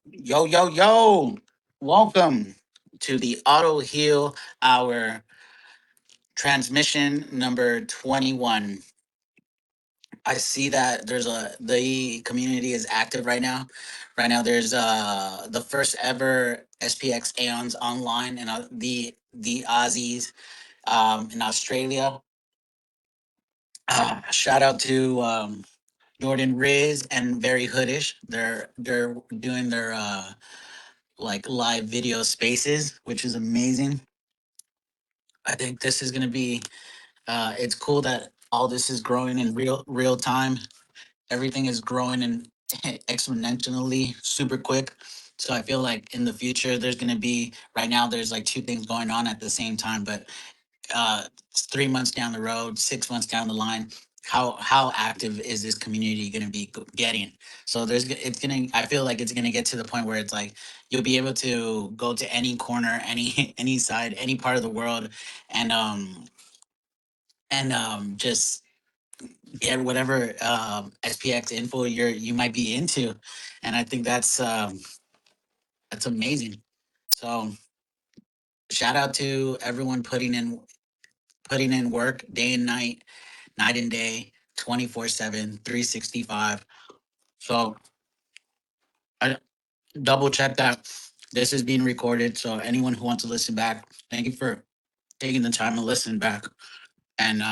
Yo, yo, yo. Welcome to the Autoheal Hour transmission number 21. I see that the community is active right now. Right now there's the first ever SPX Aeons online and the Aussies in Australia. Shout out to Jordan Riz and Very Hoodish. They're doing their like live video spaces, which is amazing. I think this is gonna be. It's cool that all this is growing in real time. Everything is growing in exponentially, super quick. So I feel like in the future, there's gonna be. Right now, there's like two things going on at the same time, but 3 months down the road, 6 months down the line, how active is this community going to be getting? So it's gonna. I feel like it's gonna get to the point where it's like you'll be able to go to any corner, any any side, any part of the world, and just get whatever SPX info you might be into, and I think that's amazing. So shout out to everyone putting in work day and night and day, 24/7, 365. So I double check that this is being recorded. So anyone who wants to listen back, thank you for taking the time to listen back. And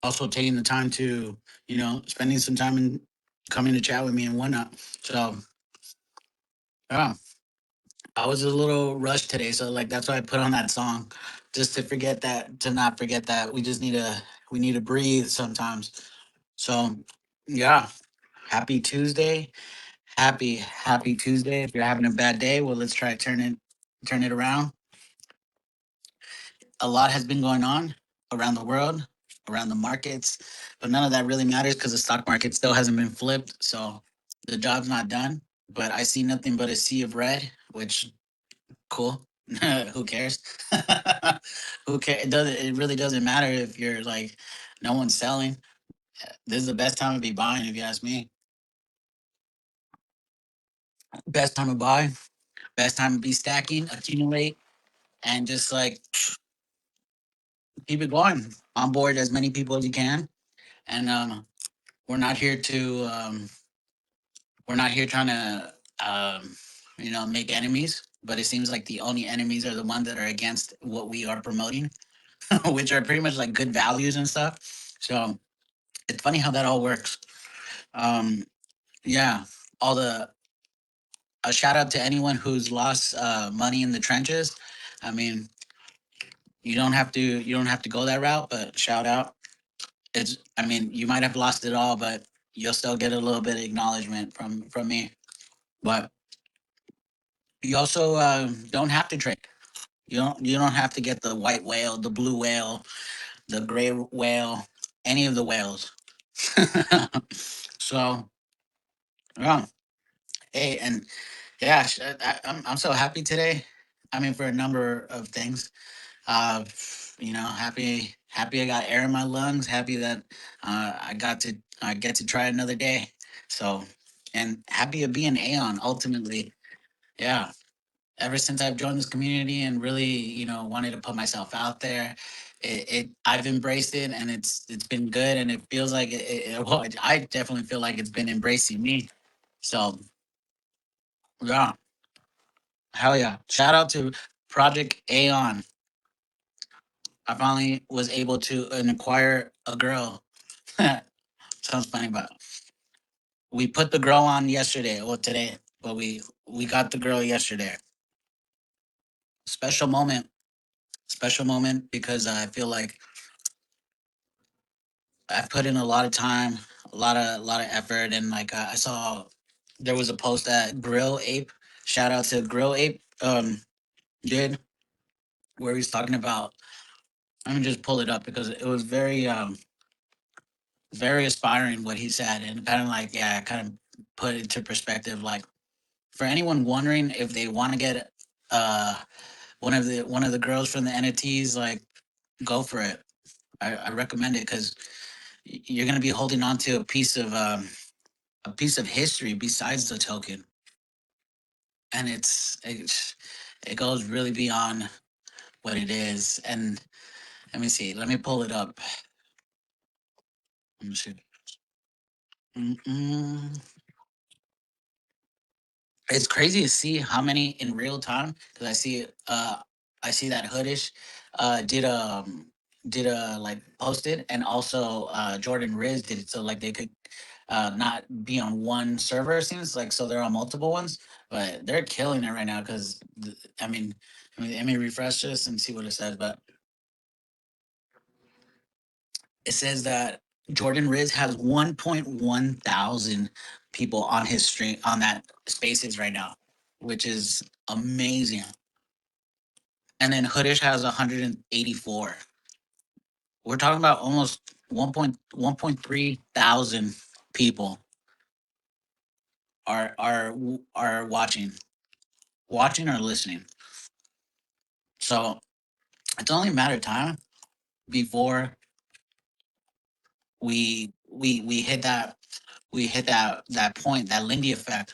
also taking the time to, spending some time and coming to chat with me and whatnot. So yeah, I was a little rushed today. So like that's why I put on that song. Just to not forget that we need to breathe sometimes. So yeah, happy Tuesday. Happy Tuesday. If you're having a bad day, well, let's try to turn it around. A lot has been going on around the world, around the markets, but none of that really matters because the stock market still hasn't been flipped. So the job's not done. But I see nothing but a sea of red, which cool. Who cares? Who cares? It really doesn't matter if you're like no one's selling. This is the best time to be buying, if you ask me. Best time to buy. Best time to be stacking, accumulate, and just like keep it going. Onboard as many people as you can, and we're not here to we're not here trying to make enemies. But it seems like the only enemies are the ones that are against what we are promoting, which are pretty much like good values and stuff. So it's funny how that all works. Um, yeah, all the a shout out to anyone who's lost money in the trenches. I mean, you don't have to go that route, but shout out. I mean, you might have lost it all, but you'll still get a little bit of acknowledgement from me. But you also don't have to trade. You don't have to get the white whale, the blue whale, the gray whale, any of the whales. So yeah, hey, and yeah, I'm so happy today. I mean, for a number of things. Uh, happy I got air in my lungs. Happy that I get to try another day. So, and happy to be an Aeon ultimately. Yeah. Ever since I've joined this community and really, wanted to put myself out there, I've embraced it and it's been good and it feels like well, I definitely feel like it's been embracing me. So yeah, hell yeah! Shout out to Project Aeon. I finally was able to acquire a girl. Sounds funny, but we put the girl on yesterday or today, but we got the girl yesterday. Special moment, special moment because I feel like I've put in a lot of time, a lot of effort, and like I saw there was a post that Grill Ape, shout out to Grill Ape, did where he's talking about. Let me just pull it up because it was very aspiring what he said, and kind of like yeah, kind of put it into perspective. Like for anyone wondering if they want to get one of the girls from the NFTs, like go for it. I recommend it because you're gonna be holding on to a piece of history besides the token. and it goes really beyond what it is. And let me see. Let me pull it up. Let me see. Mm-mm. It's crazy to see how many in real time because I see that Hoodish did like posted, and also Jordan Riz did it so like they could not be on one server. It seems like so they're on multiple ones, but they're killing it right now because I mean, let me refresh this and see what it says. But it says that Jordan Riz has 1.1 thousand people on his stream on that Spaces right now, which is amazing. And then Hoodish has 184. We're talking about almost 1.1.3 thousand people are watching or listening. So it's only a matter of time before we hit that point, that Lindy effect.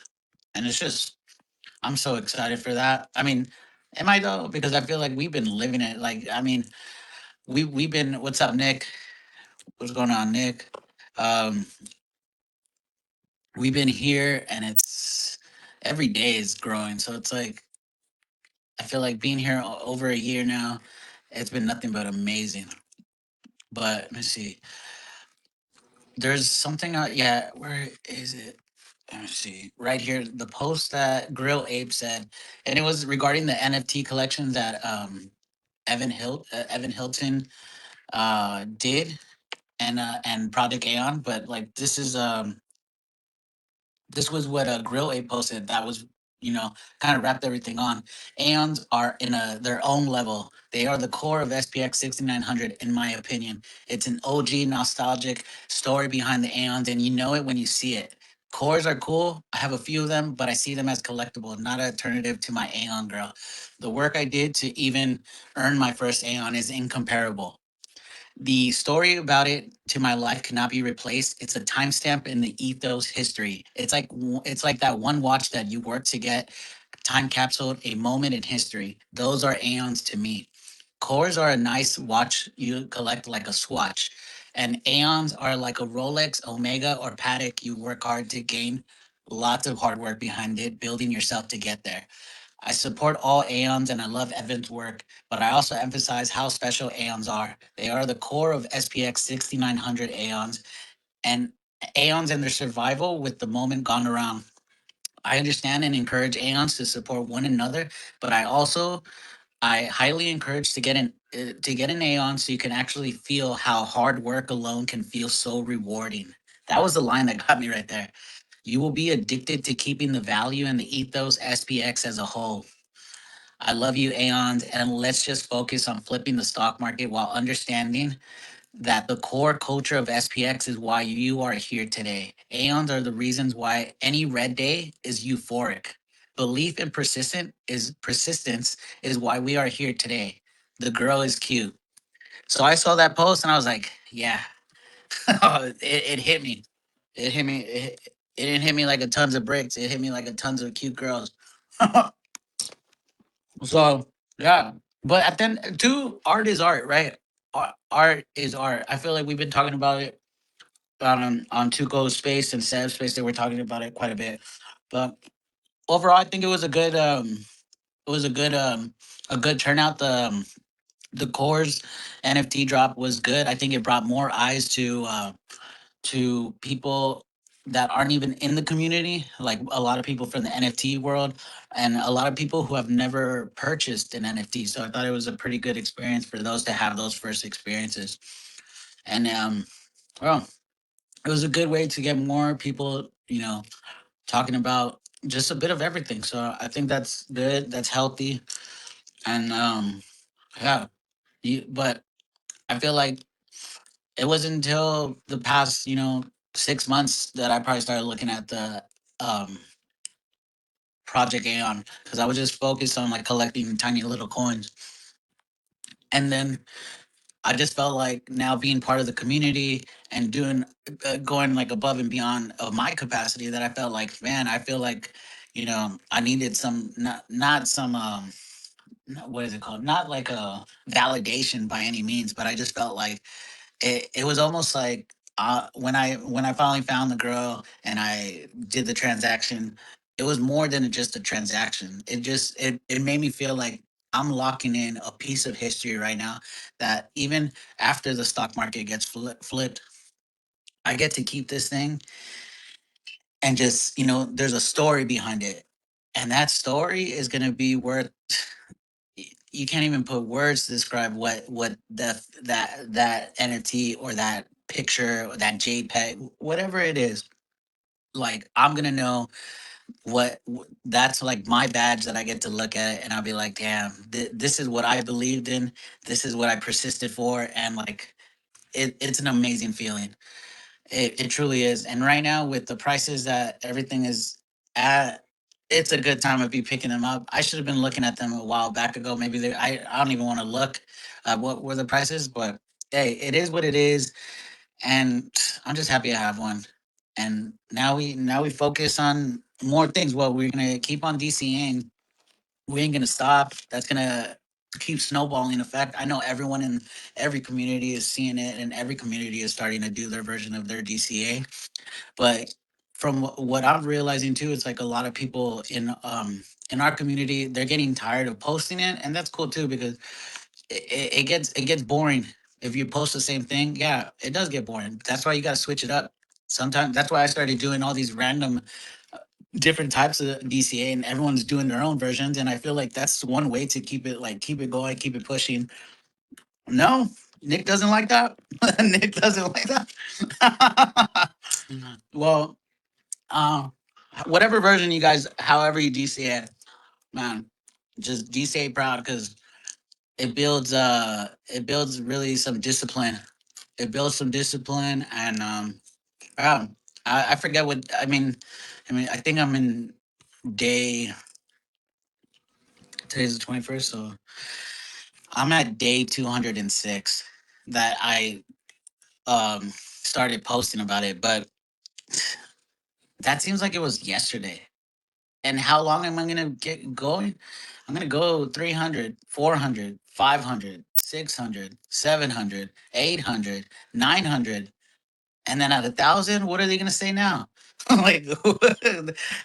And it's just I'm so excited for that. I mean, am I though? Because I feel like we've been living it. Like, I mean, we've been. What's up, Nick? What's going on, Nick? Um, we've been here, and it's every day is growing. So it's like I feel like being here over a year now. It's been nothing but amazing. But let me see. There's something. Yeah, where is it? Let me see. Right here, the post that Grill Ape said, and it was regarding the NFT collection that Evan Hilton did, and Project Aeon. But like this was what Grill A posted that was kind of wrapped everything on. Aeons are in their own level. They are the core of SPX 6900 in my opinion. It's an OG nostalgic story behind the Aeons, and you know it when you see it. Cores are cool. I have a few of them, but I see them as collectible, not an alternative to my Aeon girl. The work I did to even earn my first Aeon is incomparable. The story about it to my life cannot be replaced. It's a timestamp in the ethos history. It's like that one watch that you work to get, time capsule, a moment in history. Those are aeons to me. Cores are a nice watch you collect like a swatch, and aeons are like a Rolex, Omega, or Patek you work hard to gain. Lots of hard work behind it, building yourself to get there. I support all Aeons and I love Evan's work, but I also emphasize how special Aeons are. They are the core of SPX 6900 Aeons and Aeons and their survival with the moment gone around. I understand and encourage Aeons to support one another, but I highly encourage to get an Aeon so you can actually feel how hard work alone can feel so rewarding. That was the line that got me right there. You will be addicted to keeping the value and the ethos SPX as a whole. I love you, Aeons, and let's just focus on flipping the stock market while understanding that the core culture of SPX is why you are here today. Aeons are the reasons why any red day is euphoric. Belief in persistence is why we are here today. The girl is cute. So I saw that post and I was like, yeah, it hit me. It hit me. It didn't hit me like a tons of bricks. It hit me like a tons of cute girls. So yeah, but at then too, art is art, right? Art is art. I feel like we've been talking about it on Tuco's space and Seb's space. They were talking about it quite a bit, but overall, I think it was a good turnout. The cores NFT drop was good. I think it brought more eyes to people that aren't even in the community, like a lot of people from the NFT world and a lot of people who have never purchased an NFT. So I thought it was a pretty good experience for those to have those first experiences. And well, it was a good way to get more people, talking about just a bit of everything. So I think that's good. That's healthy. And yeah, but I feel like it wasn't until the past, 6 months that I probably started looking at the um Project Aeon because I was just focused on like collecting tiny little coins. And then I just felt like now being part of the community and doing going like above and beyond of my capacity that I felt like, man, I feel like I needed some, not some what is it called? Not like a validation by any means, but I just felt like it was almost like when I finally found the girl and I did the transaction, it was more than just a transaction. It made me feel like I'm locking in a piece of history right now that even after the stock market gets flipped, I get to keep this thing and just, there's a story behind it. And that story is going to be worth, you can't even put words to describe what that NFT or that picture or that JPEG, whatever it is. Like, I'm gonna know that's like my badge that I get to look at it, and I'll be like, damn, this is what I believed in. This is what I persisted for, and like, it's an amazing feeling. It truly is. And right now, with the prices that everything is at, it's a good time to be picking them up. I should have been looking at them a while back ago. Maybe I don't even want to look at what were the prices, but hey, it is what it is. And I'm just happy I have one. And now we focus on more things. Well, we're gonna keep on DCing. We ain't gonna stop. That's gonna keep snowballing effect. I know everyone in every community is seeing it, and every community is starting to do their version of their DCA. But from what I'm realizing too, it's like a lot of people in our community, they're getting tired of posting it, and that's cool too because it gets boring if you post the same thing. Yeah, it does get boring. That's why you got to switch it up. Sometimes that's why I started doing all these random different types of DCA, and everyone's doing their own versions. And I feel like that's one way to keep it going, keep it pushing. No, Nick doesn't like that. Nick doesn't like that. Well, uh, whatever version you guys, however you DCA it, man, just DCA proud because it builds really some discipline. It builds some discipline, and wow, I forget what I mean. I think I'm in day. Today's the 21st, so I'm at day 206 that I started posting about it. But that seems like it was yesterday. And how long am I gonna get going? I'm gonna go 300, 400, 500, 600, 700, 800, 900. And then at 1,000, what are they gonna say now? Like,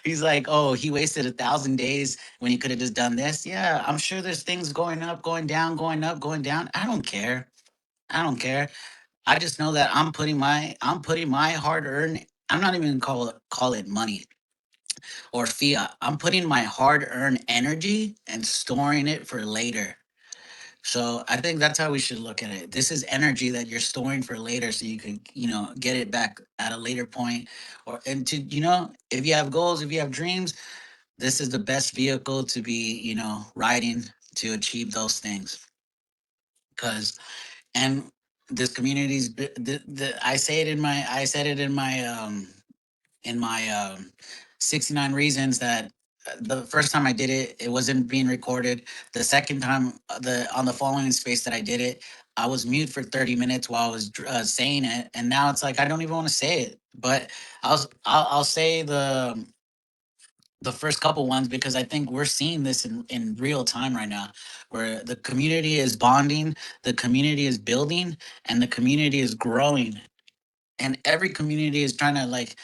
he's like, oh, he wasted 1,000 days when he could have just done this. Yeah, I'm sure there's things going up, going down, going up, going down. I don't care. I don't care. I just know that I'm putting my hard earned. I'm not even call it money or fiat. I'm putting my hard earned energy and storing it for later. So I think that's how we should look at it. This is energy that you're storing for later so you can, get it back at a later point. If you have goals, if you have dreams, this is the best vehicle to be, riding to achieve those things. Cause and this community's I said it in my 69 reasons that the first time I did it, it wasn't being recorded. The second time, the on the following space that I did it, I was mute for 30 minutes while I was saying it, and now it's like I don't even want to say it. But I'll say the first couple ones because I think we're seeing this in real time right now, where the community is bonding, the community is building, and the community is growing, and every community is trying to like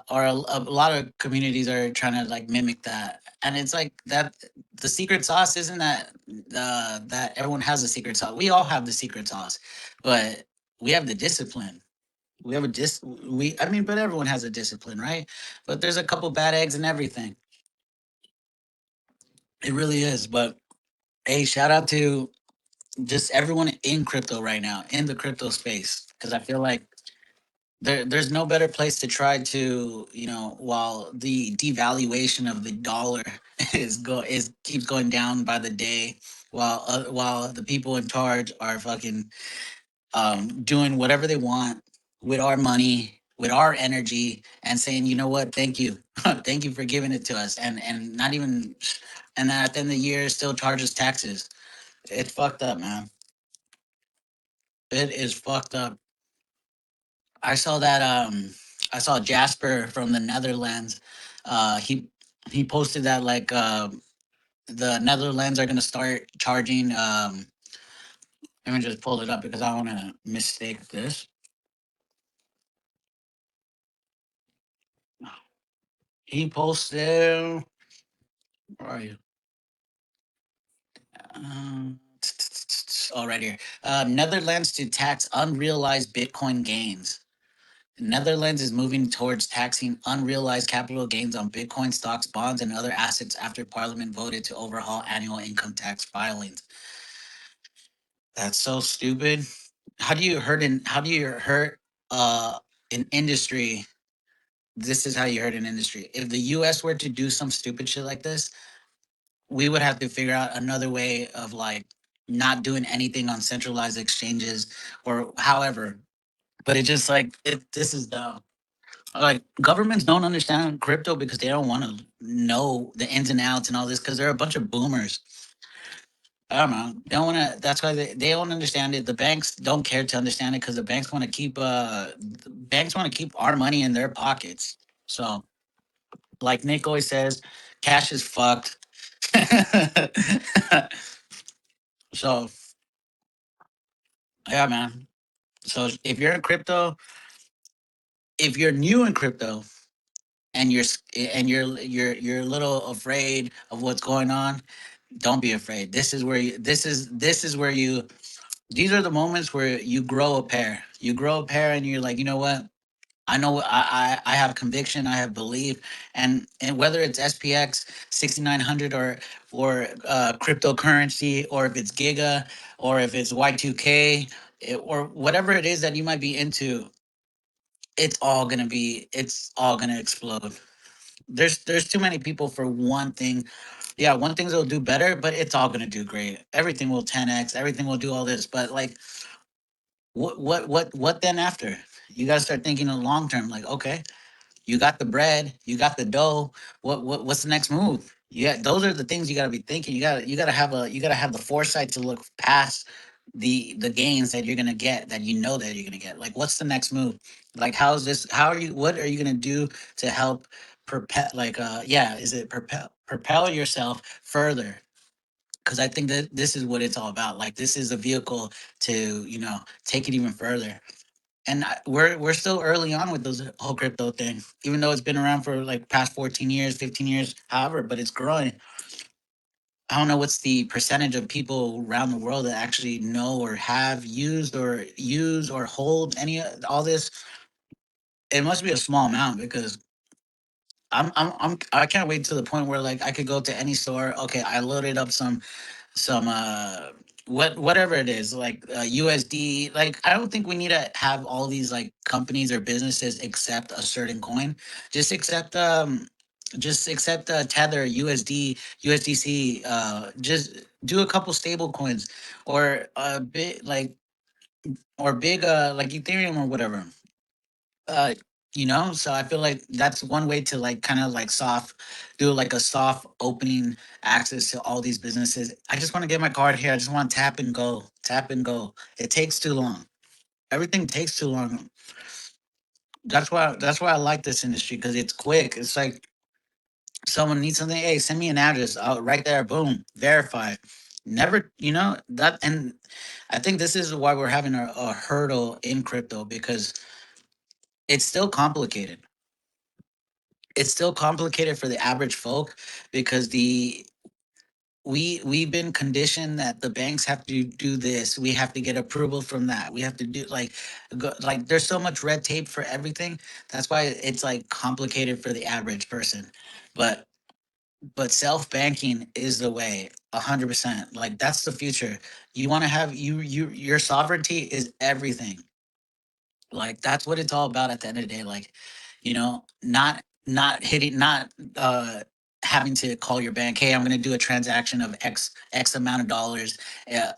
or a lot of communities are trying to like mimic that, and it's like that the secret sauce isn't that everyone has a secret sauce. We all have the secret sauce, but we have the discipline. We have a dis we I mean, but everyone has a discipline, right? But there's a couple bad eggs and everything. It really is. But hey, shout out to just everyone in crypto right now, in the crypto space, because I feel like there's no better place to try to, while the devaluation of the dollar is keeps going down by the day, while the people in charge are fucking doing whatever they want with our money, with our energy, and saying, you know what, thank you, thank you for giving it to us, and not even, and then at the end of the year still charges taxes. It's fucked up, man. It is fucked up. I saw that I saw Jasper from the Netherlands. He he posted that like the Netherlands are gonna start charging. Let me just pull it up because I don't want to mistake this. He posted. Where are you? Right here. Netherlands to tax unrealized Bitcoin gains. Netherlands is moving towards taxing unrealized capital gains on Bitcoin stocks, bonds, and other assets after Parliament voted to overhaul annual income tax filings. That's so stupid. How do you hurt an industry? This is how you hurt an industry. If the US were to do some stupid shit like this, we would have to figure out another way of like not doing anything on centralized exchanges or however. But it just like this is dumb. Like governments don't understand crypto because they don't want to know the ins and outs and all this because they're a bunch of boomers. I don't know. They don't want to. That's why they don't understand it. The banks don't care to understand it because the banks want to keep the banks want to keep our money in their pockets. So, like Nick always says, cash is fucked. So, yeah, man. So if you're in crypto, if you're new in crypto and you're a little afraid of what's going on, don't be afraid. This is where you this is where you these are the moments where you grow a pair. You grow a pair and you're like, you know what? I know I have conviction, I have belief, and whether it's SPX 6900 or cryptocurrency, or if it's Giga, or if it's Y2K, or whatever it is that you might be into, it's all gonna explode. There's too many people for one thing. Yeah, one thing will do better, but it's all gonna do great. Everything will 10x. Everything will do all this, but like, what then after? You gotta start thinking in long term. Like, okay, you got the bread, you got the dough. What's the next move? Yeah, those are the things you gotta be thinking. You gotta have the foresight to look past the gains that you're gonna get, that you know that you're gonna get. Like, what's the next move? Like, how's this? How are you? What are you gonna do to help propel? Like, yeah, is it propel yourself further? Because I think that this is what it's all about. Like, this is a vehicle to take it even further. And we're still early on with those whole crypto thing, even though it's been around for like past 14 years, 15 years, however, but it's growing. I don't know what's the percentage of people around the world that actually know or have used or use or hold any of all this. It must be a small amount because I can't wait to the point where like I could go to any store. Okay, I loaded up some whatever it is, like USD. Like, I don't think we need to have all these like companies or businesses accept a certain coin. Just accept Tether, USD, USDC. Just do a couple stable coins, or a bit like, or big like Ethereum or whatever. uh so I feel like that's one way to like kind of like do like a soft opening access to all these businesses. I just want to get my card here. I just want to tap and go, tap and go. It takes too long. Everything takes too long. That's why I like this industry, because it's quick. It's like someone needs something, hey, send me an address, right there, boom, verify. Never, that. And I think this is why we're having a hurdle in crypto, because it's still complicated. It's still complicated for the average folk, because we've been conditioned that the banks have to do this, we have to get approval from that, we have to do like like there's so much red tape for everything. That's why it's like complicated for the average person. But but self-banking is the way, 100%. Like, that's the future. You want to have your sovereignty is everything. Like, that's what it's all about at the end of the day. Like, not hitting, not having to call your bank, hey, I'm going to do a transaction of x amount of dollars.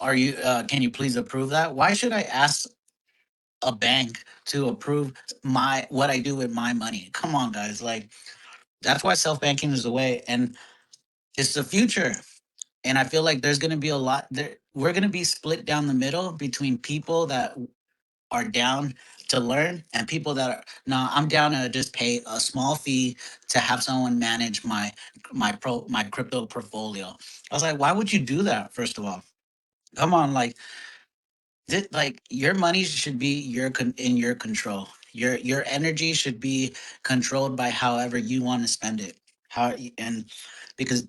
Are you can you please approve that? Why should I ask a bank to approve my what I do with my money? Come on, guys. Like, that's why self-banking is the way, and it's the future. And I feel like there's going to be a lot there. We're going to be split down the middle between people that are down to learn, and people that are no, I'm down to just pay a small fee to have someone manage my crypto portfolio. I was like, why would you do that? First of all, come on, like your money should be in your control. Your energy should be controlled by however you want to spend it. And because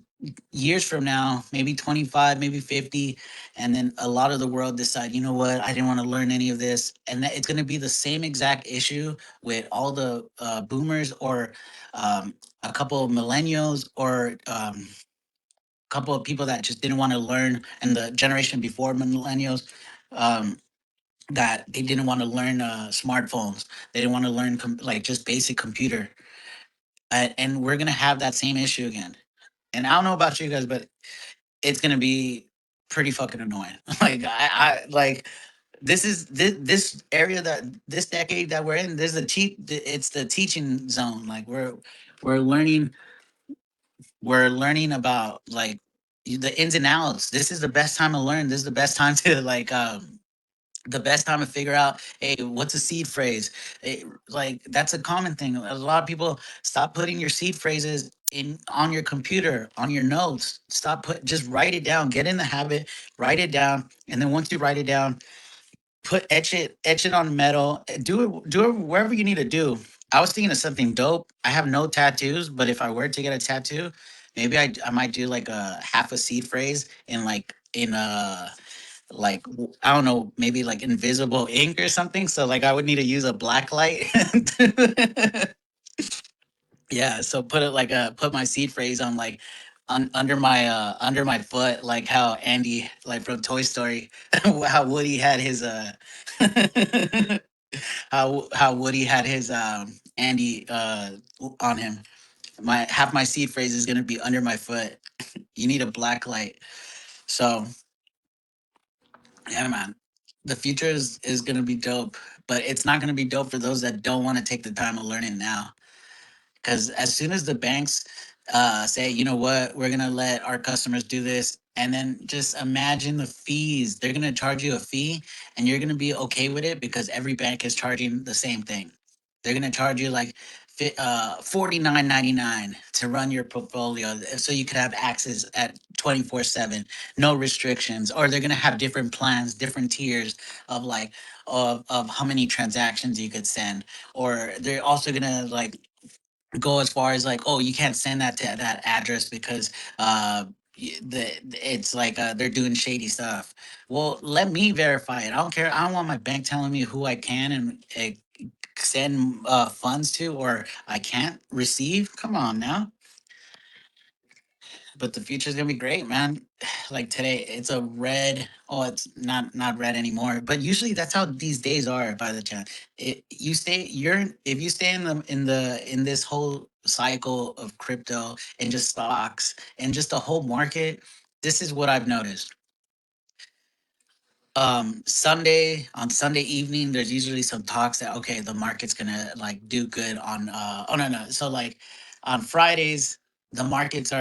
years from now, maybe 25, maybe 50, and then a lot of the world decide, you know what, I didn't want to learn any of this, and it's going to be the same exact issue with all the boomers, or um, a couple of millennials, or couple of people that just didn't want to learn, and the generation before millennials. Um, that they didn't want to learn smartphones. They didn't want to learn like just basic computer, and we're gonna have that same issue again. And I don't know about you guys, but it's gonna be pretty fucking annoying. Like I like this area, that this decade that we're in. There's a cheat. It's the teaching zone. Like we're learning we're learning about like the ins and outs. This is the best time to learn. This is the best time to the best time to figure out, hey, what's a seed phrase. Like that's a common thing. A lot of people stop putting your seed phrases in on your computer, on your notes. Stop put Just write it down, get in the habit, write it down, and then once you write it down, etch it on metal. Do it wherever you need to do. I was thinking of something dope. I have no tattoos, but if I were to get a tattoo, maybe I might do like a half a seed phrase in I don't know, maybe like invisible ink or something. So like I would need to use a black light. Yeah, so put my seed phrase on like under my foot, like how Andy, like from Toy Story, how Woody had his how Woody had his Andy on him. My half my seed phrase is gonna be under my foot. You need a black light. So yeah, man. The future is gonna be dope, but it's not gonna be dope for those that don't want to take the time to learn it now. Because as soon as the banks say, you know what, we're gonna let our customers do this, and then just imagine the fees. They're gonna charge you a fee, and you're gonna be okay with it because every bank is charging the same thing. They're gonna charge you like 49.99 to run your portfolio, so you could have access at 24/7, no restrictions. Or they're gonna have different plans, different tiers of of how many transactions you could send. Or they're also gonna like go as far as like, oh, you can't send that to that address because it's like they're doing shady stuff. Well, let me verify it. I don't care. I don't want my bank telling me who I can and send funds to, or I can't receive. Come on now. But the future's gonna be great, man. Like today, it's a red. Oh, it's not red anymore. But usually, that's how these days are. By the chance, if you stay in this whole cycle of crypto and just stocks and just the whole market. This is what I've noticed. On Sunday evening, there's usually some talks that, okay, the market's gonna like do good on oh no no so like on Fridays, the markets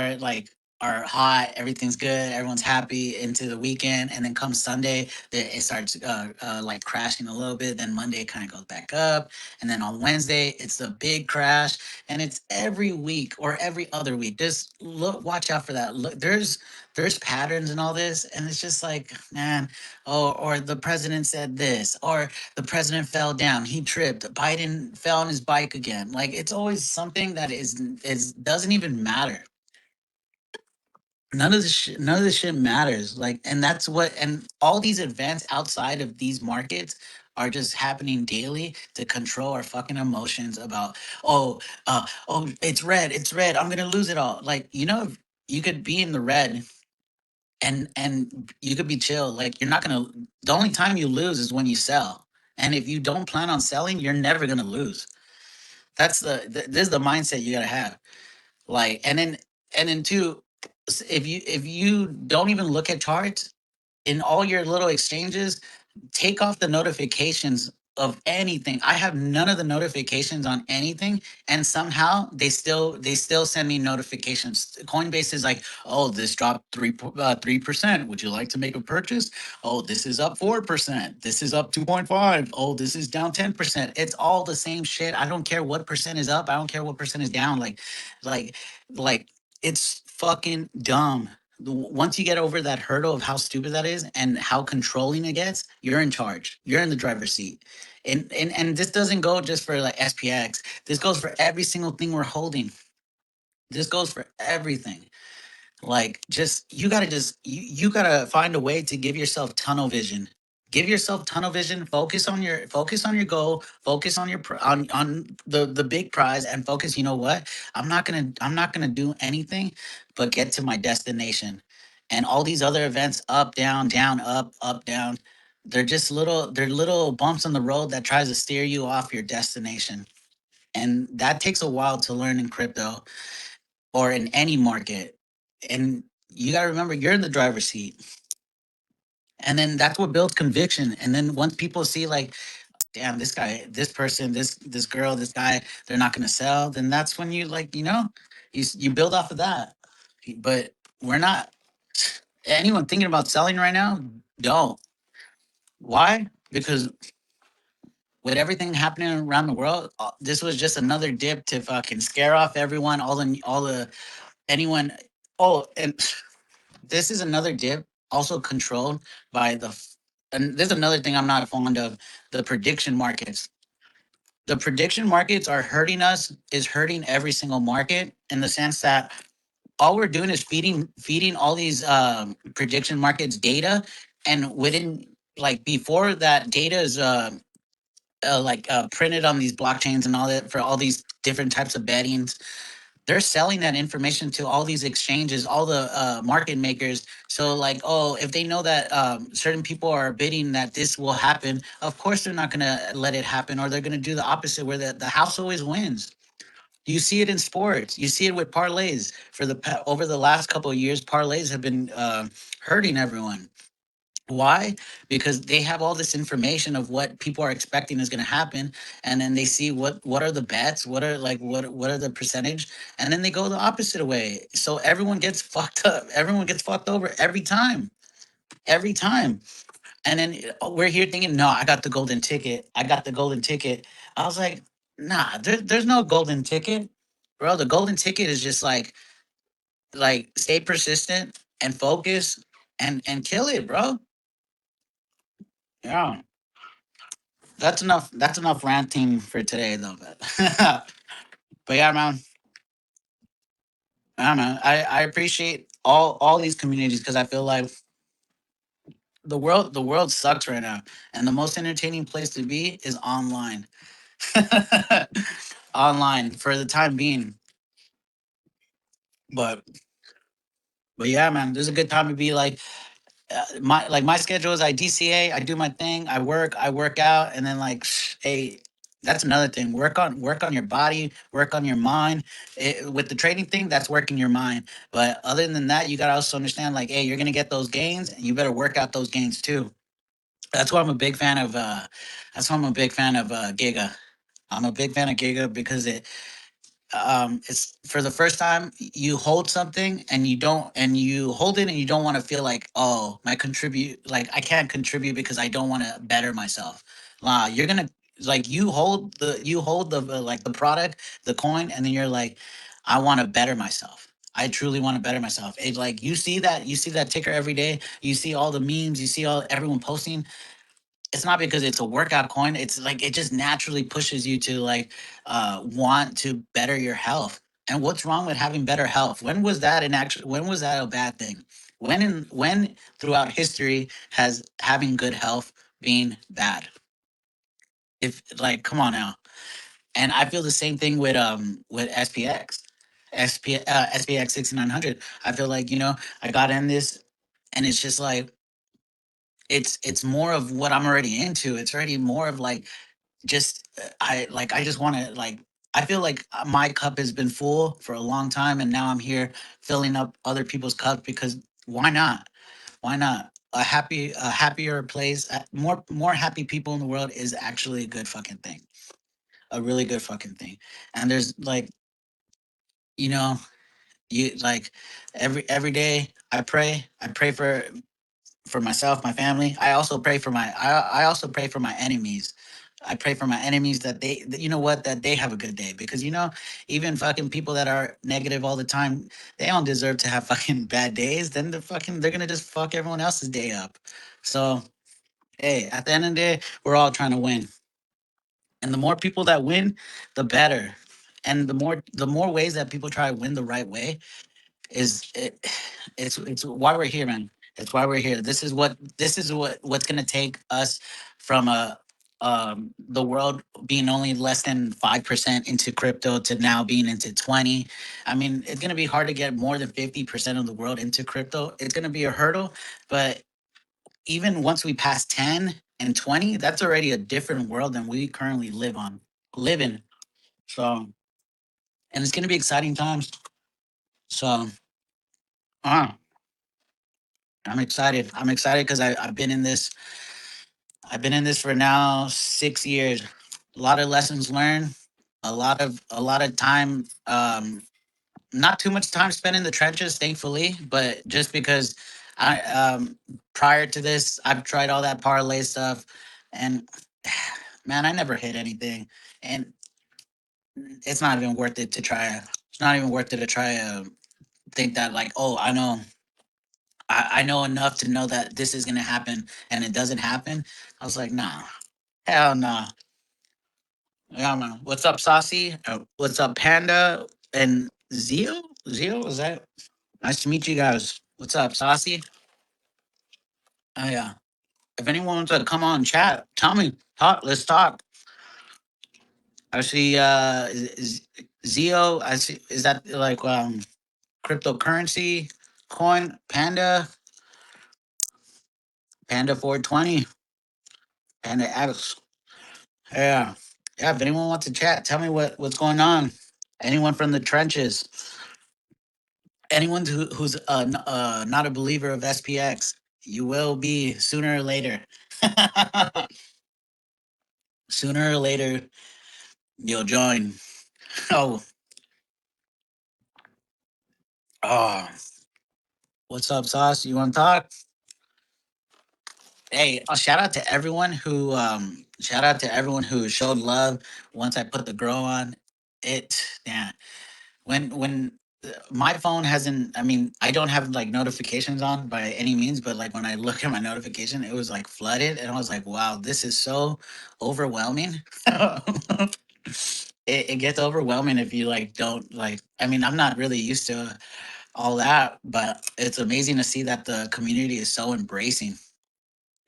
are hot, everything's good, everyone's happy into the weekend, and then come Sunday, it starts like crashing a little bit. Then Monday it kind of goes back up, and then on Wednesday it's a big crash. And it's every week or every other week. Just watch out for that. Look, there's patterns and all this, and it's just like, man. Or the president said this, or the president fell down, he tripped, Biden fell on his bike again. Like it's always something that is doesn't even matter. None of this shit matters. Like, and that's what, and all these events outside of these markets are just happening daily to control our fucking emotions about, oh, it's red, I'm gonna lose it all. Like, you could be in the red, and you could be chill. Like, you're not gonna the only time you lose is when you sell. And if you don't plan on selling, you're never gonna lose. This is the mindset you gotta have. Like, and then two, if you don't even look at charts in all your little exchanges, take off the notifications of anything. I have none of the notifications on anything, and somehow they still send me notifications. Coinbase is like, oh, this dropped 3%. Would you like to make a purchase? Oh, this is up 4%. This is up 2.5. Oh, this is down 10%. It's all the same shit. I don't care what percent is up. I don't care what percent is down. Like, like it's fucking dumb. Once you get over that hurdle of how stupid that is and how controlling it gets, you're in charge. You're in the driver's seat. And this doesn't go just for like SPX. This goes for every single thing we're holding. This goes for everything. Like, just you gotta find a way to give yourself tunnel vision. Give yourself tunnel vision. Focus on your goal. Focus on on the big prize, and focus. You know what? I'm not gonna do anything but get to my destination. And all these other events, up, down, up, down. They're little bumps on the road that tries to steer you off your destination. And that takes a while to learn in crypto or in any market. And you got to remember, you're in the driver's seat. And then that's what builds conviction. And then once people see, like, damn, this guy, this person, this girl, this guy, they're not going to sell, then that's when you, like, you build off of that. But we're not. Anyone thinking about selling right now, don't. Why? Because with everything happening around the world, this was just another dip to fucking scare off everyone, all the anyone. Oh, and this is another dip, also controlled by and there's another thing I'm not fond of, the prediction markets. The prediction markets are hurting us, is hurting every single market, in the sense that all we're doing is feeding all these prediction markets data, and within, like, before that data is printed on these blockchains and all that for all these different types of bettings, they're selling that information to all these exchanges, all the market makers. So, like, oh, if they know that certain people are bidding that this will happen, of course they're not going to let it happen, or they're going to do the opposite, where the house always wins. You see it in sports. You see it with parlays. Over the last couple of years, parlays have been hurting everyone. Why? Because they have all this information of what people are expecting is going to happen, and then they see what are the bets, what are the percentage, and then they go the opposite way. So everyone gets fucked up. Everyone gets fucked over every time. And then we're here thinking, no, I got the golden ticket. I got the golden ticket. I was like, nah, there's no golden ticket, bro. The golden ticket is just like stay persistent and focus and kill it, bro. Yeah. That's enough. That's enough ranting for today, though. But yeah, man. Yeah, man. I appreciate all these communities, because I feel like the world sucks right now, and the most entertaining place to be is online. Online for the time being. But but yeah, man. There's a good time to be like, my schedule is, I DCA, I do my thing, I work out, and then, like, hey, that's another thing. Work on your body, work on your mind. With the trading thing, that's working your mind. But other than that, you gotta also understand, like, hey, you're gonna get those gains, and you better work out those gains too. That's why I'm a big fan of. That's why I'm a big fan of Giga. I'm a big fan of Giga because it's for the first time you hold something, and you hold it, and you don't want to feel like, oh, my contribute, like, I can't contribute because I don't want to better myself. You're gonna, like, you hold the like the product, the coin, and then you're like, I want to better myself. I truly want to better myself. It's like, you see that ticker every day, you see all the memes, you see all everyone posting. It's not because it's a workout coin. It's like, it just naturally pushes you to, like, want to better your health. And what's wrong with having better health? When was that a bad thing? When throughout history has having good health been bad? If, like, come on now. And I feel the same thing with SPX. SPX 6900. I feel like, I got in this, and it's just like, it's more of what I'm already into. It's already more of, like, just I just want to, like, I feel like my cup has been full for a long time, and now I'm here filling up other people's cups, because why not? Why not? a happier place, more happy people in the world is actually a good fucking thing, a really good fucking thing. And there's like, you know, you like every day I pray for myself, my family. I also pray for my enemies. I pray for my enemies that that, you know what, that they have a good day, because even fucking people that are negative all the time, they don't deserve to have fucking bad days. Then they're gonna just fuck everyone else's day up. So hey, at the end of the day, we're all trying to win, and the more people that win, the better. And the more ways that people try to win the right way, is it, it's why we're here, man. It's why we're here. What's gonna take us from the world being only less than 5% into crypto to now being into 20. I mean, it's gonna be hard to get more than 50% of the world into crypto. It's gonna be a hurdle, but even once we pass 10 and 20, that's already a different world than we currently live in. So, and it's gonna be exciting times. So, uh, I'm excited. I'm excited because I've been in this. I've been in this for now 6 years. A lot of lessons learned. A lot of time. Not too much time spent in the trenches, thankfully. But just because I prior to this, I've tried all that parlay stuff, and man, I never hit anything. And it's not even worth it to try. It's not even worth it to try to think that, like, oh, I know enough to know that this is gonna happen, and it doesn't happen. I was like, nah, hell nah. Yeah, man. What's up, Saucy? What's up, Panda and Zio? Zio, is that? Nice to meet you guys. What's up, Saucy? Oh yeah. If anyone wants to come on chat, tell me. Talk. Let's talk. I see. Zio. I see. Is that like cryptocurrency coin? Panda 420. Panda X. Yeah. Yeah. If anyone wants to chat, tell me what's going on. Anyone from the trenches. Anyone who's not a believer of SPX, you will be sooner or later. Sooner or later, you'll join. Oh, oh, what's up, Sauce? You want to talk? Hey, shout out to everyone who showed love once I put the grow on. Yeah, when my phone hasn't, I mean, I don't have like notifications on by any means, but like when I look at my notification, it was like flooded, and I was like, wow, this is so overwhelming. It gets overwhelming if you like don't like, I mean, I'm not really used to all that, but it's amazing to see that the community is so embracing.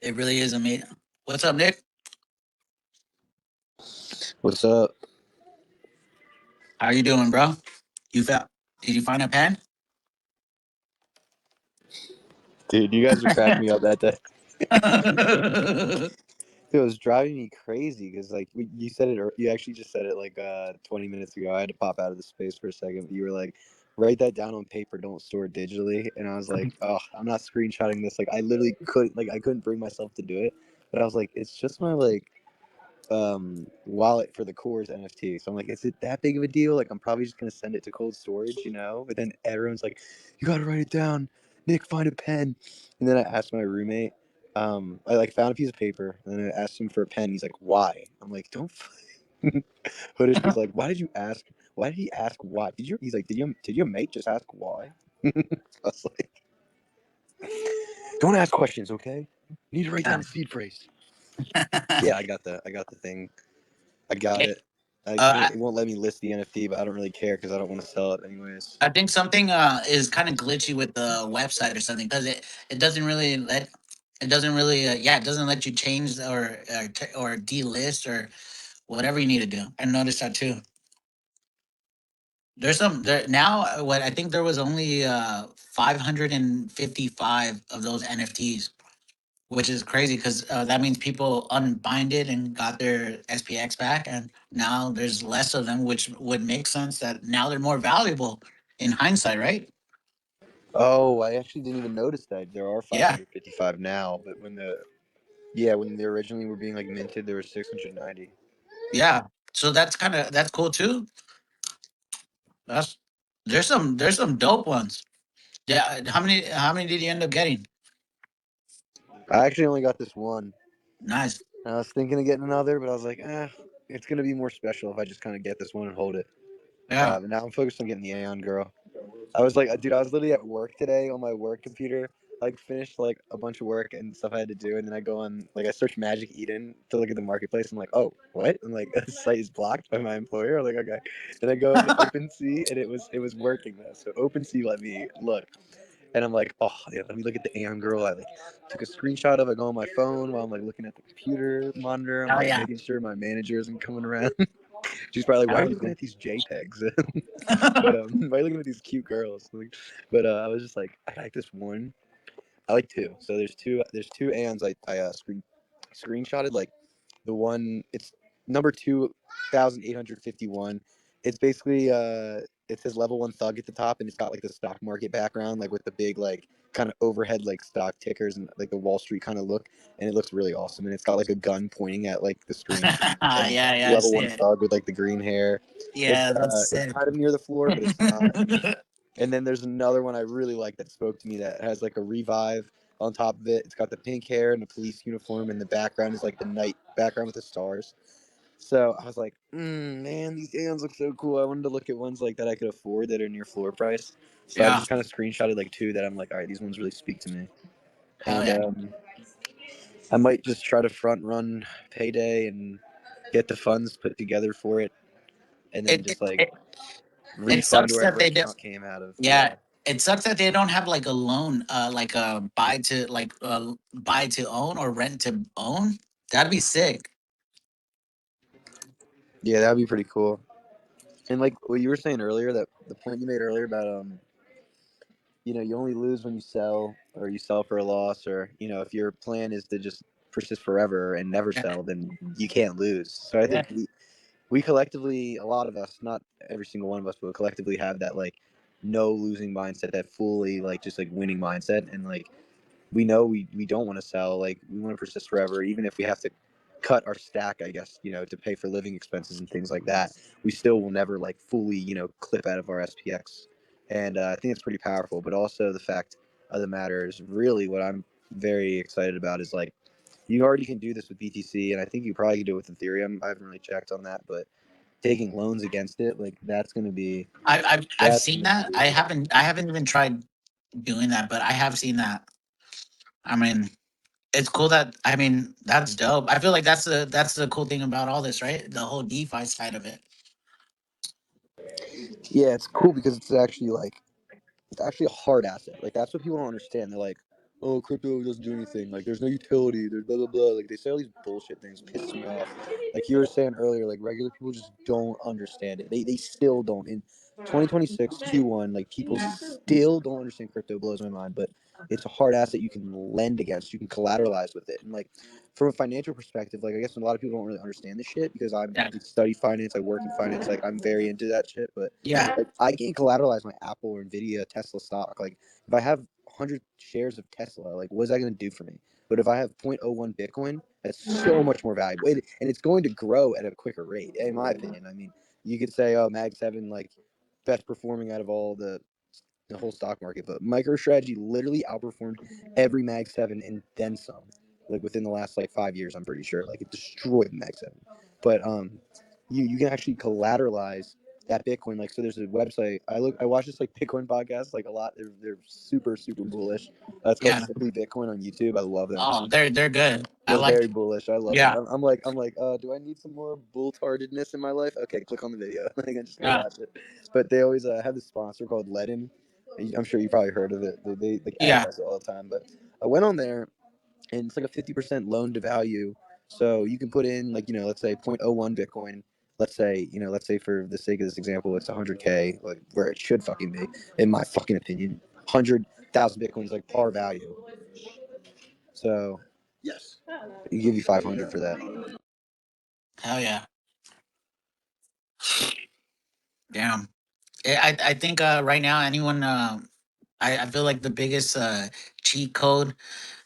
It really is amazing. What's up, Nick? What's up? How you doing, bro? You found Did you find a pen? Dude, you guys are cracking me up that day. Dude, it was driving me crazy because, like, you said it, or you actually just said it like 20 minutes ago. I had to pop out of the space for a second. But you were like, write that down on paper, don't store it digitally. And I was like, oh, I'm not screenshotting this. Like, I literally couldn't, like, I couldn't bring myself to do it. But I was like, it's just my, like, wallet for the Coors NFT. So I'm like, is it that big of a deal? Like, I'm probably just gonna send it to cold storage, you know? But then everyone's like, you gotta write it down. Nick, find a pen. And then I asked my roommate. I like found a piece of paper and then I asked him for a pen. He's like, why? I'm like, don't. Hoodish was like, why did you ask? Why did he ask why? Did you? He's like, did your mate just ask why? I was like, don't ask questions, okay? You need to write down Yeah. the seed phrase. Yeah, I got the thing. I got Okay. it. I I, can't. It won't let me list the NFT, but I don't really care because I don't want to sell it anyways. I think something is kind of glitchy with the website or something, because it doesn't really let it doesn't really yeah, it doesn't let you change or delist or whatever you need to do. I noticed that too. There's some there now. What I think there was only 555 of those NFTs, which is crazy because that means people unbinded and got their SPX back, and now there's less of them, which would make sense that now they're more valuable in hindsight, right? Oh, I actually didn't even notice that there are Yeah, 555 now, but when they originally were being like minted, there were 690. yeah. So that's cool too. That's there's some dope ones. Yeah. How many did you end up getting? I actually only got this one. Nice. I was thinking of getting another, but I was like, it's gonna be more special if I just kind of get this one and hold it. Yeah. But now I'm focused on getting the Aeon girl. I was like, dude, I was literally at work today on my work computer. Like finished like a bunch of work and stuff I had to do, and then I go on like I search Magic Eden to look at the marketplace. I'm like, oh, what? I'm like, the site is blocked by my employer. I'm like, okay. Then I go into OpenSea, and it was working though. So OpenSea let me look, and I'm like, oh yeah, let me look at the Aeon girl. I like took a screenshot of it, go on my phone while I'm like looking at the computer monitor. I'm Oh like yeah. making sure my manager isn't coming around. She's probably like, why are Oh, you looking yeah. at these JPEGs? But why are you looking at these cute girls? Like, but I was just like, I like this one. I like two. So there's two Aeons screenshotted. Like the one, it's number 2,851. It's basically it says level one thug at the top, and it's got like the stock market background, like with the big like kind of overhead like stock tickers and like the Wall Street kind of look, and it looks really awesome. And it's got like a gun pointing at like the screen, Yeah, and yeah. I level see one it. thug with like the green hair. It's Yeah, that's it's sick. kind of near the floor, but it's not. And then there's another one I really like that spoke to me that has like a revive on top of it. It's got the pink hair and the police uniform, and the background is like the night background with the stars. So I was like, man, these Aeons look so cool. I wanted to look at ones like that I could afford that are near floor price. So I Yeah. just kind of screenshotted like two that I'm like, all right, these ones really speak to me. Hell And yeah. I might just try to front run payday and get the funds put together for it, and then It just it, like it, it refund sucks that wherever they do. account came out of. Yeah. Yeah, it sucks that they don't have like a loan, like a buy to own or rent to own. That'd be sick. Yeah, that'd be pretty cool. And like what you were saying earlier, that the point you made earlier about you only lose when you sell or you sell for a loss, or if your plan is to just persist forever and never Yeah, sell, then you can't lose. So I yeah, think we collectively, a lot of us, not every single one of us, but collectively have that like no losing mindset, that fully like just like winning mindset, and like we know we don't want to sell. Like we want to persist forever, even if we have to cut our stack, I guess, to pay for living expenses and things like that. We still will never like fully, clip out of our SPX. And I think it's pretty powerful. But also the fact of the matter is really what I'm very excited about is like you already can do this with BTC, and I think you probably can do it with Ethereum. I haven't really checked on that, but taking loans against it, like I've that's seen gonna that. be I haven't even tried doing that, but I have seen that. I mean, it's cool that that's dope. I feel like that's the cool thing about all this, right? The whole DeFi side of it. yeah, it's cool because it's actually a hard asset. Like that's what people don't understand. They're like, "Oh, crypto doesn't do anything. Like there's no utility. There's blah blah blah." Like they say all these bullshit things, pisses me off. Like you were saying earlier, like regular people just don't understand it. They still don't. In 2026 Q1, like people still don't understand crypto. Blows my mind. But it's a hard asset you can lend against. You can collateralize with it. And like from a financial perspective, like I guess a lot of people don't really understand this shit because I Yeah, study finance, I work in finance. Like I'm very into that shit, but yeah, like I can't collateralize my Apple or Nvidia Tesla stock. Like if I have 100 shares of Tesla, like what is that going to do for me? But if I have zero point zero 0.01 Bitcoin, that's so much more valuable, and it's going to grow at a quicker rate, in my opinion. I mean, you could say, oh, Mag Seven like best performing out of all the whole stock market, but MicroStrategy literally outperformed every Mag Seven and then some. Like within the last like 5 years, I'm pretty sure. Like it destroyed the Mag Seven. But you can actually collateralize that Bitcoin. Like so, there's a website. I watch this like Bitcoin podcast like a lot. They're super super bullish. It's called yeah. Simply Bitcoin on YouTube. I love them. Oh, they're good. I They're like. very bullish. I love them. Yeah, I'm like, do I need some more bull tardedness in my life? Okay, click on the video. Like, I'm just gonna yeah, watch it. But they always have this sponsor called Ledin. I'm sure you probably heard of it. They like yeah, advertise it all the time. But I went on there, and it's like a 50% loan to value. So you can put in like let's say zero point zero 0.01 Bitcoin. Let's say for the sake of this example, it's 100K, like where it should fucking be, in my fucking opinion. 100,000 Bitcoin is like par value. So you give you 500 for that. hell yeah. Damn. I think right now anyone I feel like the biggest cheat code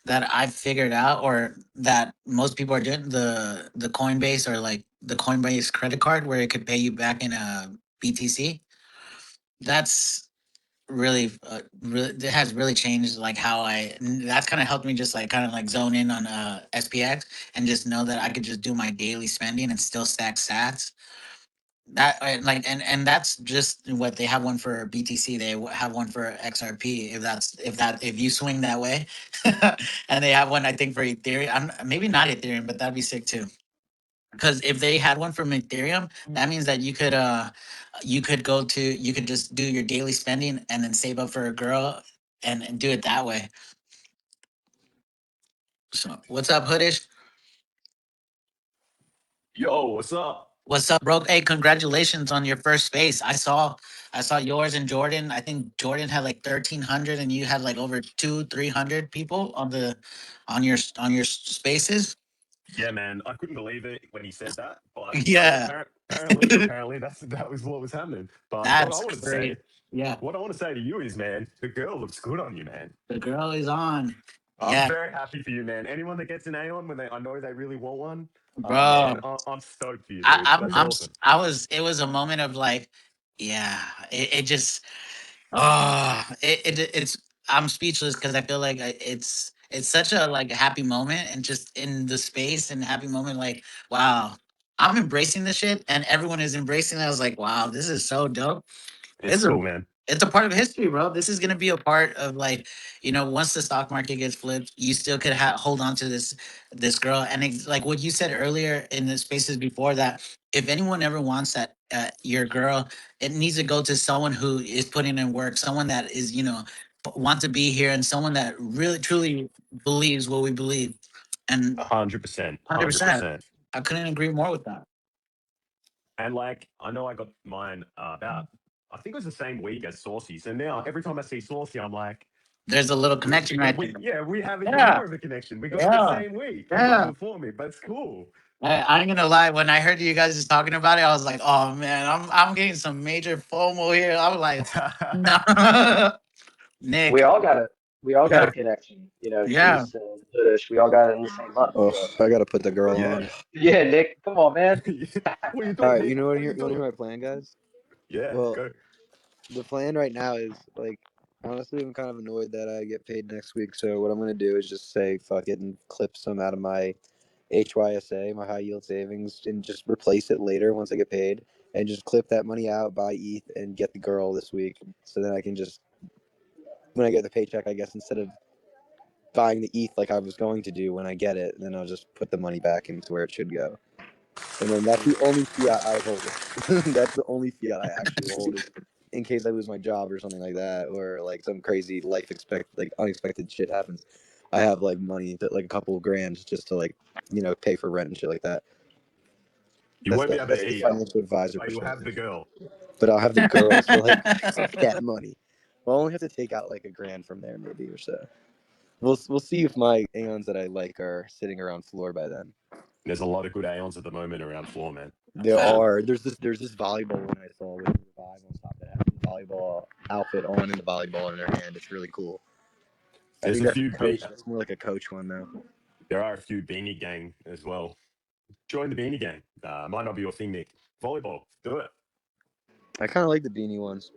that I've figured out, or that most people are doing, the Coinbase, or like the Coinbase credit card, where it could pay you back in a BTC. That's really, really, it has really changed like how that's kind of helped me just like kind of like zone in on SPX, and just know that I could just do my daily spending and still stack sats. That like, and that's just what they have, one for BTC, they have one for XRP, if you swing that way. And they have one, I think, for Ethereum. Maybe not Ethereum, but that'd be sick too. Because if they had one from Ethereum, that means that you could just do your daily spending and then save up for a girl, and do it that way. So what's up, Hoodish? Yo, what's up? What's up, bro? Hey, congratulations on your first space. I saw yours and Jordan. I think Jordan had like 1,300, and you had like over 300 people on your spaces. Yeah, man, I couldn't believe it when he said that, but Yeah. apparently that was what was happening. But That's great. Yeah. what I want to say to you is, man, the girl looks good on you, man. The girl is on. I'm Yeah, very happy for you, man. Anyone that gets an Aeon when I know they really want one, man, bro. I'm stoked for you, I, dude. I'm, That's I'm, s- awesome. I was, it was a moment of like, yeah, it just, oh, it's, I'm speechless, because I feel like it's such a like happy moment, and just in the space and happy moment, like, wow, I'm embracing this shit, and everyone is embracing it. I was like, wow, this is so dope. It's It's a cool, man. it's a part of history, bro. This is gonna be a part of, like, once the stock market gets flipped, you still could hold on to this girl. And it's like what you said earlier in the spaces before, that if anyone ever wants that, your girl, it needs to go to someone who is putting in work, someone that is, want to be here, and someone that really truly believes what we believe. And 100%, 100%, 100%. I couldn't agree more with that. And like, I know I got mine about, I think it was the same week as Saucy's. And now every time I see Saucy, I'm like, There's a little connection right there. yeah, we have even Yeah, more of a connection. We got it the yeah, same week. He got it yeah. before me, but it's cool. I ain't gonna lie. When I heard you guys just talking about it, I was like, "Oh man, I'm getting some major FOMO here." I was like, "No, We Nick." all got a we all got a Yeah, connection, you know, yeah, Juice and Budish. We all got it in the same month. Oh, So I gotta put the girl Yeah. on. yeah, Nick, come on, man. What are you All doing, right, you Nick? know what? What are Here, you you want to doing? hear my plan, guys? Yeah, Well, go. the plan right now is like, honestly, I'm kind of annoyed that I get paid next week. So what I'm gonna do is just say fuck it and clip some out of my HYSA, my high yield savings, and just replace it later once I get paid, and just clip that money out, buy ETH, and get the girl this week. So then I can just, when I get the paycheck, I guess instead of buying the ETH like I was going to do when I get it, then I'll just put the money back into where it should go. And then that's the only fiat I hold. That's the only fiat I actually will hold, is in case I lose my job or something like that, or like some crazy like unexpected shit happens. I have like money that like a couple of grand just to like pay for rent and shit like that. You That's won't be the able that's to the eat, financial advisor but you'll have the perspective. girl. But I'll have the girl, so like fuck that money. Well, I'll only have to take out like a grand from there maybe or so. We'll see if my aeons that I like are sitting around floor by then. There's a lot of good Aeons at the moment around floor, man. There are. There's this volleyball one I saw with Revive on top that has the volleyball outfit on and the volleyball in their hand. It's really cool. I There's think a that's a few. coach. That's more like a coach one though. There are a few beanie gang as well. Join the beanie gang. Might not be your thing, Nick. Volleyball, do it. I kind of like the beanie ones.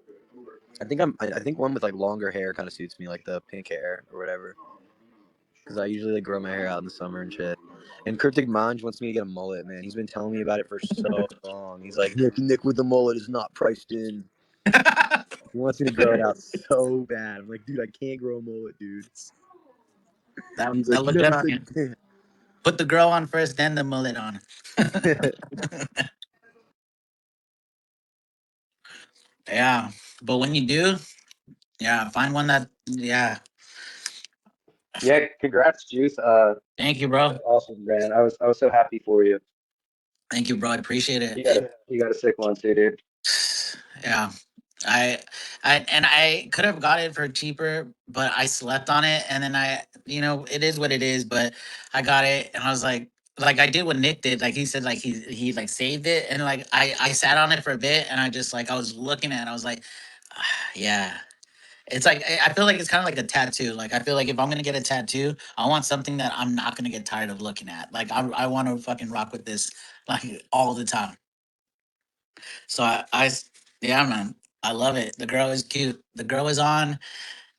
I think one with like longer hair kind of suits me, like the pink hair or whatever. Because I usually like grow my hair out in the summer and shit. And Cryptic Manj wants me to get a mullet, man. He's been telling me about it for so long. He's like, Nick with the mullet is not priced in. He wants me to grow it out so bad. I'm like, dude, I can't grow a mullet, dude. He's that like, you look never good on said you. you can. Put the girl on first, then the mullet on. Yeah, but when you do, yeah, find one that, yeah. Yeah, congrats, Juice. Thank you, bro. Awesome, man. I was so happy for you. Thank you, bro. I appreciate it. You got a sick one too, dude. Yeah. I I could have got it for cheaper, but I slept on it, and then it is what it is, but I got it, and I was like I did what Nick did. Like he said, like he like saved it, and like I sat on it for a bit, and I just like I was looking at it, I was like, yeah. It's like I feel like it's kind of like a tattoo. Like I feel like if I'm gonna get a tattoo, I want something that I'm not gonna get tired of looking at. Like I want to fucking rock with this like all the time. So yeah, man, I love it. The girl is cute. The girl is on.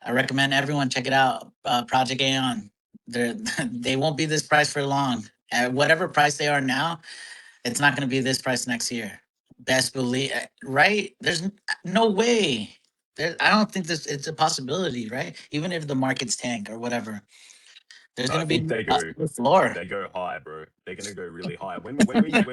I recommend everyone check it out. Project Aeon. They're they won't be this price for long. At whatever price they are now, it's not going to be this price next year. Best believe, right? There's no way. I don't think this. It's a possibility, right? Even if the markets tank or whatever, there's I going to think be a floor. they go high, bro. They're gonna go really high. When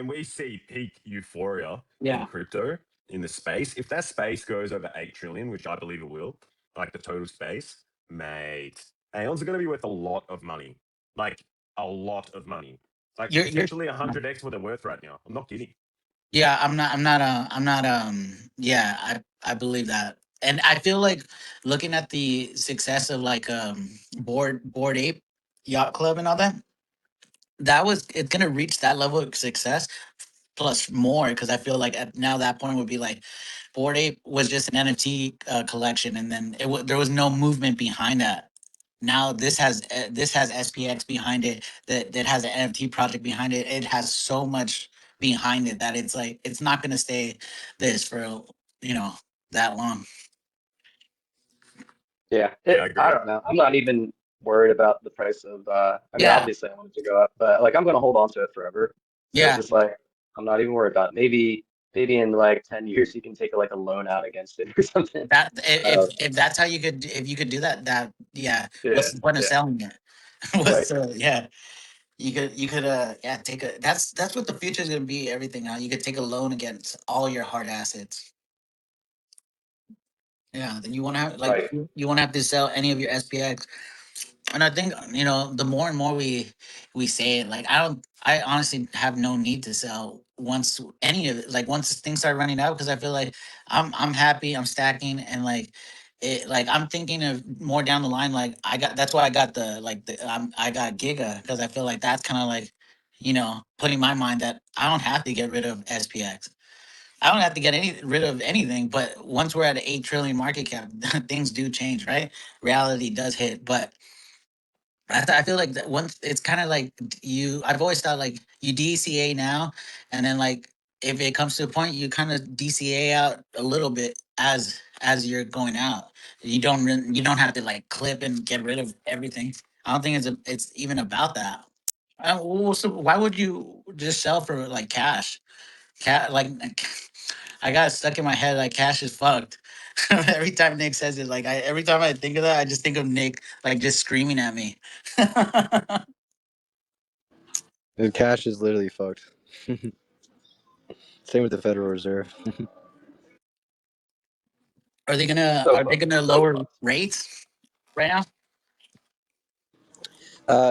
we see peak euphoria in Yeah, crypto in the space, if that space goes over 8 trillion, which I believe it will, like the total space, mate, Aeons are gonna be worth a lot of money, like a lot of money, like you're. potentially 100x what they're worth right now. I'm not kidding. Yeah, I'm not. I'm not. I'm not. Yeah, I believe that, and I feel like looking at the success of like board ape yacht club and all that, that was it's gonna reach that level of success plus more because I feel like at now that point would be like Board Ape was just an NFT collection, and then there was no movement behind that. Now this has SPX behind it that has an NFT project behind it. It has so much behind it that it's like it's not going to stay this for you know that long. Yeah, Yeah, I I agree. don't know. I'm not even worried about the price of I mean, Yeah, obviously I want it to go up, but like I'm gonna hold on to it forever. So it's yeah. just like I'm not even worried about it. Maybe in like 10 years you can take like a loan out against it or something. That Uh, if that's how you could if you could do that yeah. yeah, What's the point of yeah, selling it? right. What's yeah. You could yeah take a that's what the future is gonna be everything now. You could take a loan against all your hard assets. Yeah, then you won't have like Right. you won't have to sell any of your SPX. And I think the more and more we say it, like I honestly have no need to sell once any of it, like once things start running out because I feel like I'm happy, I'm stacking, and like it like I'm thinking of more down the line. Like that's why I got I got Giga because I feel like that's kind of like putting my mind that I don't have to get rid of SPX. I don't have to get rid of anything, but once we're at an 8 trillion market cap, things do change, right? Reality does hit. But I feel like that once it's kind of like I've always thought like you DCA now, and then like if it comes to a point, you kind of DCA out a little bit as you're going out. You don't have to like clip and get rid of everything. I don't think it's even about that. Well, so why would you just sell for like cash? Cat like I got stuck in my head like cash is fucked. Every time Nick says it, every time I think of that, I just think of Nick like just screaming at me. And cash is literally fucked. Same with the Federal Reserve. Are So they gonna so lower rates right now?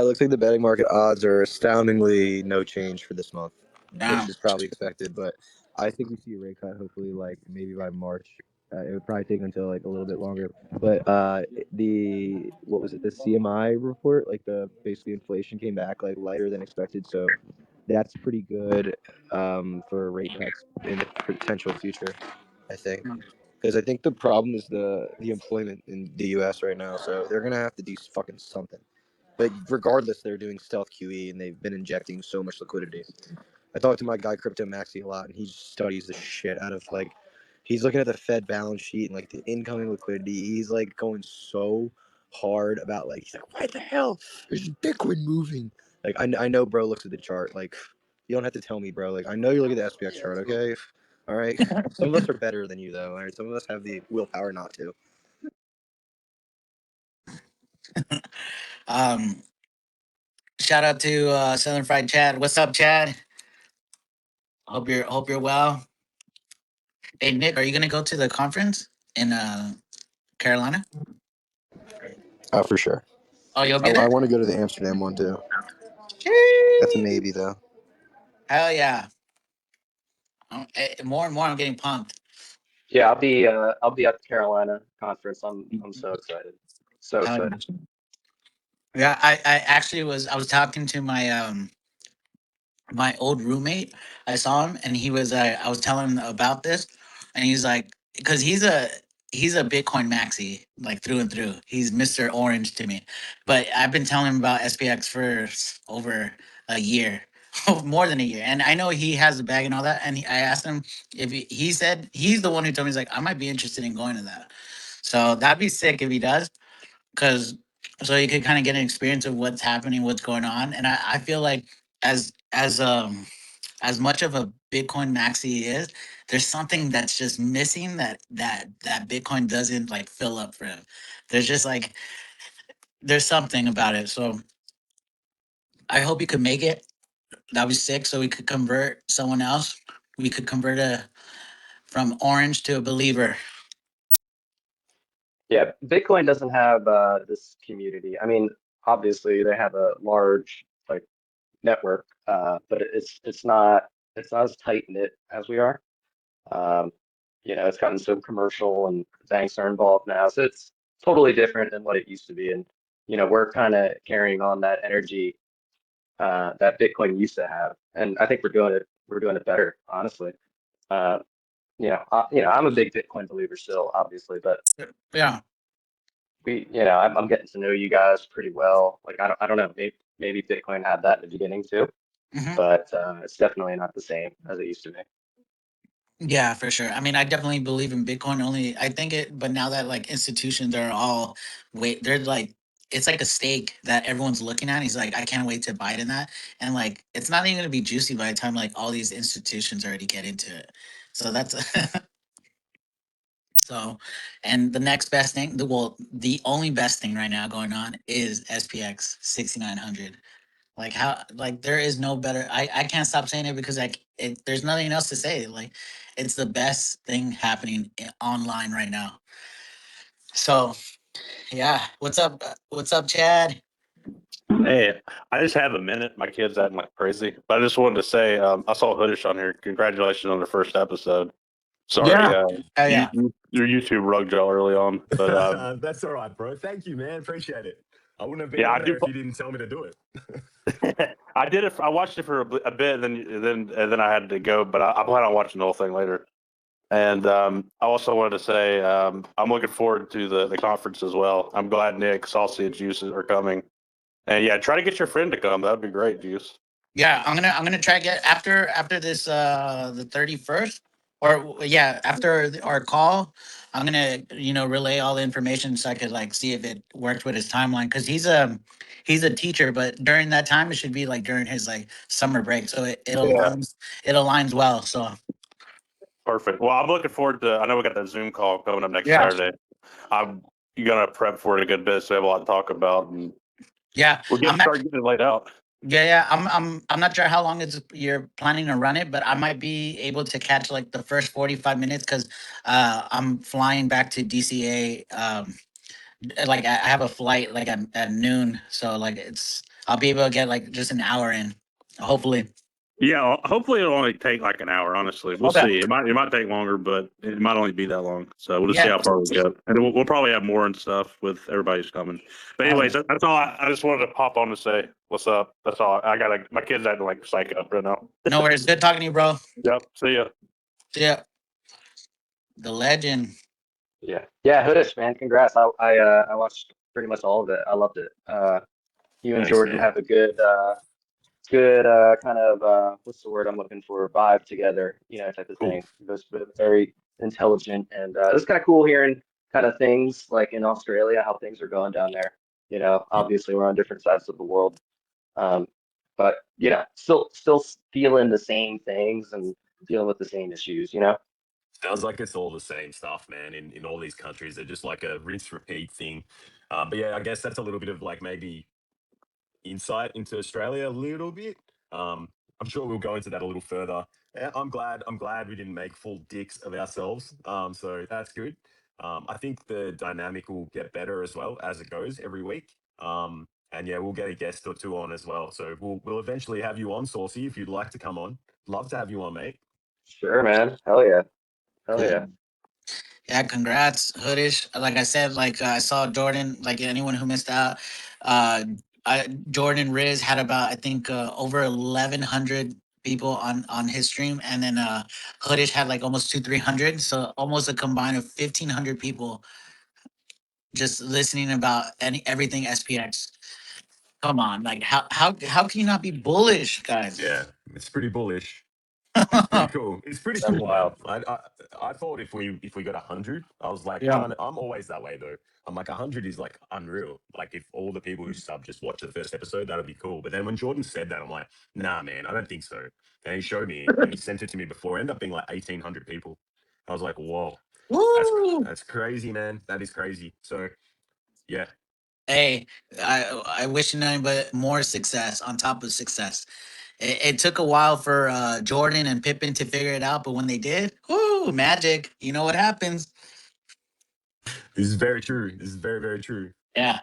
It looks like the betting market odds are astoundingly no change for this month, which Damn. is probably expected. But I think we see a rate cut hopefully like maybe by March. It would probably take until like a little bit longer. But the what was it? The CMI report, like the basically inflation came back like lighter than expected. So that's pretty good for rate cuts in the potential future. I think because I think the problem is the employment in the U.S. right now. So they're gonna have to do fucking something. But regardless, they're doing stealth QE and they've been injecting so much liquidity. I talked to my guy Crypto Maxi a lot, and he studies the shit out of like he's looking at the Fed balance sheet and like the incoming liquidity. He's like going so hard about like he's like, why the hell is Bitcoin moving? Like I know, bro looks at the chart. Like you don't have to tell me, bro. Like I know you look at the SPX chart, okay? All right. Some of us are better than you, though. All right. Some of us have the willpower not to. Um, Shout out to Southern Fried Chad. What's up, Chad? Hope you're well. Hey Nick, are you gonna go to the conference in Carolina? For sure. Oh, you'll be I there. want to go to the Amsterdam one too. That's a Sheesh. maybe though. Hell yeah! More and more, I'm getting pumped. yeah, I'll be at the Carolina conference. I'm so excited. So Hell excited. yeah! Yeah, I actually I was talking to my old roommate. I saw him and he was I was telling him about this, and he's like because he's a Bitcoin maxi, like through and through. He's Mr. Orange to me. But I've been telling him about SPX for over a year, more than a year. And I know he has the bag and all that. And I asked him if he said he's the one who told me, he's like, I might be interested in going to that. So that'd be sick if he does, because so you could kind of get an experience of what's happening, what's going on. And I feel like as much of a Bitcoin maxi is, there's something that's just missing that Bitcoin doesn't like fill up for him. There's just like there's something about it. So I hope you could make it. That'd be sick. So we could convert someone else. We could convert a from orange to a believer. Yeah, Bitcoin doesn't have this community. I mean, obviously they have a large like network, but it's not as tight knit as we are. Um, it's gotten so commercial and banks are involved now, so it's totally different than what it used to be. And we're kind of carrying on that energy that Bitcoin used to have, and I think we're doing it better, honestly. Uh, I'm a big Bitcoin believer still, obviously, but Yeah. I'm getting to know you guys pretty well. Like I don't know, maybe Bitcoin had that in the beginning too, Hmm. but it's definitely not the same as it used to be. Yeah, for sure. I mean, I definitely believe in Bitcoin only. I think it, but now that like institutions are all wait, they're like it's like a steak that everyone's looking at. He's like, I can't wait to bite in that. And like it's not even gonna be juicy by the time like all these institutions already get into it. So that's so and the next best thing, the only best thing right now going on is SPX 6900. Like how like there is no better. I can't stop saying it because like there's nothing else to say. Like it's the best thing happening online right now. So yeah, what's up? What's up, Chad? Hey, I just have a minute. My kid's acting like crazy, but I just wanted to say I saw Hoodish on here. Congratulations on the first episode. Sorry, Yeah. Oh yeah. your YouTube rug jaw early on, but That's all right, bro. Thank you, man. Appreciate it. I wouldn't have been yeah, I on there do. if you didn't tell me to do it. I did it. I watched it for a bit, and then I had to go. But I plan on watching the whole thing later. And I also wanted to say I'm looking forward to the conference as well. I'm glad Nick, Saucy, and Juice are coming. And yeah, try to get your friend to come. That'd be great, Juice. Yeah, I'm gonna try to get after this the 31st, or yeah, after our call, I'm gonna relay all the information so I could like see if it works with his timeline, because he's a teacher, but during that time it should be like during his like summer break, so Yeah. it aligns well. So Perfect. Well, I'm looking forward to. I know we got that Zoom call coming up next yeah, Saturday. I'm gonna prep for it a good bit, so we have a lot to talk about, and yeah, we'll start getting it laid out. yeah. I'm not sure how long you're planning to run it, but I might be able to catch like the first 45 minutes because I'm flying back to DCA. Like I have a flight like at noon, so like I'll be able to get like just an hour in, hopefully. Yeah, hopefully it'll only take like an hour. Honestly, we'll Okay. see. It might take longer, but it might only be that long. So we'll just see Yeah. how far we get, and we'll probably have more and stuff with everybody who's coming. But anyways, that's all. I just wanted to pop on to say what's up. That's all. I got my kids acting like psycho right now. No worries. Good talking to you, bro. Yep. See ya. Yeah. The legend. Yeah, Hoodish, man, congrats. I watched pretty much all of it. I loved it. You and Thanks, Jordan man. have a good kind of what's the word I'm looking for, vibe together, type of Cool. thing. Both very intelligent, and it's kind of cool hearing kind of things like in Australia how things are going down there. Obviously we're on different sides of the world, um, but still feeling the same things and dealing with the same issues. Sounds like it's all the same stuff, man. In all these countries, they're just like a rinse repeat thing. But yeah, I guess that's a little bit of like maybe insight into Australia a little bit. I'm sure we'll go into that a little further. Yeah, I'm glad. I'm glad we didn't make full dicks of ourselves. So that's good. I think the dynamic will get better as well as it goes every week. And yeah, we'll get a guest or two on as well. So we'll eventually have you on, Saucy, if you'd like to come on. Love to have you on, mate. Sure, man. Hell yeah. Hell Cool. yeah. Yeah, congrats, Hoodish. Like I said, like I saw Jordan. Like anyone who missed out, Jordan Riz had about I think over 1,100 people on his stream, and then Hoodish had like almost 200-300, so almost a combine of 1,500 people just listening about everything SPX. Come on, like how can you not be bullish, Yeah, guys? it's pretty bullish. It's pretty cool. It's pretty That's cool, man. wild. I thought if we got 100, I was like Yeah. trying to. I'm always that way though. I'm like 100 is like unreal. Like if all the people who sub just watch the first episode, that'd be cool. But then when Jordan said that, I'm like, nah, man, I don't think so. And he showed me and he sent it to me before. It ended up being like 1,800 people. I was like, whoa, that's Woo! that's crazy, man. That is crazy. So yeah, Hey, I wish you nothing but more success on top of success. It took a while for Jordan and Pippen to figure it out, but when they did, whoo, magic. You know what happens? this is very true. This is very very true. Yeah.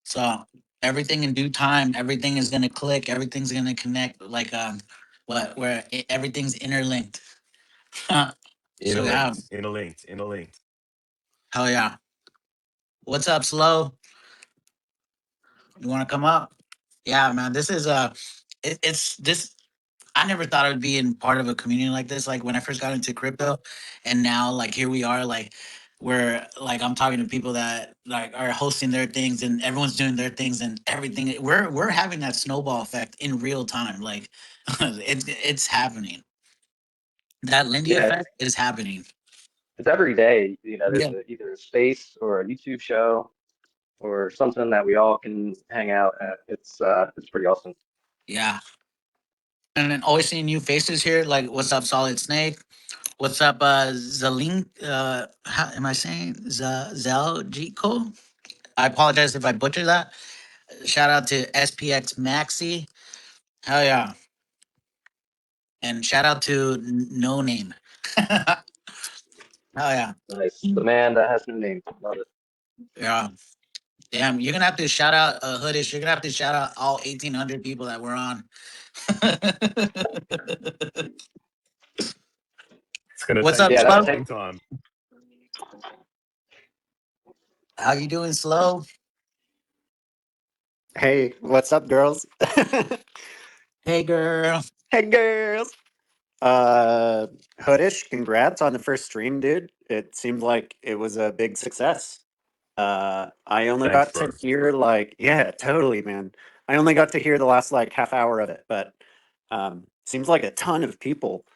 So everything in due time, everything is gonna click, everything's gonna connect. Like what where everything's interlinked. So yeah, Interlinked, interlinked, interlinked. hell yeah. What's up, Slow? You want to come up? Yeah, man. This is it's this. I never thought I would be in part of a community like this. Like when I first got into crypto, and now like here we are. Like where like I'm talking to people that like are hosting their things, and everyone's doing their things, and everything. We're having that snowball effect in real time. Like it's happening. That Lindy Yeah, effect is happening. it's every day. There's Yeah. either a space or a YouTube show or something that we all can hang out at. It's pretty awesome. Yeah. And then always seeing new faces here. Like, what's up, Solid Snake? What's up, Zalink? How am I saying Zeljico? I apologize if I butcher that. Shout out to SPX Maxi. Hell yeah. And shout out to No Name. Hell yeah. Nice. The man that has no name. Love it. Yeah. Damn, you're gonna have to shout out Hoodish. You're gonna have to shout out all 1,800 people that were on. It's gonna What's take up, a Yeah, that Slow? take long time. How you doing, Slow? Hey, what's up, girls? Hey, girl. Hey, girls. Hoodish, congrats on the first stream, dude. It seemed like it was a big success. I only Thanks, got to bro. hear yeah, totally, man. I only got to hear the last like half hour of it, but seems like a ton of people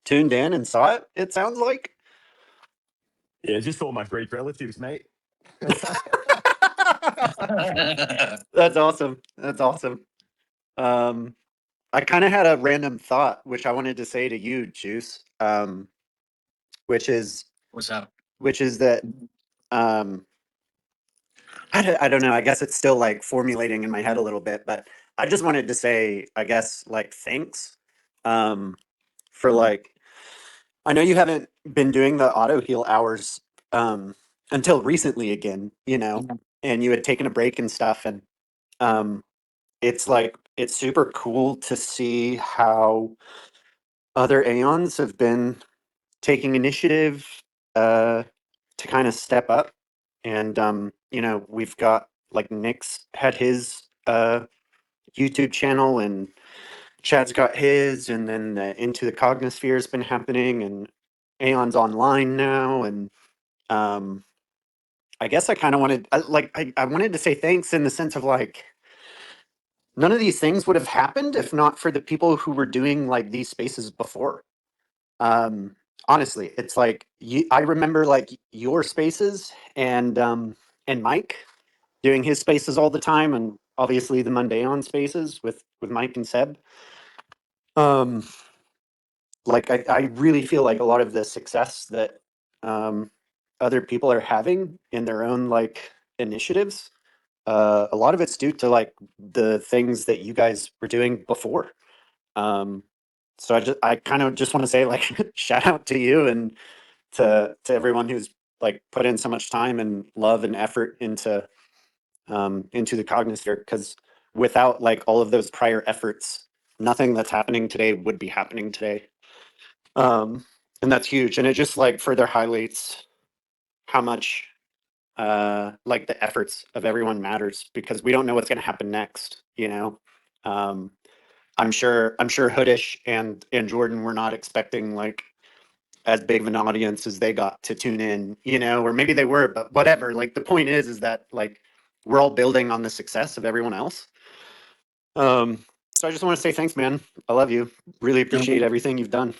tuned in and saw it. It sounds like. Yeah, just all my Greek relatives, mate. That's awesome. That's awesome. Um, I kind of had a random thought, which I wanted to say to you, Juice. Which is What's up? that um I don't know, I guess it's still like formulating in my head a little bit, but I just wanted to say, I guess, like, thanks um for like, I know you haven't been doing the auto heal hours until recently again, and you had taken a break and stuff, and um it's like it's super cool to see how other aeons have been taking initiative uh to kind of step up. And we've got like Nick's had his YouTube channel, and Chad's got his, and then the Into the Cognosphere has been happening, and Aeon's online now. And um I guess I kind of wanted I wanted to say thanks in the sense of like, none of these things would have happened if not for the people who were doing like these spaces before. um Honestly, it's like, I remember like your spaces, and Mike doing his spaces all the time, and obviously the Mondayon spaces with Mike and Seb. um like, I really feel like a lot of the success that um other people are having in their own like initiatives, a lot of it's due to like the things that you guys were doing before. um so I kind of just want to say, like, shout out to you, and to everyone who's like put in so much time and love and effort into the Cognosphere, because without like all of those prior efforts, nothing that's happening today would be happening today. And that's huge, and it just like further highlights how much like the efforts of everyone matters, because we don't know what's going to happen next. um I'm sure Hoodish and Jordan were not expecting like as big of an audience as they got to tune in, or maybe they were, but whatever. Like the point is that like we're all building on the success of everyone else. So I just want to say thanks, man. I love you. Really appreciate everything you've done.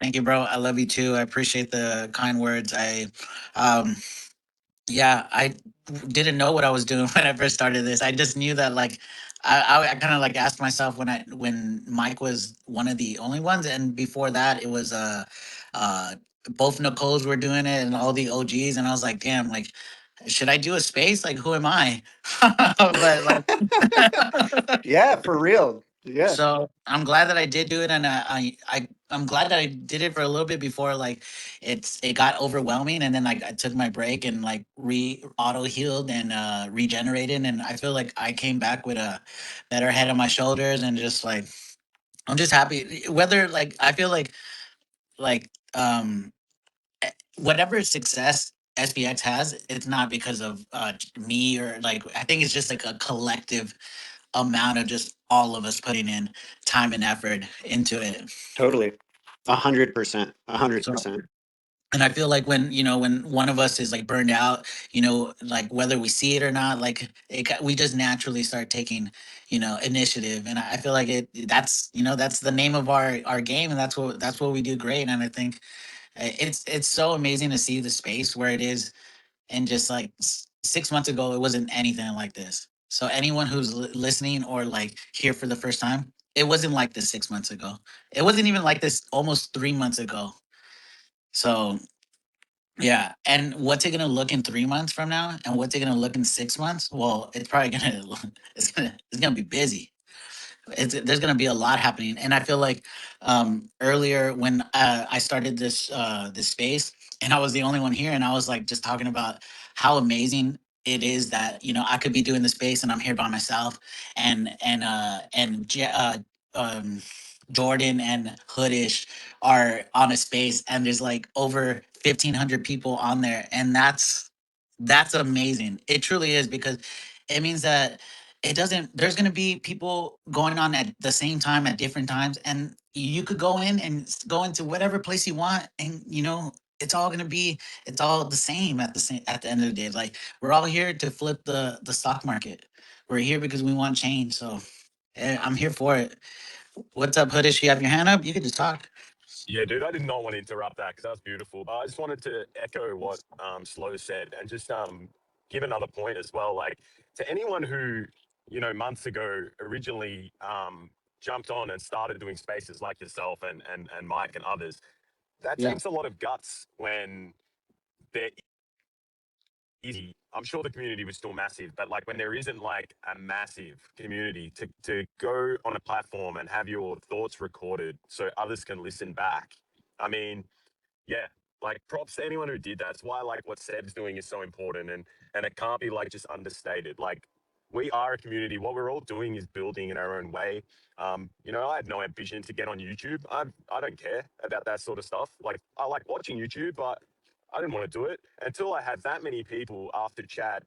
Thank you, bro. I love you too. I appreciate the kind words. Um, yeah, I didn't know what I was doing when I first started this. I just knew that like I kind of like asked myself when Mike was one of the only ones, and before that it was uh both Nicoles were doing it and all the OGs, and I was like, damn, like should I do a space? Like who am I? But like Yeah, for real. Yeah, so I'm glad that I did do it, and I'm glad that I did it for a little bit before like it got overwhelming, and then like I took my break and like re auto healed and regenerated, and I feel like I came back with a better head on my shoulders, and just like I'm just happy. Whether like I feel like whatever success SPX has, it's not because of me or like I think it's just like a collective amount of just all of us putting in time and effort into it. totally. 100%. a hundred So, percent. and I feel like when one of us is like burned out, like whether we see it or not, like we just naturally start taking, initiative. And I feel like that's the name of our game, and that's what we do great. And I think it's so amazing to see the space where it is, and just like 6 months ago it wasn't anything like this. So anyone who's listening or like here for the first time, it wasn't like this 6 months ago. It wasn't even like this almost 3 months ago. So yeah, and what's it gonna look in 3 months from now, and what's it gonna look in 6 months? Well, it's probably gonna it's gonna be busy. There's going to be a lot happening, and I feel like earlier when I started this space, and I was the only one here, and I was like just talking about how amazing it is that I could be doing the space and I'm here by myself, and Jordan and Hoodish are on a space, and there's like over 1,500 people on there, and that's amazing. It truly is, because it means that it doesn't there's going to be people going on at the same time at different times, and you could go in and go into whatever place you want, and it's all going to be it's all the same at the end of the day. Like we're all here to flip the stock market. We're here because we want change. So I'm here for it. What's up, Hoodish? You have your hand up, you can just talk. Yeah, dude, I did not want to interrupt that because that was beautiful. But I just wanted to echo what Slow said and just give another point as well. Like to anyone who, months ago originally jumped on and started doing spaces like yourself and Mike and others, that Yeah. takes a lot of guts when there easy. I'm sure the community was still massive, but like when there isn't like a massive community to go on a platform and have your thoughts recorded so others can listen back. I mean, yeah, like props to anyone who did that. It's why like what Seb's doing is so important, and it can't be like just understated. Like we are a community. What we're all doing is building in our own way. I had no ambition to get on YouTube. I don't care about that sort of stuff. Like I like watching YouTube, but I didn't want to do it until I had that many people after Chad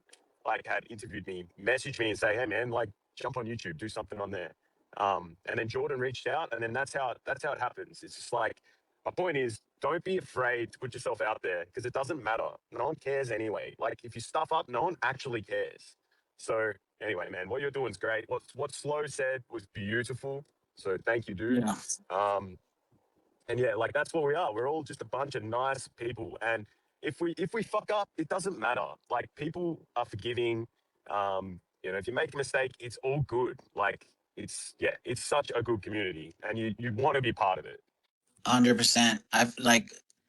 like had interviewed me, message me and say, "Hey man, like jump on YouTube, do something on there." And then Jordan reached out, and then that's how it happens. It's just like my point is, don't be afraid to put yourself out there because it doesn't matter. No one cares anyway. Like if you stuff up, no one actually cares. So anyway, man, what you're doing is great. What Slow said was beautiful. So thank you, dude. Yeah. Um, and yeah, like that's what we are. We're all just a bunch of nice people. And if we fuck up, it doesn't matter. Like people are forgiving. If you make a mistake, it's all good. Like it's such a good community, and you want to be part of it. 100%.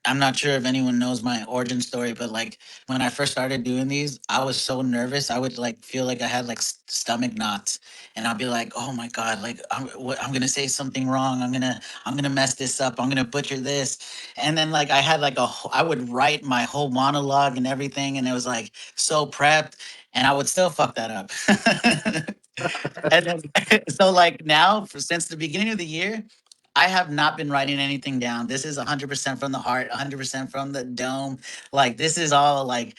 I'm not sure if anyone knows my origin story, but like when I first started doing these, I was so nervous. I would like feel like I had like stomach knots, and I'll be like, "Oh my god, like I'm gonna say something wrong. I'm gonna mess this up. I'm gonna butcher this." And then like I had like I would write my whole monologue and everything, and it was like so prepped, and I would still fuck that up. And then, so like now, since the beginning of the year, I have not been writing anything down. This is 100% from the heart, 100% from the dome. Like this is all like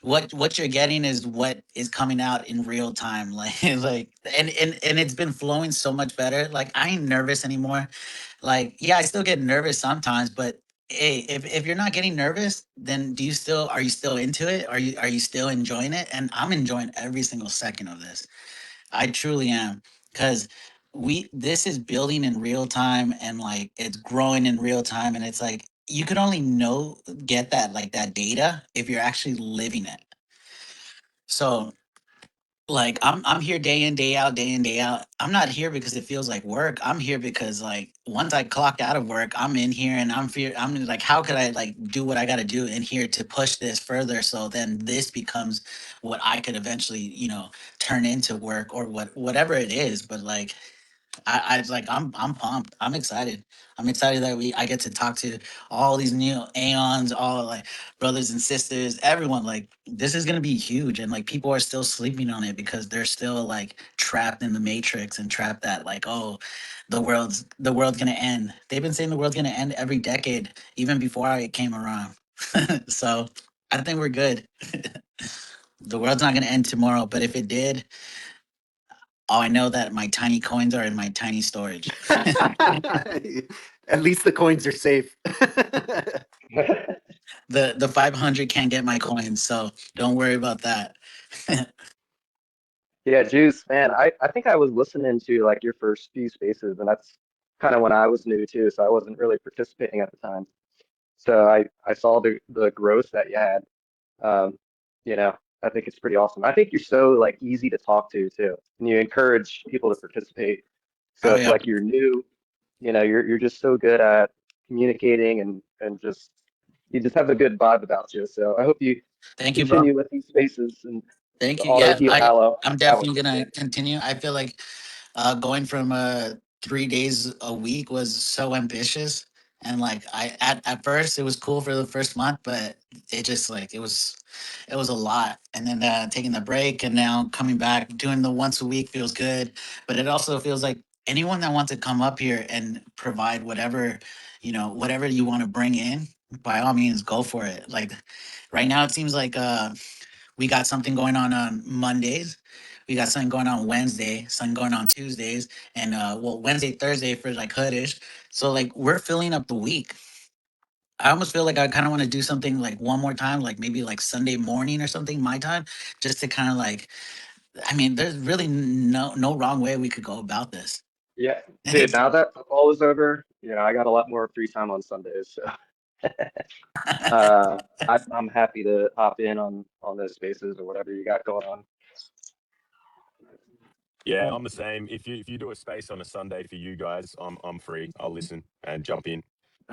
what you're getting is what is coming out in real time. Like and it's been flowing so much better. Like I ain't nervous anymore. Like, yeah, I still get nervous sometimes, but hey, if you're not getting nervous, then are you still into it? Are you still enjoying it? And I'm enjoying every single second of this. I truly am. Cause this is building in real time, and like it's growing in real time, and it's like you could only get that, like that data, if you're actually living it. So like I'm here day in, day out, day in, day out. I'm not here because it feels like work. I'm here because like once I clock out of work, I'm in here and I'm like, how could I like do what I gotta do in here to push this further, so then this becomes what I could eventually, turn into work, or whatever it is. But like I'm pumped. I'm excited. I'm excited that I get to talk to all these new aeons, all like brothers and sisters, everyone. Like this is gonna be huge, and like people are still sleeping on it because they're still like trapped in the matrix and trapped that like, oh, the world's gonna end. They've been saying the world's gonna end every decade, even before I came around. So I think we're good. The world's not gonna end tomorrow, but if it did, oh, I know that my tiny coins are in my tiny storage. At least the coins are safe. The 500 can't get my coins, so don't worry about that. Yeah, Juice, man, I think I was listening to like your first few spaces, and that's kind of when I was new too, so I wasn't really participating at the time. So I saw the growth that you had. Um, you know, I think it's pretty awesome. I think you're so like easy to talk to too, and you encourage people to participate. So Oh if yeah, like you're new, you're just so good at communicating and just you just have a good vibe about you. So I hope you thank you, bro. continue with these spaces and the Thank you. Yeah, Autoheal Aloe. I'm That was definitely gonna sick. continue. I feel like going from 3 days a week was so ambitious, and like at first it was cool for the first month, but it just like it was a lot. And then taking the break and now coming back doing the once a week feels good, but it also feels like anyone that wants to come up here and provide whatever you want to bring in, by all means go for it. Like right now it seems like we got something going on Mondays. We got something going on Wednesday, something going on Tuesdays, and Wednesday, Thursday for like hoodish. So like we're filling up the week. I almost feel like I kind of want to do something like one more time, like maybe like Sunday morning or something, my time, just to kind of like. I mean, there's really no wrong way we could go about this. Yeah, dude. Now that football is over, I got a lot more free time on Sundays. So I'm happy to hop in on those spaces or whatever you got going on. Yeah, I'm the same. If you do a space on a Sunday for you guys, I'm free. I'll listen and jump in.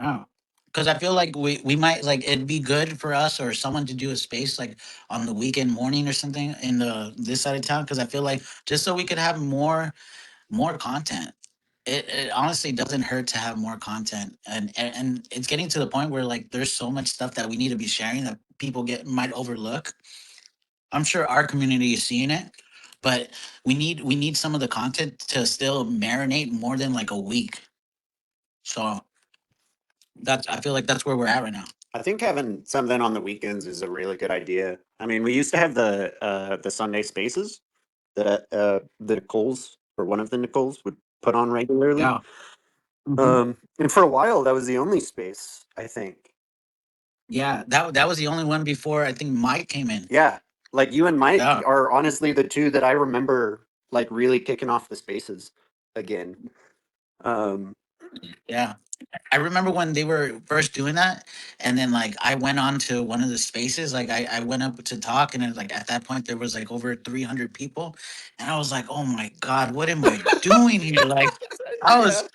Oh. Because I feel like we might like it'd be good for us or someone to do a space like on the weekend morning or something in the this side of town. Because I feel like just so we could have more content. It honestly doesn't hurt to have more content, and it's getting to the point where like there's so much stuff that we need to be sharing that people might overlook. I'm sure our community is seeing it, but we need some of the content to still marinate more than like a week. So I feel like that's where we're at right now. I think having something on the weekends is a really good idea. I mean, we used to have the Sunday spaces that the Nicoles, or one of the Nicoles, would put on regularly. Yeah. Mhm. And for a while, that was the only space, I think. Yeah, that was the only one before I think Mike came in. Yeah, like you and Mike Yeah. are honestly the two that I remember like really kicking off the spaces again. Um, Yeah. I remember when they were first doing that, and then like I went on to one of the spaces, like I went up to talk, and then like at that point there was like over 300 people, and I was like, oh my god, what am I doing here? Like, I yeah. was,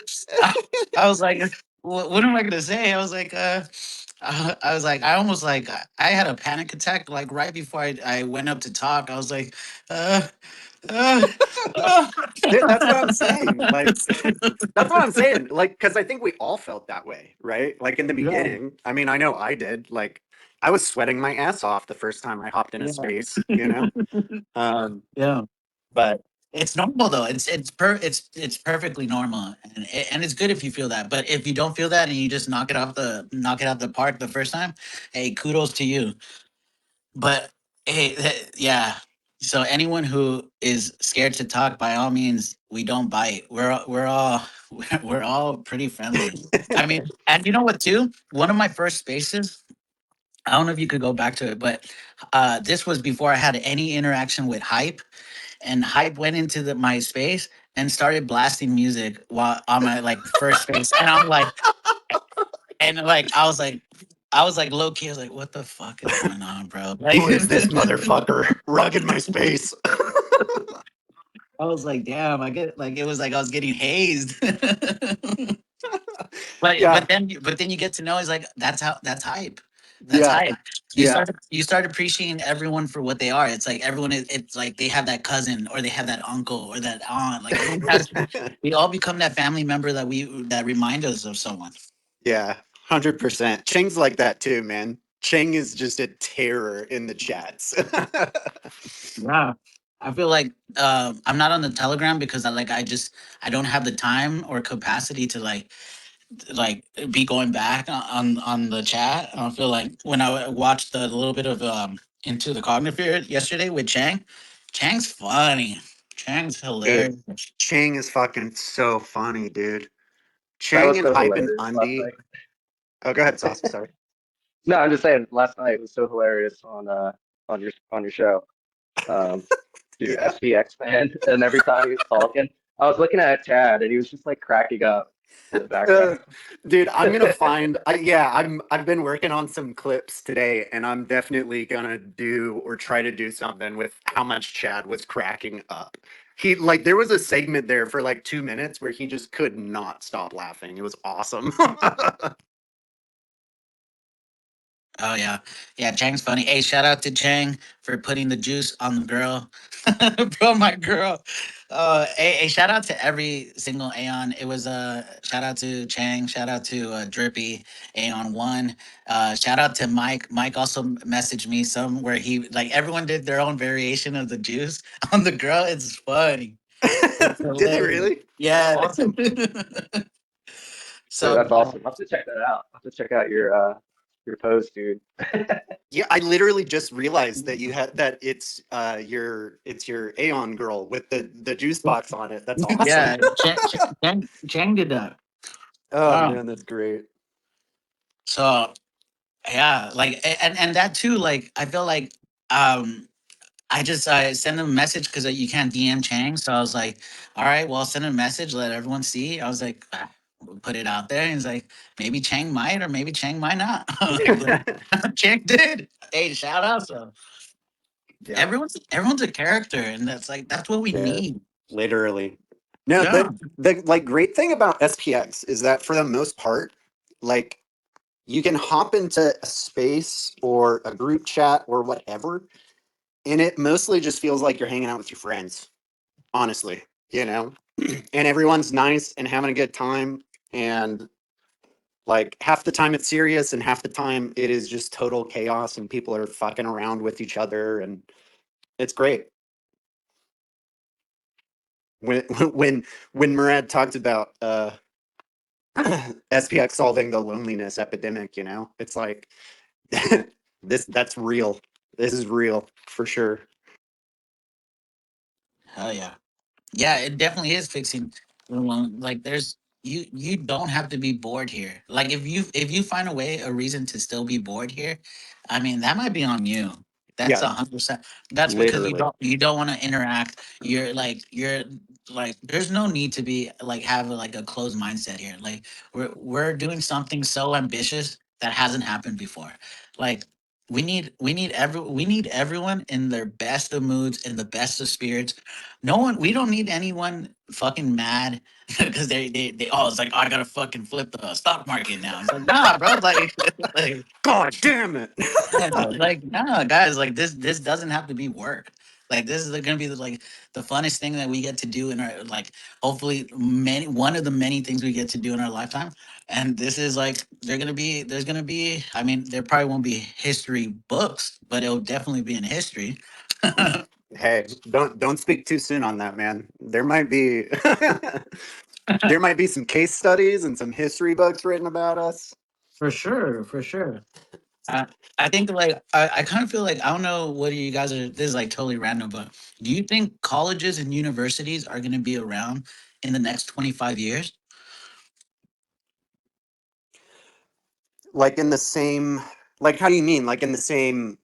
I was like, what am I gonna say? I was like, I was like, I almost like I had a panic attack like right before I went up to talk. I was like, uh, uh, uh. That's what I'm saying. Like, that's what I'm saying. Like, because I think we all felt that way, right? Like in the Yeah, beginning. I mean, I know I did. Like, I was sweating my ass off the first time I hopped in a yeah. space, you know? Yeah. But It's normal though. It's perfectly normal, and it's good if you feel that. But if you don't feel that and you just knock it out the park the first time, hey, kudos to you. But Yeah. So anyone who is scared to talk, by all means, we don't bite. We're all we're all pretty friendly. I mean, and you know what too? One of my first spaces, I don't know if you could go back to it, but this was before I had any interaction with Hype, and Hype went into my space and started blasting music while on my like first space, and I'm like, and like I was like low key, I was like, what the fuck is going on, bro? Like, Who is this motherfucker rugging my space? I was like, damn, I get like it was like I was getting hazed. But Yeah, then you get to know, it's like that's hype. That's yeah, hype. yeah. You start appreciating everyone for what they are. It's like everyone is, it's like they have that cousin or they have that uncle or that aunt. Like everyone has, we all become that family member that remind us of someone. Yeah, 100%. Cheng's like that too, man. Cheng is just a terror in the chats. Yeah. I feel like I'm not on the Telegram because I don't have the time or capacity to like be going back on the chat. I feel like when I watched the little bit of Into the Cognitive Field yesterday with Chang's funny. Chang's Dude, hilarious. Cheng is fucking so funny, dude. That Cheng was and so Hype and hilarious last Undy. night. Oh, go ahead, Saucy. Sorry. No, I'm just saying last night was so hilarious on your show. Dude, Yeah. SPX man, and every time he was talking, I was looking at Chad and he was just like cracking up in the Uh, background. dude, I'm gonna find. Yeah, I've been working on some clips today, and I'm definitely gonna do or try to do something with how much Chad was cracking up. He like there was a segment there for like 2 minutes where he just could not stop laughing. It was awesome. Oh yeah, yeah. Chang's funny. Hey, shout out to Chang for putting the juice on the girl, bro. My girl. Hey, shout out to every single Aeon. It was shout out to Chang. Shout out to Drippy Aeon One. Shout out to Mike. Mike also messaged me some where he like everyone did their own variation of the juice on the girl. It's funny. It's Did they hilarious. really? Yeah. Awesome. Dude, So that's awesome. I'll have to check that out. I'll have to check out your post, dude. Yeah, I literally just realized that you had that it's your Aeon girl with the juice box on it. That's awesome. yeah, Chang did that. Oh Wow. man, that's great. So yeah, like and that too. Like I feel like I just send him a message because you can't DM Chang. So I was like, all right, well, send him a message, let everyone see. I was like, we'll put it out there. And he's like, maybe Chang might or maybe Chang might not. I'm like, Chang did. Hey, shout out. So Yeah, everyone's a character, and that's what we yeah, need. literally. No, Yeah. the like great thing about SPX is that for the most part, like you can hop into a space or a group chat or whatever, and it mostly just feels like you're hanging out with your friends, honestly, you know? And everyone's nice and having a good time. And like half the time it's serious and half the time it is just total chaos and people are fucking around with each other and it's great. When when Murad talked about SPX solving the loneliness epidemic, you know, it's like that's real. This is real for sure. Hell yeah. Yeah, it definitely is fixing the loan. Like there's you don't have to be bored here. Like if you find a way, a reason to still be bored here, I mean that might be on you. That's Yeah, 100%. That's because literally. you don't want to interact. You're like there's no need to be like have like a closed mindset here. Like we're doing something so ambitious that hasn't happened before. Like we need everyone in their best of moods, in the best of spirits. No one, we don't need anyone fucking mad because they oh it's like, "Oh, I gotta fucking flip the stock market now." It's like, nah, bro, like God damn it. yeah, like nah, guys, like this doesn't have to be work. Like this is gonna be like the funnest thing that we get to do in our like hopefully many one of the many things we get to do in our lifetime. And this is like there's gonna be I mean there probably won't be history books, but it'll definitely be in history. Hey, don't speak too soon on that, man. There might be there might be some case studies and some history books written about us. For sure, for sure. I, I think like I kind of feel like I don't know what you guys are. This is like totally random, but do you think colleges and universities are going to be around in the next 25 years? Like in the same, like how do you mean? Like in the same,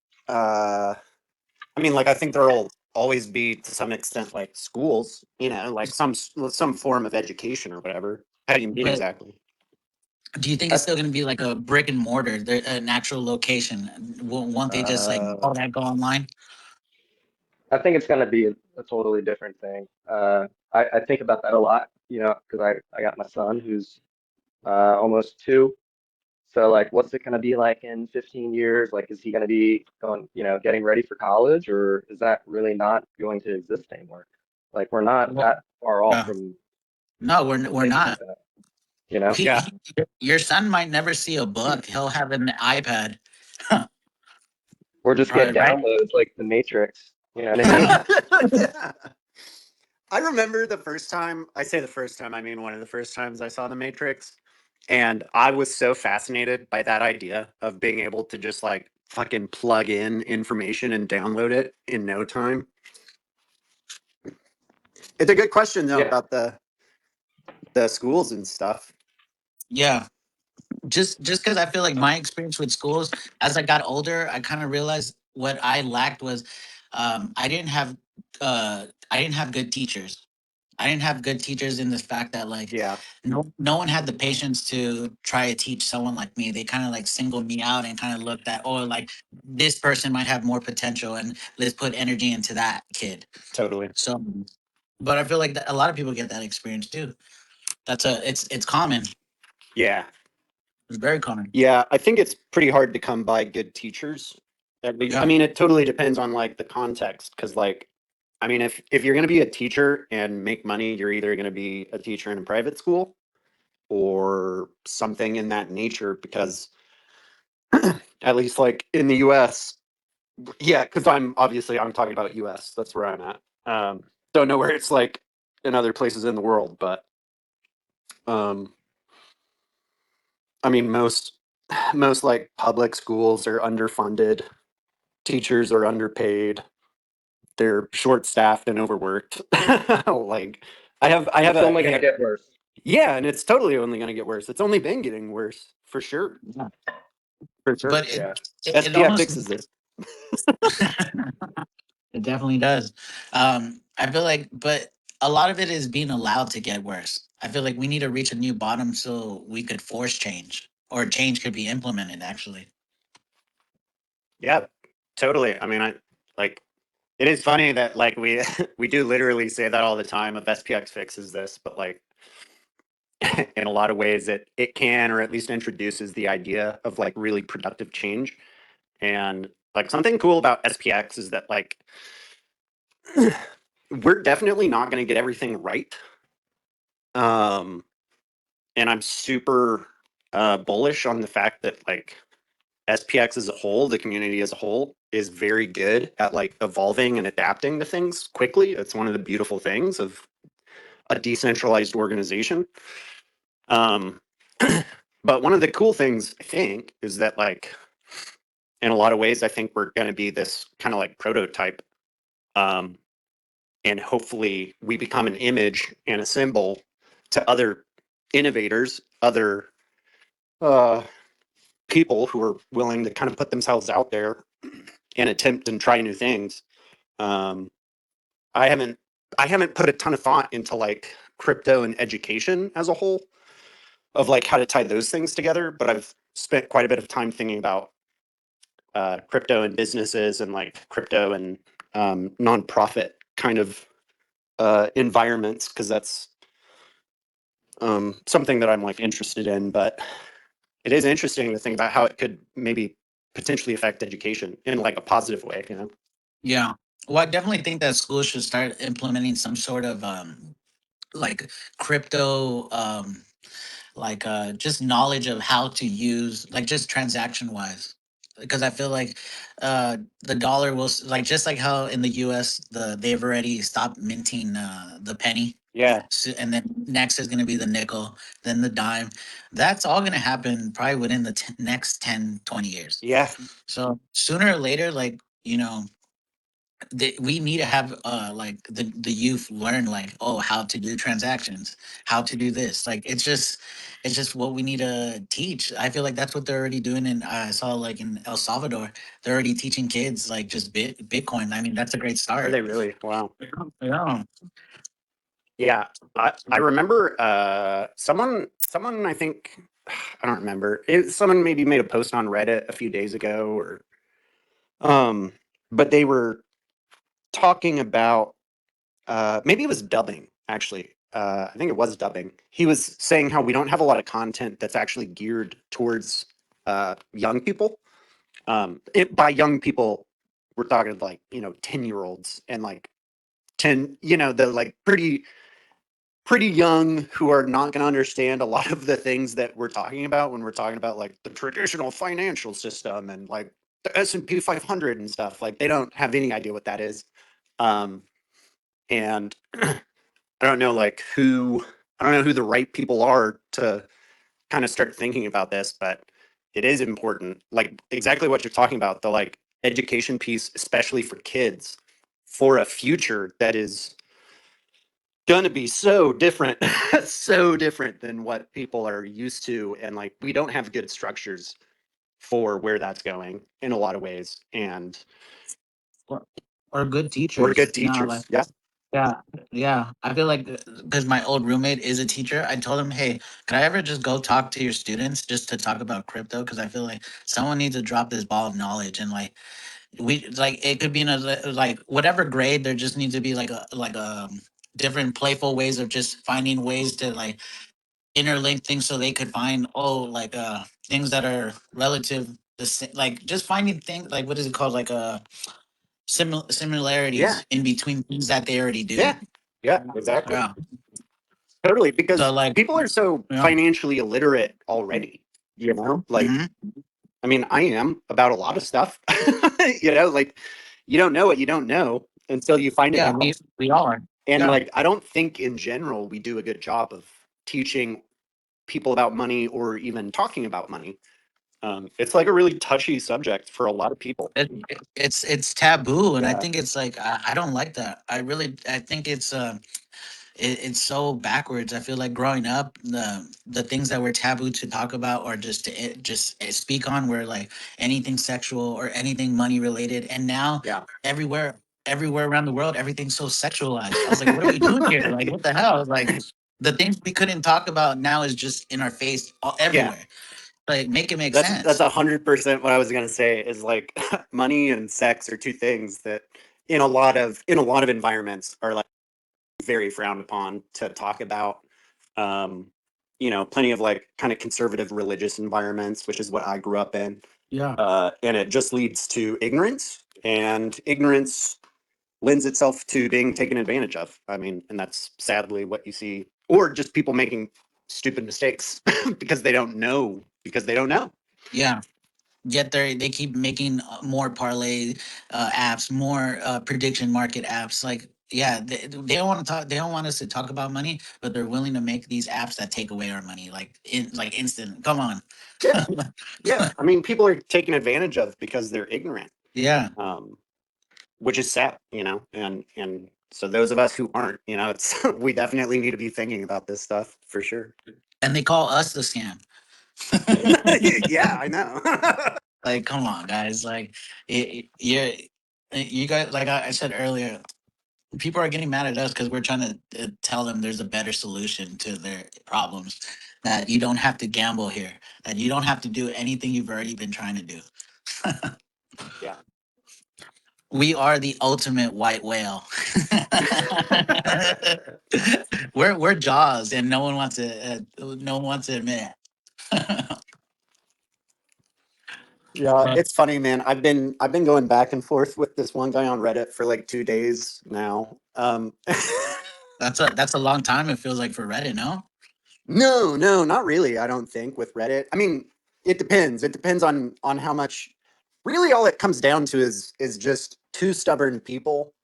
I mean, like I think there'll always be to some extent like schools, you know, like some form of education or whatever. How do you mean But exactly? do you think it's I, still going to be like a brick and mortar, an actual location? Won't they just like Uh, all that go online? I think it's going to be a totally different thing. I think about that a lot, because I got my son who's almost 2. So like, what's it going to be like in 15 years? Like, is he going to be going, getting ready for college, or is that really not going to exist anymore? Like, we're not Well, that far off uh, from no, we're thinking like not. that, you know? yeah. Your son might never see a book. He'll have an iPad. Or just get Right, right. downloads like the Matrix, you know what I mean? Yeah. I remember the first time, I say the first time, I mean one of the first times I saw The Matrix. And I was so fascinated by that idea of being able to just like fucking plug in information and download it in no time. It's a good question though Yeah, about the schools and stuff. Yeah. Just because I feel like my experience with schools, as I got older, I kind of realized what I lacked was I didn't have I didn't have good teachers. I didn't have good teachers in the fact that like Yeah, no one had the patience to try to teach someone like me. They kind of like singled me out and kind of looked at, oh, like this person might have more potential and let's put energy into that kid. totally. So, but I feel like that a lot of people get that experience too. It's common. Yeah. It's very common. Yeah, I think it's pretty hard to come by good teachers. At least, I Yeah. mean, it totally depends on like the context. Because, like, I mean, if you're going to be a teacher and make money, you're either going to be a teacher in a private school or something in that nature. Because at least, like in the U.S., yeah, because I'm talking about U.S. That's where I'm at. Don't know where it's like in other places in the world, but um, I mean, most like public schools are underfunded. Teachers are underpaid. They're short staffed and overworked. Like I have it's a only going to get worse. yeah, and it's totally only going to get worse. It's only been getting worse for sure. Yeah. For sure. But Yeah. it SPF almost fixes this. it definitely does. I feel like, but a lot of it is being allowed to get worse. I feel like we need to reach a new bottom so we could force change, or change could be implemented. Actually, Yeah, totally. I mean, I like it is funny that like we we do literally say that all the time of SPX fixes this, but like in a lot of ways it can or at least introduces the idea of like really productive change. And like something cool about SPX is that like we're definitely not going to get everything right. Um, and I'm super bullish on the fact that like SPX as a whole, the community as a whole, is very good at like evolving and adapting to things quickly. It's one of the beautiful things of a decentralized organization. Um, but one of the cool things I think is that like in a lot of ways, I think we're going to be this kind of like prototype. Um, and hopefully we become an image and a symbol to other innovators, other uh, people who are willing to kind of put themselves out there and attempt and try new things. Um, I haven't I haven't put a ton of thought into like crypto and education as a whole of like how to tie those things together, but I've spent quite a bit of time thinking about crypto and businesses and like crypto and nonprofit kind of environments because that's something that I'm like interested in. But it is interesting to think about how it could maybe potentially affect education in like a positive way. You know? yeah. Well, I definitely think that schools should start implementing some sort of like crypto, like just knowledge of how to use, like just transaction wise. because I feel like the dollar will like just like how in the U.S. they've already stopped minting the penny. Yeah. And then next is going to be the nickel, then the dime. That's all going to happen probably within the next 10, 20 years. Yeah. So sooner or later, like, we need to have like the youth learn like, oh, how to do transactions, how to do this. Like it's just what we need to teach. I feel like that's what they're already doing. And I saw like in El Salvador, they're already teaching kids like just Bitcoin. I mean, that's a great Are start. they really? Wow. Yeah. Yeah. I remember someone I think I don't remember. Someone maybe made a post on Reddit a few days ago or but they were talking about maybe it was dubbing actually. I think it was dubbing. He was saying how we don't have a lot of content that's actually geared towards young people. By young people, we're talking like 10-year-olds and like 10, the like pretty young who are not going to understand a lot of the things that we're talking about when we're talking about like the traditional financial system and like the S&P 500 and stuff. Like they don't have any idea what that is. Um, and I don't know who the right people are to kind of start thinking about this, but it is important. Like exactly what you're talking about, the like education piece, especially for kids, for a future that is going to be so different, so different than what people are used to. And like, we don't have good structures for where that's going in a lot of ways. And or, or good we're teachers, good like teachers. Yeah. yeah, yeah. I feel like because my old roommate is a teacher, I told him, hey, could I ever just go talk to your students just to talk about crypto? Because I feel like someone needs to drop this ball of knowledge, and like we like it could be in a like whatever grade, there just needs to be like a different playful ways of just finding ways to like interlink things so they could find like things that are relative the same, like just finding things like what is it called, like Yeah. similarities in between things that they already do. Yeah. Yeah. Exactly. Yeah. Totally. So Because like, people are so yeah. financially illiterate already, like, Mhm. I mean, I am about a lot of stuff, like you don't know what you don't know until you find it Yeah, out. we all are. And Yeah. like, I don't think in general we do a good job of teaching people about money or even talking about money. It's like a really touchy subject for a lot of people. It's taboo, and I Yeah. think it's like I don't like that. I think it's so backwards. I feel like growing up, the things that were taboo to talk about or just to speak on were like anything sexual or anything money related. And now Yeah. everywhere around the world, everything's so sexualized. I was like, what are we doing here? Like, what the hell? Like, the things we couldn't talk about now is just in our face Yeah. everywhere. Like, make it make That's sense. 100% what I was gonna say is like money and sex are two things that in a lot of environments are like very frowned upon to talk about. Um, plenty of like kind of conservative religious environments, which is what I grew up in. Yeah. And it just leads to ignorance, and ignorance lends itself to being taken advantage of. I mean, and that's sadly what you see, or just people making stupid mistakes because they don't know. Yeah. Yet they keep making more parlay apps, more prediction market apps. Like, yeah, they don't want to talk. They don't want us to talk about money, but they're willing to make these apps that take away our money, like like instant. Come on. Yeah, yeah. I mean, people are taken advantage of because they're ignorant, Yeah, which is sad, and so those of us who aren't, it's we definitely need to be thinking about this stuff for sure. and they call us the scam. Yeah, I know. Like, come on, guys. Like, you guys, like I said earlier, people are getting mad at us because we're trying to tell them there's a better solution to their problems. That you don't have to gamble here. That you don't have to do anything you've already been trying to do. Yeah. We are the ultimate white whale. We're Jaws, and no one wants to admit it. Yeah, But it's funny, man. I've been going back and forth with this one guy on Reddit for like 2 days now. that's a long time. It feels like for Reddit, no? No, not really. I don't think with Reddit. I mean, it depends. It depends on how much really all it comes down to is just two stubborn people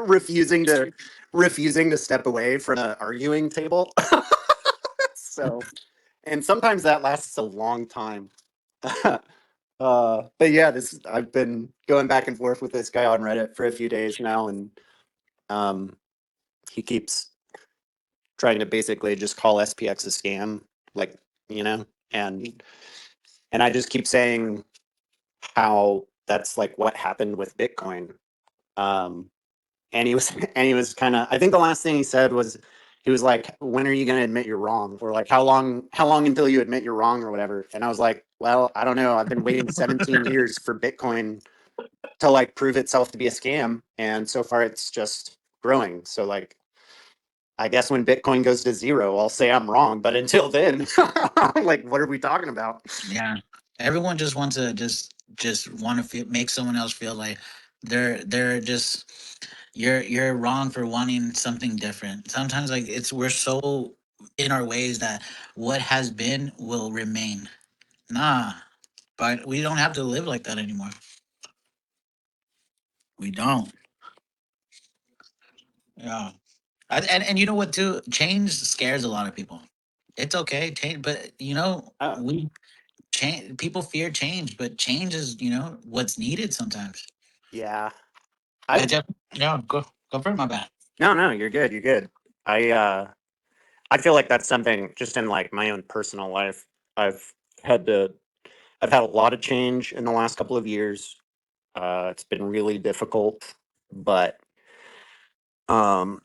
refusing to step away from an arguing table. So, and sometimes that lasts a long time. But yeah, this I've been going back and forth with this guy on Reddit for a few days now, and um, he keeps trying to basically just call SPX a scam, like, you know, and I just keep saying how that's like what happened with Bitcoin. Um, and he was kind of, I think the last thing he said was, he was like, when are you going to admit you're wrong, or like how long until you admit you're wrong or whatever. And I was like, well, I don't know, I've been waiting 17 years for Bitcoin to like prove itself to be a scam, and so far it's just growing. So like, I guess when Bitcoin goes to zero, I'll say I'm wrong, but until then, like, what are we talking about? Yeah, everyone just wants to just want to feel make someone else feel like they're just you're wrong for wanting something different. Sometimes like it's we're so in our ways that what has been will remain. Nah, but we don't have to live like that anymore. We don't. Yeah. And you know what too? Change scares a lot of people. It's okay, change, but Oh, we change. People fear change, but change is what's needed sometimes. yeah. Yeah, I Jeff. Yeah, go for it. My bad. No, you're good. You're good. I uh I feel like that's something just in like my own personal life. I've had to I've had a lot of change in the last couple of years. It's been really difficult, but um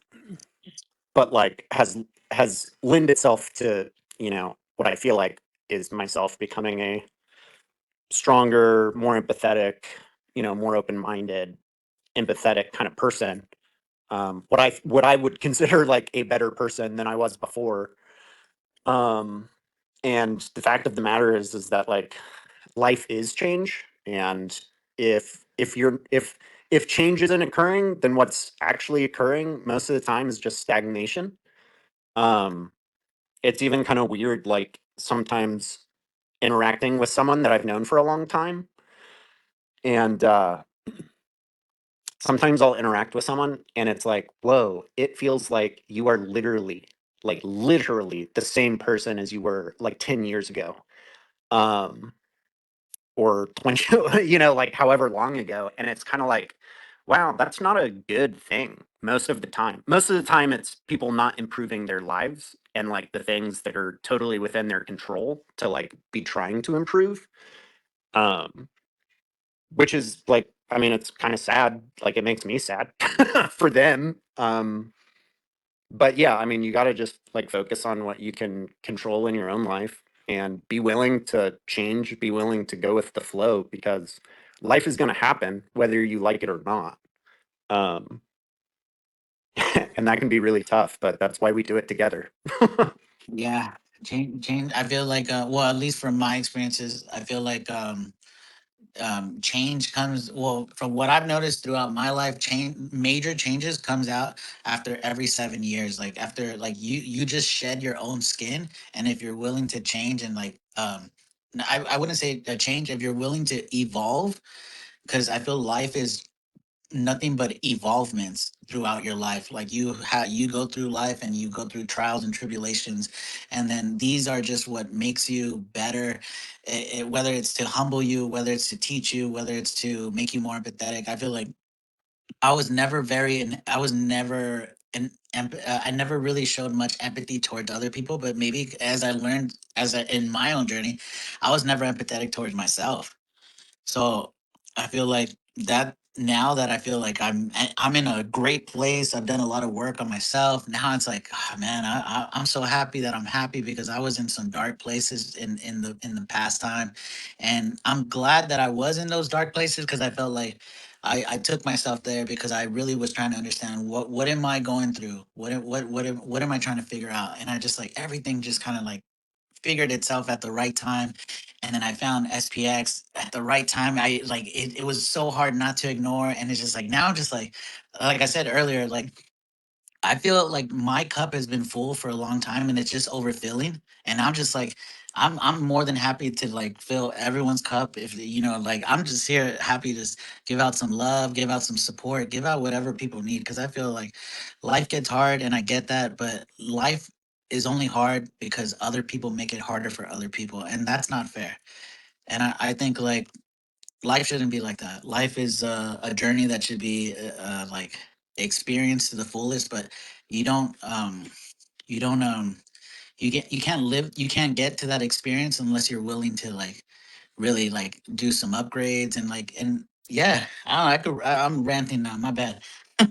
like has lent itself to, what I feel like is myself becoming a stronger, more empathetic, more open-minded, empathetic kind of person. What I would consider like a better person than I was before. Um, and the fact of the matter is that like life is change, and if change isn't occurring, then what's actually occurring most of the time is just stagnation. Um, it's even kind of weird, like sometimes interacting with someone that I've known for a long time, and sometimes I'll interact with someone and it's like, whoa, it feels like you are literally the same person as you were like 10 years ago. Um, or 20, like however long ago. And it's kind of like, wow, that's not a good thing most of the time. Most of the time, it's people not improving their lives and like the things that are totally within their control to like be trying to improve. Um, which is like, I mean, it's kind of sad. Like, it makes me sad for them. But yeah, I mean, you got to just like focus on what you can control in your own life and be willing to change, be willing to go with the flow, because life is going to happen whether you like it or not. Um, and that can be really tough, but that's why we do it together. Yeah, change. I feel like, well, at least from my experiences, I feel like change comes, well, from what I've noticed throughout my life, major changes comes out after every 7 years. Like after like you just shed your own skin, and if you're willing to change and like I wouldn't say a change, if you're willing to evolve, because I feel life is nothing but evolvements throughout your life. Like you go through life and you go through trials and tribulations, and then these are just what makes you better. Whether it's to humble you, whether it's to teach you, whether it's to make you more empathetic. I feel like I was never I never really showed much empathy towards other people, but maybe as I learned in my own journey, I was never empathetic towards myself. So I feel like that now that I feel like I'm in a great place. I've done a lot of work on myself. Now it's like, oh, man, I'm so happy that I'm happy, because I was in some dark places in the past time, and I'm glad that I was in those dark places, because I felt like I took myself there because I really was trying to understand what am I going through, what am I trying to figure out, and I just like everything just kind of like figured itself at the right time. And then I found SPX at the right time. I like it was so hard not to ignore. And it's just like now I'm just like I said earlier, like I feel like my cup has been full for a long time and it's just overfilling. And I'm just like, I'm more than happy to like fill everyone's cup. If you know, like I'm just here happy to give out some love, give out some support, give out whatever people need. Because I feel like life gets hard, and I get that, but life is only hard because other people make it harder for other people, and that's not fair. And I think like life shouldn't be like that. Life is a journey that should be like experienced to the fullest, but you don't you don't you can't get to that experience unless you're willing to like really like do some upgrades and like and yeah, I don't know, I'm ranting now, my bad.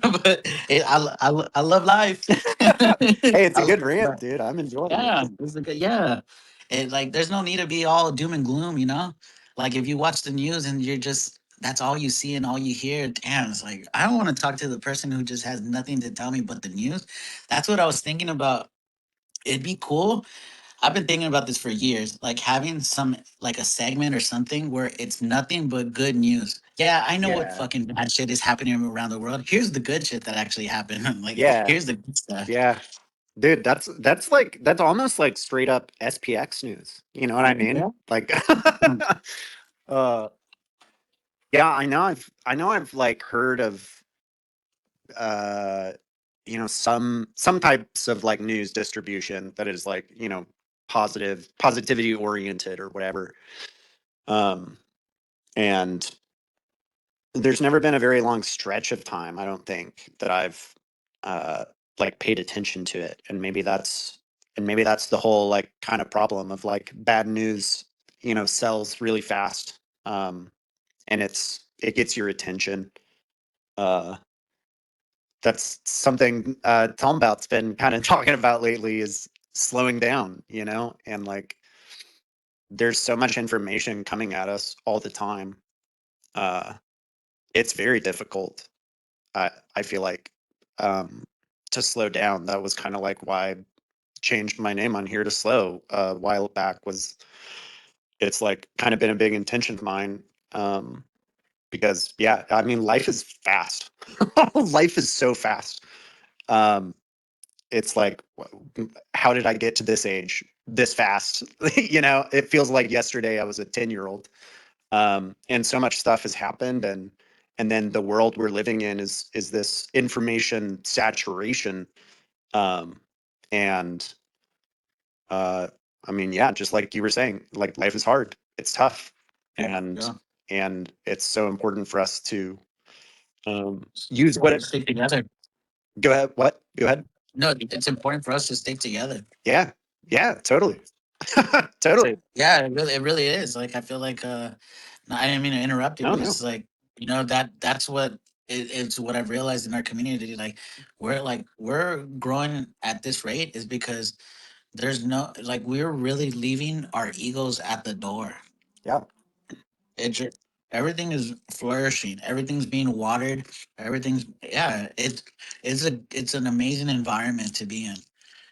But I love life. Hey, it's I a love good rant, life. dude. I'm enjoying it. Yeah, it's like yeah. And like there's no need to be all doom and gloom, you know? Like if you watch the news and you're just that's all you see and all you hear, damn, it's like I don't want to talk to the person who just has nothing to tell me but the news. That's what I was thinking about. It'd be cool. I've been thinking about this for years, like having some like a segment or something where it's nothing but good news. Yeah, I know what Yeah. fucking bad shit is happening around the world. Here's the good shit that actually happened. Like Yeah. here's the good stuff. Yeah. Dude, that's like that's almost like straight up SPX news. You know what I mean? Yeah. Like uh yeah, I know I've like heard of uh you know some types of like news distribution that is like, you know, positivity oriented or whatever. Um and there's never been a very long stretch of time, I don't think, that I've uh like paid attention to it. And maybe that's the whole like kind of problem of like bad news, you know, sells really fast. And it gets your attention. Uh that's something Tom Bout's been kind of talking about lately is slowing down, you know, and like there's so much information coming at us all the time. Uh it's very difficult. I feel like um, to slow down. That was kind of like why I changed my name on here to Slow a while back. Was it's like kind of been a big intention of mine because yeah, I mean life is fast. Life is so fast. Um, it's like how did I get to this age this fast? You know, it feels like yesterday I was a 10-year old. And so much stuff has happened, and then the world we're living in is this information saturation. um and uh I mean, yeah, just like you were saying, like life is hard, it's tough, and Yeah. and it's so important for us to use what it Stick together. go ahead, what, go ahead. No, it's important for us to stick together. Yeah, yeah, totally. Totally. Yeah, it really is. Like I feel like no, I didn't mean to interrupt you, No, but no. it's like you know that's what it's what I've realized in our community. Like we're growing at this rate is because there's no like we're really leaving our egos at the door. Yeah, Everything is flourishing. Everything's being watered. Everything's yeah. It's an amazing environment to be in.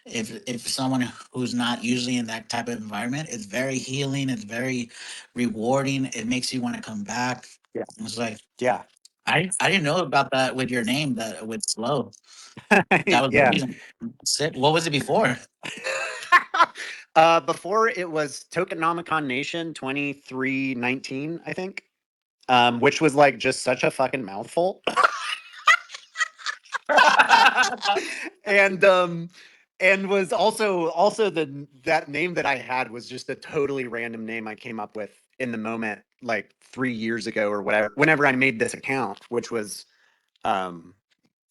If someone who's not usually in that type of environment, it's very healing. It's very rewarding. It makes you want to come back. yeah, It's like yeah. I didn't know about that with your name that with Slow. That was Yeah. amazing. Sick. What was it before? Before it was Tokenomicon Nation 2319, I think. Which was like just such a fucking mouthful. and and was also that name that I had was just a totally random name I came up with in the moment, like 3 years ago or whatever, whenever I made this account, which was um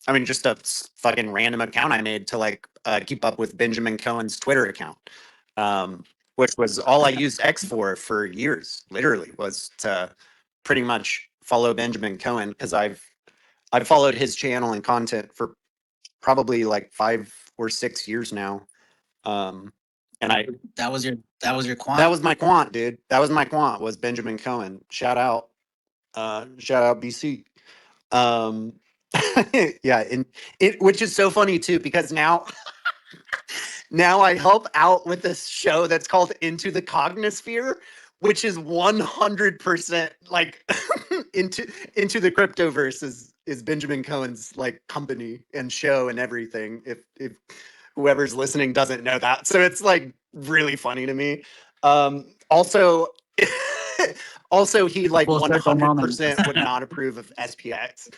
I mean, just a fucking random account I made to like keep up with Benjamin Cohen's Twitter account, which was all I used X for years. Literally, was to pretty much follow Benjamin Cohen because I've followed his channel and content for probably like 5 or 6 years now. Um, and I That was your that quant. was my quant, dude. That was my quant. Was Benjamin Cohen. Shout out BC. Um, yeah, and it which is so funny too because now I help out with this show that's called Into the Cognosphere, which is 100% like into the cryptoverse is Benjamin Cohen's like company and show and everything. If whoever's listening doesn't know that, so it's like really funny to me. Also, also he like Full circle moment. 100% would not approve of SPX.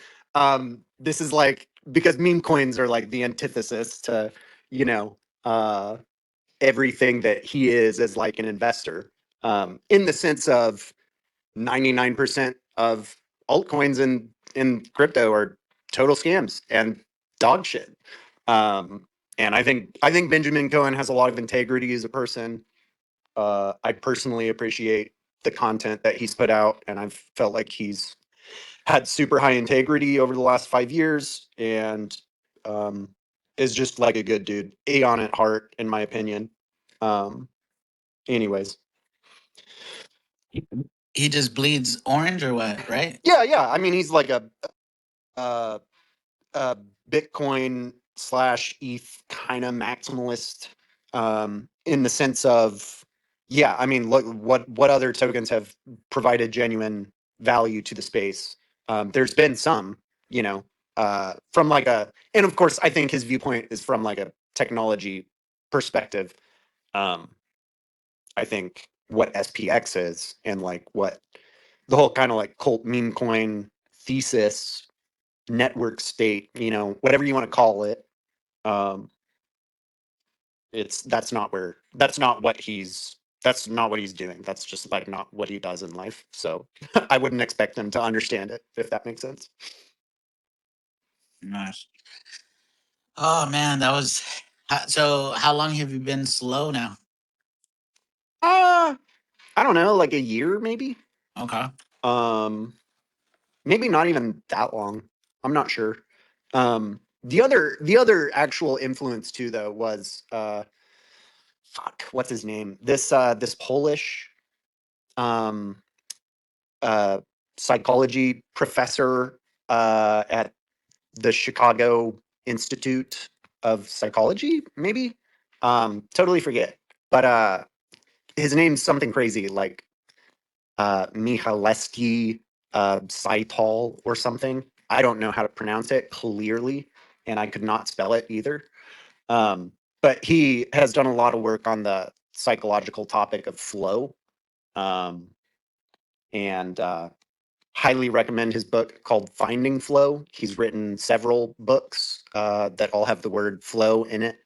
This is like because meme coins are like the antithesis to you know uh, everything that he is as like an investor. In the sense of 99% of altcoins in crypto are total scams and dog shit. Um, and I think Benjamin Cohen has a lot of integrity as a person. I personally appreciate the content that he's put out, and I've felt like he's had super high integrity over the last 5 years, and is just like a good dude, Aeon at heart, in my opinion. Um, anyways, He just bleeds orange or what, right? yeah. I mean, he's like uh, a Bitcoin slash ETH kind of maximalist, in the sense of, yeah, I mean, look, what other tokens have provided genuine value to the space? There's been some, you know, from like and of course, I think his viewpoint is from like a technology perspective. Um, I think what SPX is and like what the whole kind of like cult meme coin thesis network state, whatever you want to call it. Um, it's that's not what he's doing. That's just like not what he does in life. So I wouldn't expect him to understand it, if that makes sense. Nice. Oh man, that was so. How long have you been slow now? I don't know, like a year maybe. Okay. Um, maybe not even that long. I'm not sure. The other actual influence too though was fuck, what's his name? This Polish um uh psychology professor at the Chicago Institute of Psychology, maybe. Totally forget. But his name's something crazy like Michalewski Saital or something. I don't know how to pronounce it clearly, and I could not spell it either. But he has done a lot of work on the psychological topic of flow, um, and highly recommend his book called Finding Flow. He's written several books that all have the word flow in it.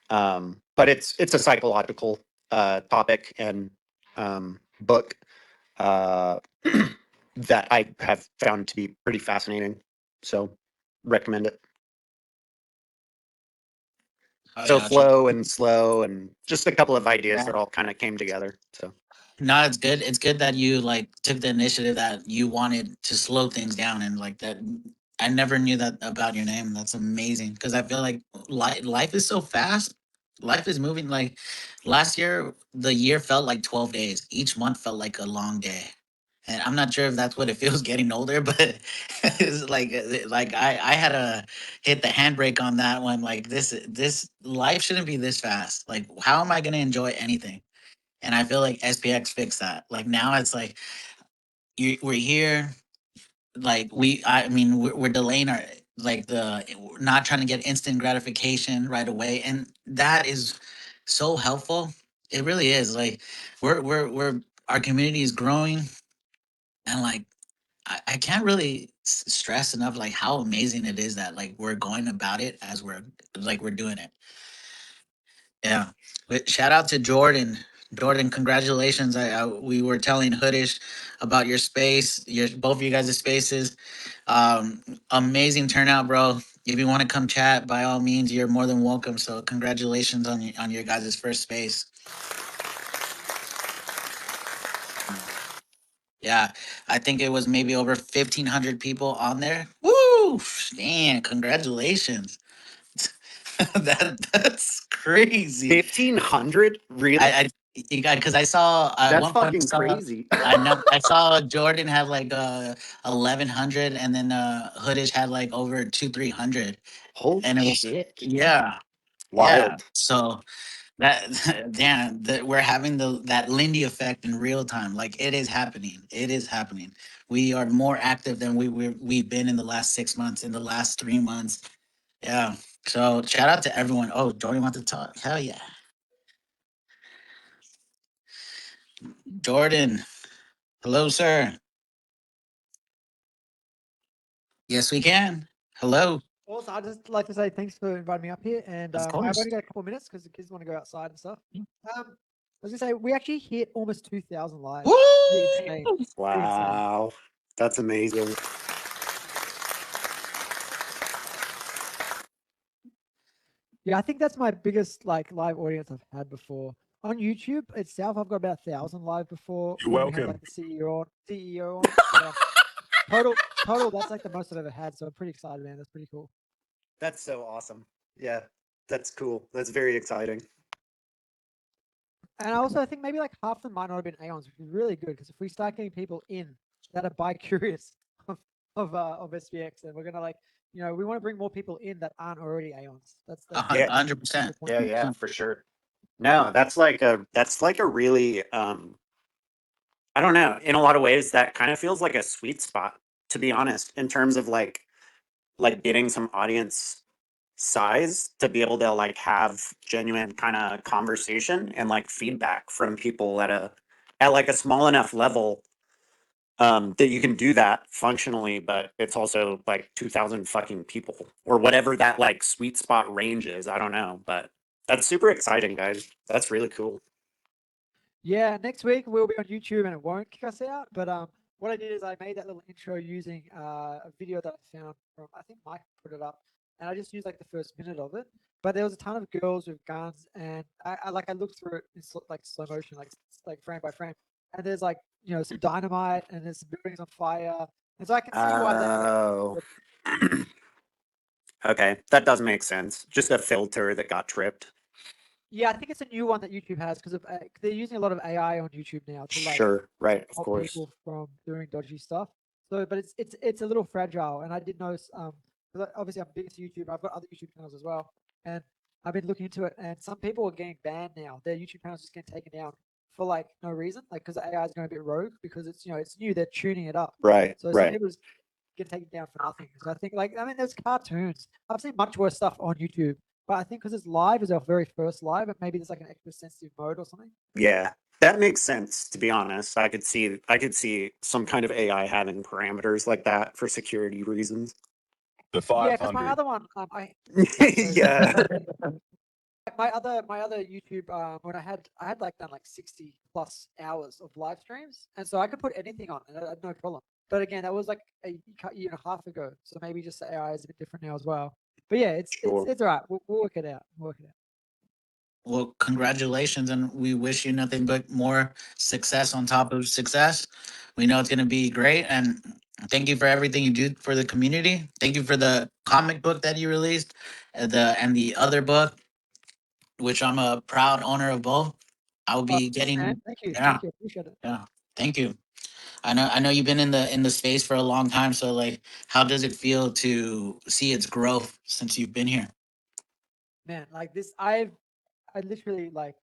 But it's a psychological topic and book uh, that I have found to be pretty fascinating. So recommend it. Oh So yeah. I'll flow and slow and just a couple of ideas Yeah. that all kind of came together. So No, it's good. It's good that you like took the initiative that you wanted to slow things down and like that. I never knew that about your name. That's amazing because I feel like life is so fast. Life is moving. Like last year, the year felt like 12 days. Each month felt like a long day. And I'm not sure if that's what it feels getting older, but it's like I had to hit the handbrake on that one. Like this life shouldn't be this fast. Like how am I gonna enjoy anything? And I feel like SPX fixed that. Like now it's like we're here. Like I mean, we're delaying our like we're not trying to get instant gratification right away, and that is so helpful. It really is. Like we're our community is growing, and like I can't really stress enough like how amazing it is that like we're going about it as we're doing it. Yeah. But shout out to Jordan. Jordan, congratulations. We were telling Hoodish about your space, your both of you guys' spaces. Amazing turnout, bro. If you want to come chat, by all means, you're more than welcome. So congratulations on your guys' first space. Yeah, I think it was maybe over 1,500 people on there. Woo! Man, congratulations. That's crazy. 1,500, really? I you got because I saw at That's one point fucking crazy. I saw Jordan had like 1,100 and then Hoodish had like over 200-300 Holy and it was shit! yeah. Wild. So that damn that we're having that Lindy effect in real time. Like it is happening. It is happening. We are more active than we've been in the last 6 months, in the last 3 months. Yeah. So shout out to everyone. Oh, Jordan wants to talk. Hell yeah. Jordan. Hello, sir. Yes, we can. Hello. Also, I'd just like to say thanks for inviting me up here. And Of I've course. only got a couple of minutes because the kids want to go outside and stuff. I was gonna say we actually hit almost 2,000 lives. Woo! Pretty insane. Wow, that's amazing. Yeah, I think that's my biggest like live audience I've had before. On YouTube itself, I've got about 1,000 live before. You're when we had welcome. like the CEO on. But, total, that's like the most I've ever had. So I'm pretty excited, man. That's pretty cool. That's so awesome. Yeah, that's cool. That's very exciting. And also, I think maybe like half of them might not have been Aeons, which is really good because if we start getting people in that are bi-curious of SPX, then we're gonna like, we want to bring more people in that aren't already Aeons. That's Yeah. 100%. Yeah, for sure. No, that's like a really I don't know. In a lot of ways, that kind of feels like a sweet spot, to be honest, in terms of like getting some audience size to be able to like have genuine kind of conversation and like feedback from people at like a small enough level that you can do that functionally, but it's also like 2,000 fucking people or whatever that like sweet spot range is. I don't know, but that's super exciting, guys. That's really cool. Yeah, next week we'll be on YouTube and it won't kick us out. But what I did is I made that little intro using a video that I found from, I think Mike put it up, and I just used like the first minute of it. But there was a ton of girls with guns, and I looked through it in like slow motion, like frame by frame. And there's like some dynamite, and there's some buildings on fire, and so I can see why that. Oh. Okay, that does make sense. Just a filter that got tripped. Yeah, I think it's a new one that YouTube has because they're using a lot of AI on YouTube now to like Sure, right, of stop course. people from doing dodgy stuff. So, but it's a little fragile, and I did notice 'cause obviously I'm big into YouTube. I've got other YouTube channels as well, and I've been looking into it. And some people are getting banned now. Their YouTube channels just getting taken down for like no reason, like because AI is going a bit rogue because it's it's new. They're tuning it up. Right, So some right. people just get taken down for nothing. So I think there's cartoons. I've seen much worse stuff on YouTube. But I think because it's live is our very first live, and maybe there's like an extra sensitive mode or something. Yeah, that makes sense. To be honest, I could see some kind of AI having parameters like that for security reasons. The Yeah, because my 500. other one, Yeah. my other YouTube, when I had like done like 60 plus hours of live streams, and so I could put anything on, and I had no problem. But again, that was like a year and a half ago, so maybe just the AI is a bit different now as well. But yeah, it's Sure. all right. We'll work it out. We'll work it out. Well, congratulations, and we wish you nothing but more success on top of success. We know it's going to be great, and thank you for everything you do for the community. Thank you for the comic book that you released, the other book, which I'm a proud owner of both. I will be Thanks, man. getting. Thank you. Yeah, Appreciate it. yeah. Thank you. I know you've been in the space for a long time. So like, how does it feel to see its growth since you've been here? Man, like this, I literally like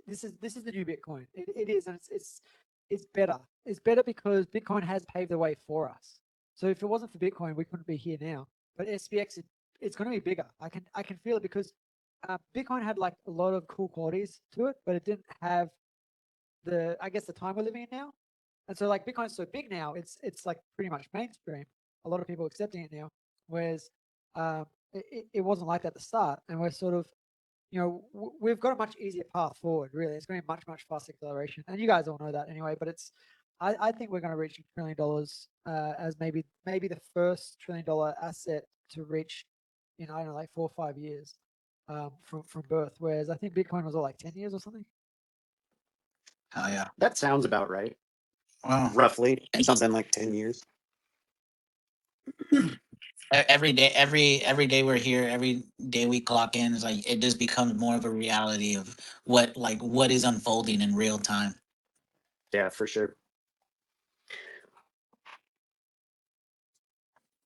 this is the new Bitcoin. It is, and it's better. It's better because Bitcoin has paved the way for us. So if it wasn't for Bitcoin, we couldn't be here now. But SPX, it's going to be bigger. I can feel it because Bitcoin had like a lot of cool qualities to it, but it didn't have the time we're living in now. And so like Bitcoin's so big now, it's like pretty much mainstream. A lot of people accepting it now, whereas it wasn't like that at the start, and we're sort of we've got a much easier path forward, really. It's going to be much faster acceleration. And you guys all know that anyway, but I think we're going to reach $1 trillion as maybe the first $1 trillion asset to reach in, I don't know, like 4 or 5 years from birth. Whereas I think Bitcoin was all like 10 years or something. Hell yeah. That sounds about right. Wow. Roughly something like 10 years. Every day we're here, every day we clock in, it's like it just becomes more of a reality of what is unfolding in real time. Yeah, for sure.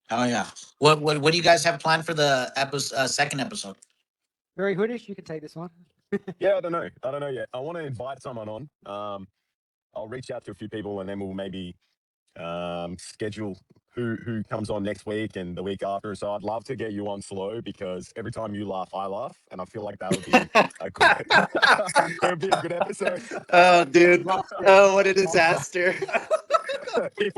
Oh yeah. What do you guys have planned for the second episode? Very hoodish, you can take this one. Yeah, I don't know yet. I want to invite someone on. I'll reach out to a few people and then we'll maybe schedule who comes on next week and the week after. So I'd love to get you on slow because every time you laugh, I laugh, and I feel like that would be a good. It would be a good episode. Oh, dude. Love Seb. Oh, what a Love Seb. disaster. if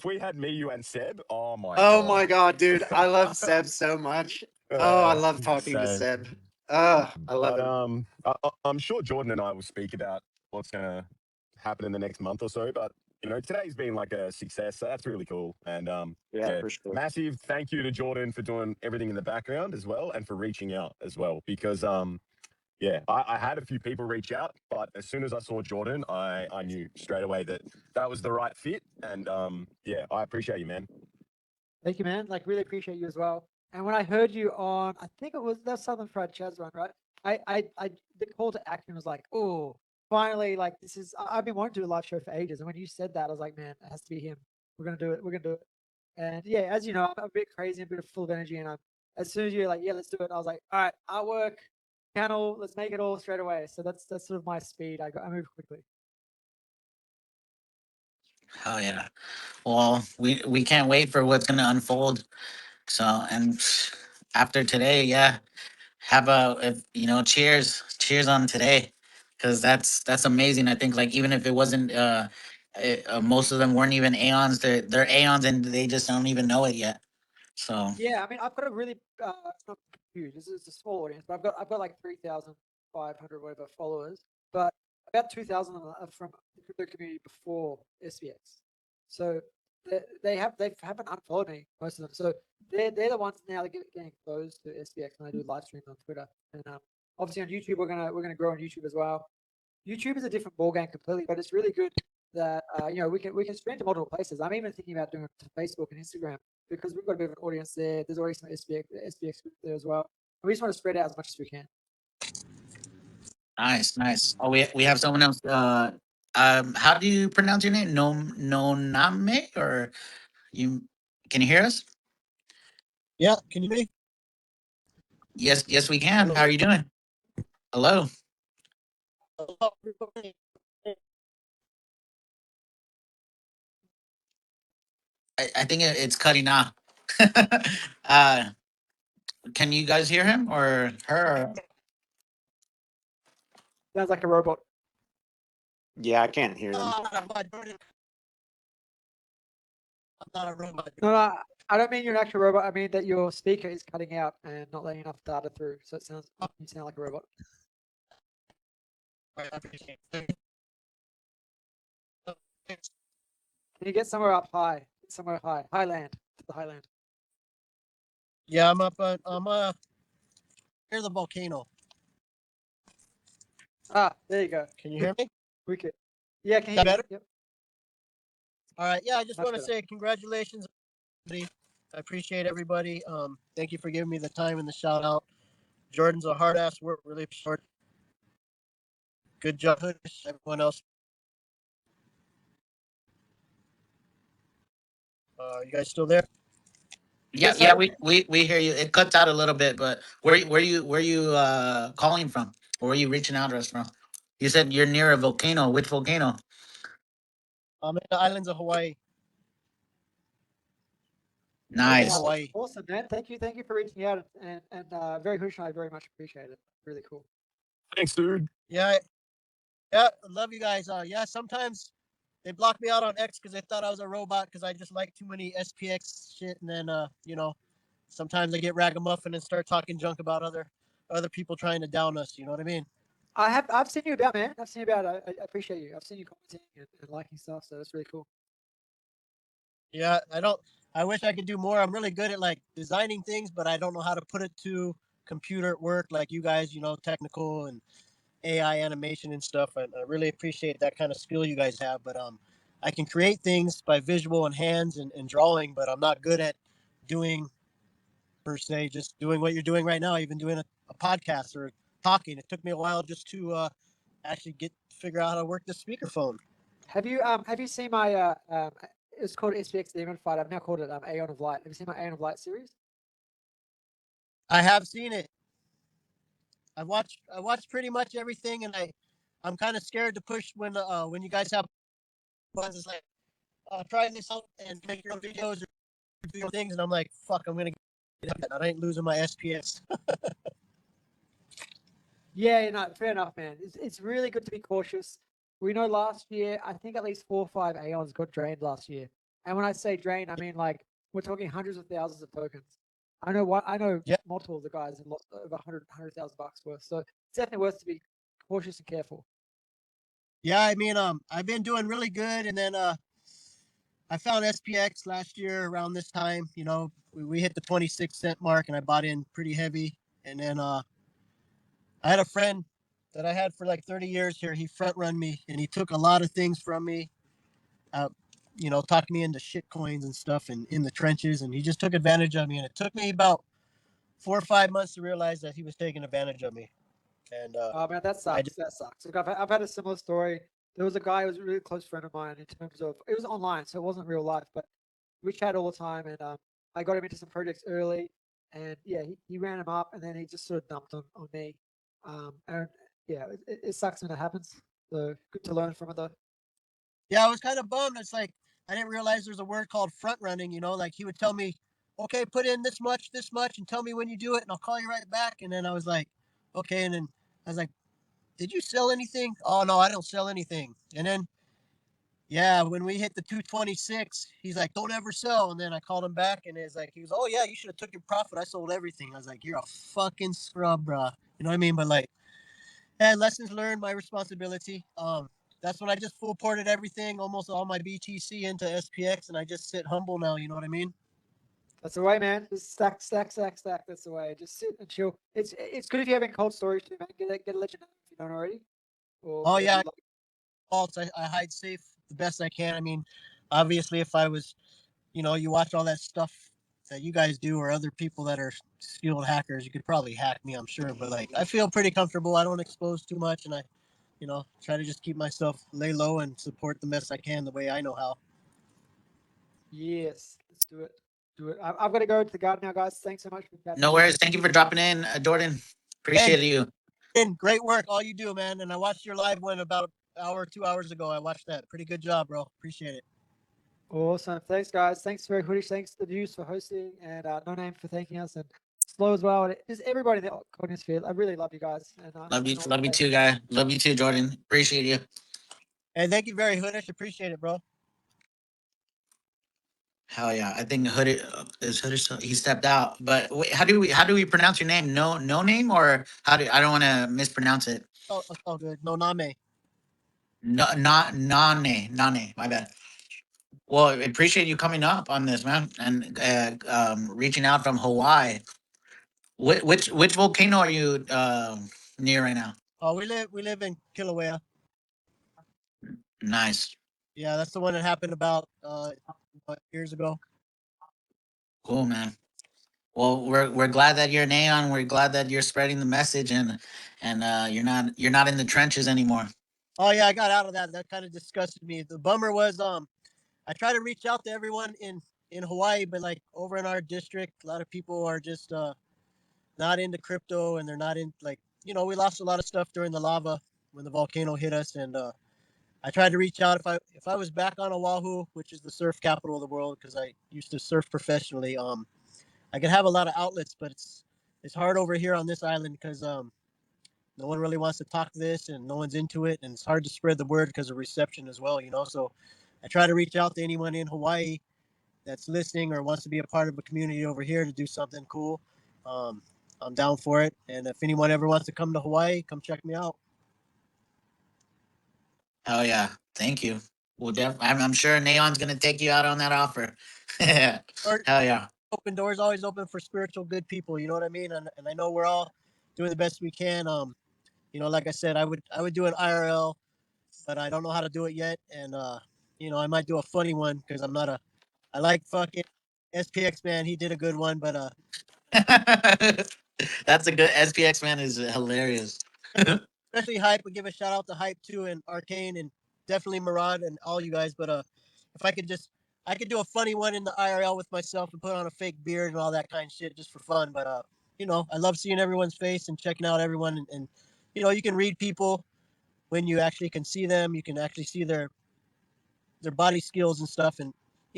we had me, you, and Seb, oh my Oh god. my God, dude. I love Seb so much. Oh, I love talking to Same. Seb. Oh, I love But him. I'm sure Jordan and I will speak about what's gonna happen in the next month or so. But today's been like a success, so that's really cool. And Yeah, for sure. massive thank you to Jordan for doing everything in the background as well, and for reaching out as well. Because yeah, I had a few people reach out, but as soon as I saw Jordan, I knew straight away that that was the right fit. And yeah, I appreciate you, man. Thank you, man. Like, really appreciate you as well. And when I heard you on, I think it was that Southern Fried Chaz one, right? The call to action was like, oh, finally, like this is. I've been wanting to do a live show for ages, and when you said that, I was like, man, it has to be him. We're gonna do it. We're gonna do it. And yeah, as you know, I'm a bit crazy, a bit full of energy, and as soon as you're like, yeah, let's do it, I was like, all right, artwork, channel, let's make it all straight away. So that's sort of my speed. I move quickly. Oh yeah. Well, we can't wait for what's gonna unfold. So, and after today, yeah, have a cheers on today, because that's amazing. I think, like, even if it wasn't most of them weren't even aeons, they're aeons and they just don't even know it yet. So Yeah, I mean, I've got a really not huge. This is a small audience, but I've got like 3,500 whatever followers, but about 2,000 are from the crypto community before SPX. So they haven't unfollowed me, most of them. So they're the ones now that getting exposed to SPX, and I do live streams on Twitter, and obviously on YouTube we're gonna grow on YouTube as well. YouTube is a different ballgame completely, but it's really good that we can stream to multiple places. I'm even thinking about doing it to Facebook and Instagram because we've got a bit of an audience there. There's already some SPX group there as well. And we just want to spread out as much as we can. nice, nice. Oh, we have someone else. How do you pronounce your name? No Name, or you? Can you hear us? Yeah, can you hear me? Yes, we can. How are you doing? Hello. Hello, everybody. I think it's cutting off. uh, can you guys hear him or her? Sounds like a robot. Yeah, I can't hear them. I'm not a robot. No, I don't mean you're an actual robot. I mean that your speaker is cutting out and not letting enough data through. So you sound like a robot. I appreciate it. Can you get somewhere up high? Somewhere high. Highland. To the highland. Yeah, I'm up near the volcano. There you go. Can you hear me? Wicked. Yeah, can you That hear better? me? Yep. All right. Yeah, I just Much want to better. say congratulations, everybody. I appreciate everybody. Thank you for giving me the time and the shout out. Jordan's a hard ass work, really short. Good job, Hoodish. Everyone else. You guys still there? Yeah, Yes, yeah, sir. we hear you. It cuts out a little bit, but where you calling from? Or were you reaching out to us from? You said you're near a volcano. Which volcano? I'm in the islands of Hawaii. Oahu, Nice. Hawaii. Awesome, man. Thank you for reaching out and very Hush and I very much appreciate it. Really cool. Thanks, dude. Yeah, yeah. Love you guys. Yeah. Sometimes they blocked me out on X because they thought I was a robot because I just like too many SPX shit, and then sometimes I get ragamuffin and start talking junk about other people trying to down us. You know what I mean? I've seen you about, man. I've seen you about. I appreciate you. I've seen you commenting and liking stuff, so that's really cool. Yeah, I wish I could do more. I'm really good at like designing things, but I don't know how to put it to computer work like you guys. Technical and AI animation and stuff. I really appreciate that kind of skill you guys have. But I can create things by visual and hands and drawing, but I'm not good at doing per se, just doing what you're doing right now, even doing a podcast or talking. It took me a while just to actually figure out how to work the speakerphone. Have you seen my it's called SPX Demon Fight. I've now called it Aeon of Light. Have you seen my Aeon of Light series? I have seen it. I watched pretty much everything, and I'm kind of scared to push when you guys have buttons. It's like, trying this out and make your own videos or do your own things. And I'm like, fuck, I'm gonna get that. I ain't losing my SPX. Yeah, no, fair enough, man. It's really good to be cautious. We know last year, I think at least 4 or 5 Aeons got drained last year. And when I say drained, I mean like we're talking hundreds of thousands of tokens. I know Yeah. multiple of the guys have lost over 100,000 bucks worth. So it's definitely worth to be cautious and careful. Yeah, I mean, I've been doing really good, and then I found SPX last year around this time. You know, we hit the 26 cent mark, and I bought in pretty heavy. And then I had a friend that I had for like 30 years here. He front run me, and he took a lot of things from me. Uh, you know, talked me into shit coins and stuff, and in the trenches, and he just took advantage of me. And it took me about 4 or 5 months to realize that he was taking advantage of me. And Oh man, that I sucks. just, That sucks. Look, I've had a similar story. There was a guy who was a really close friend of mine in terms of it was online, so it wasn't real life, but we chat all the time, and I got him into some projects early, and yeah, he ran him up, and then he just sort of dumped on me. And yeah, it sucks when it happens. So good to learn from it though. yeah, I was kind of bummed. It's like I didn't realize there's a word called front running. You know, like he would tell me, "Okay, put in this much, and tell me when you do it, and I'll call you right back." And then I was like, "Okay," and then I was like, "Did you sell anything?" "Oh no, I don't sell anything." And then yeah, when we hit the 226, he's like, "Don't ever sell." And then I called him back, and it's like he was, "Oh yeah, you should have took your profit. I sold everything." I was like, "You're a fucking scrub, bro." You know what I mean? But like, and lessons learned, my responsibility. That's when I just full ported everything, almost all my BTC into SPX, and I just sit humble now. You know what I mean? That's the way, man. Just stack, stack, stack, stack. That's the way. Just sit and chill. It's good if you're having cold storage too, man. Get a legend if you don't already, or Oh whatever yeah, you like. faults. I hide safe the best I can. I mean, obviously, if I was, you know, you watch all that stuff that you guys do or other people that are skilled hackers, you could probably hack me, I'm sure. But like, I feel pretty comfortable. I don't expose too much, and I, you know, try to just keep myself lay low and support the best I can the way I know how. Yes, let's do it. Do it. I've got to go to the garden now, guys. Thanks so much for chatting. No worries. Thank you for dropping in, Jordan. Hey, Appreciate you. great work, all you do, man. And I watched your live one about an hour, 2 hours ago. I watched that. Pretty good job, bro. Appreciate it. Awesome. Thanks, guys. Thanks for Hoodish. Thanks to the news for hosting, and No Name for thanking us, and Slow as well. And just everybody in the audience field. I really love you guys. And Love you too, guy. Love you too, Jordan. Appreciate you. And thank you very much. Appreciate it, bro. Hell yeah, I think Hood is Hood. He stepped out, but wait, how do we pronounce your name? No name, or how do I don't want to mispronounce it. Oh, it's all good. No name. No, not Nane. My bad. Well, I appreciate you coming up on this, man, and reaching out from Hawaii. Which volcano are you near right now? Oh, we live in Kilauea. Nice, Yeah, that's the one that happened about years ago. cool, man. Well, we're glad that you're an Aeon. We're glad that you're spreading the message, and you're not in the trenches anymore. Oh yeah, I got out of that. That kind of disgusted me. The bummer was I try to reach out to everyone in Hawaii, but like over in our district, a lot of people are just not into crypto, and they're not in like, you know, we lost a lot of stuff during the lava when the volcano hit us. And I tried to reach out if I was back on Oahu, which is the surf capital of the world, because I used to surf professionally. I could have a lot of outlets, but it's hard over here on this island because no one really wants to talk this, and no one's into it, and it's hard to spread the word because of reception as well, you know. So I try to reach out to anyone in Hawaii that's listening or wants to be a part of a community over here to do something cool. Um, I'm down for it, and if anyone ever wants to come to Hawaii, come check me out. Hell yeah, thank you. I'm sure Neon's gonna take you out on that offer. Hell Or yeah. open doors, always open for spiritual good people. You know what I mean? And I know we're all doing the best we can. You know, like I said, I would do an IRL, but I don't know how to do it yet. And you know, I might do a funny one because I'm not a. I like fucking SPX, man. He did a good one, but That's a good SPX, man, is hilarious. especially Hype. We give a shout out to Hype too, and Arcane, and definitely Murad and all you guys. But if I could do a funny one in the IRL with myself and put on a fake beard and all that kind of shit just for fun. But you know, I love seeing everyone's face and checking out everyone, and you know, you can read people when you actually can see them. You can actually see their body skills and stuff. And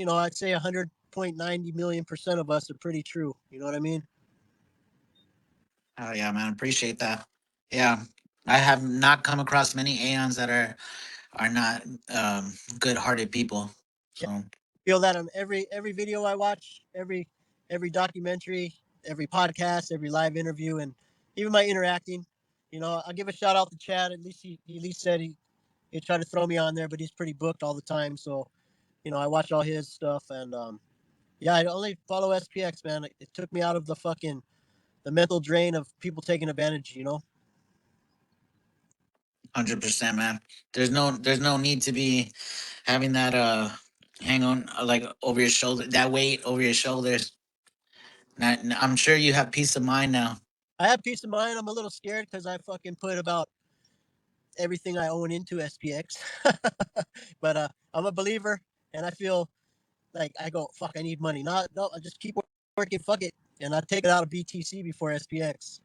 I'd say 100.90 million% of us are pretty true. You know what I mean? Oh yeah, man, appreciate that. Yeah, I have not come across many Aeons that are not good-hearted people. Yeah, So feel that on every video I watch, every documentary, every podcast, every live interview, and even my interacting. I'll give a shout out to Chad. At least he at least said he tried to throw me on there, but he's pretty booked all the time. So I watch all his stuff, and yeah, I only follow SPX, man. It took me out of the mental drain of people taking advantage. 100%, man. There's no need to be having that hang on like over your shoulder, that weight over your shoulders. I'm sure you have peace of mind now. I have peace of mind. I'm a little scared because I fucking put about everything I own into SPX. But I'm a believer, and I feel like I go, fuck, I need money. Not, no, I just keep working, fuck it, and I take it out of BTC before SPX.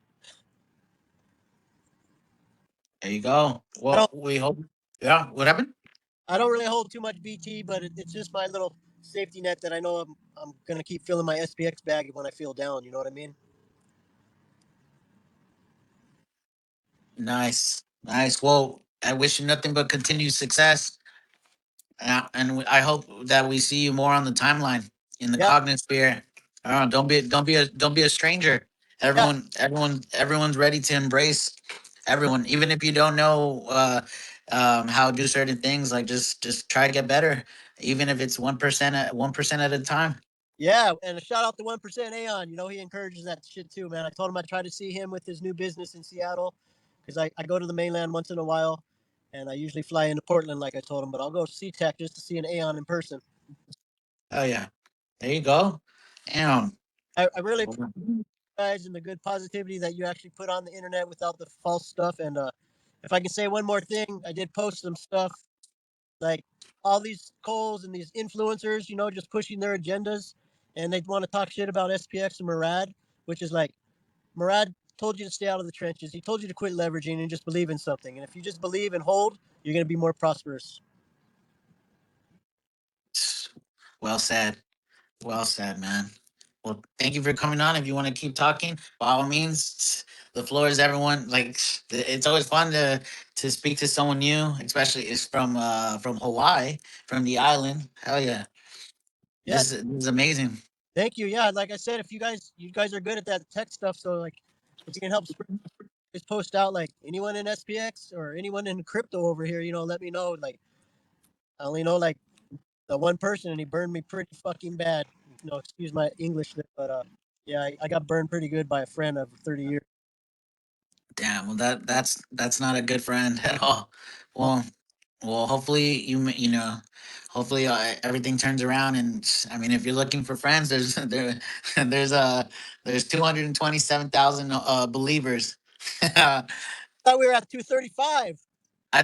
There you go. I Well, don't, we hope. Yeah. What happened? I don't really hold too much BT, but it's just my little safety net that I know I'm gonna keep filling my SPX bag when I feel down. You know what I mean? Nice, nice. Well, I wish you nothing but continued success. I hope that we see you more on the timeline in the Yeah, cognisphere. Don't be a stranger. yeah, Everyone's ready to embrace everyone, even if you don't know how to do certain things. Like just try to get better, even if it's 1% at 1% at a time. yeah. And a shout out to 1% Aeon. He encourages that shit too, man. I told him I try to see him with his new business in Seattle because I go to the mainland once in a while, and I usually fly into Portland, like I told him. But I'll go to SeaTac just to see an Aeon in person. Oh yeah, there you go. Damn. I really appreciate you guys and the good positivity that you actually put on the internet without the false stuff. And if I can say one more thing, I did post some stuff like all these Coles and these influencers, just pushing their agendas, and they want to talk shit about SPX and Murad, which is like Murad told you to stay out of the trenches. He told you to quit leveraging and just believe in something. And if you just believe and hold, you're going to be more prosperous. Well said. Well said, man. Well, thank you for coming on. If you want to keep talking, by all means, the floor is everyone. Like it's always fun to speak to someone new, especially it's from Hawaii, from the island. Hell yeah, Yeah, this is amazing. thank you. Yeah, like I said, if you guys are good at that tech stuff, so like if you can help spread, just post out like anyone in SPX or anyone in crypto over here, let me know. Like I only know like the one person, and he burned me pretty fucking bad. Excuse my English, but yeah, I got burned pretty good by a friend of 30 years. Damn. Well, that's not a good friend at all. Oh, Well, hopefully hopefully everything turns around. And I mean, if you're looking for friends, there's there's 227,000 believers. I I thought we were at 235.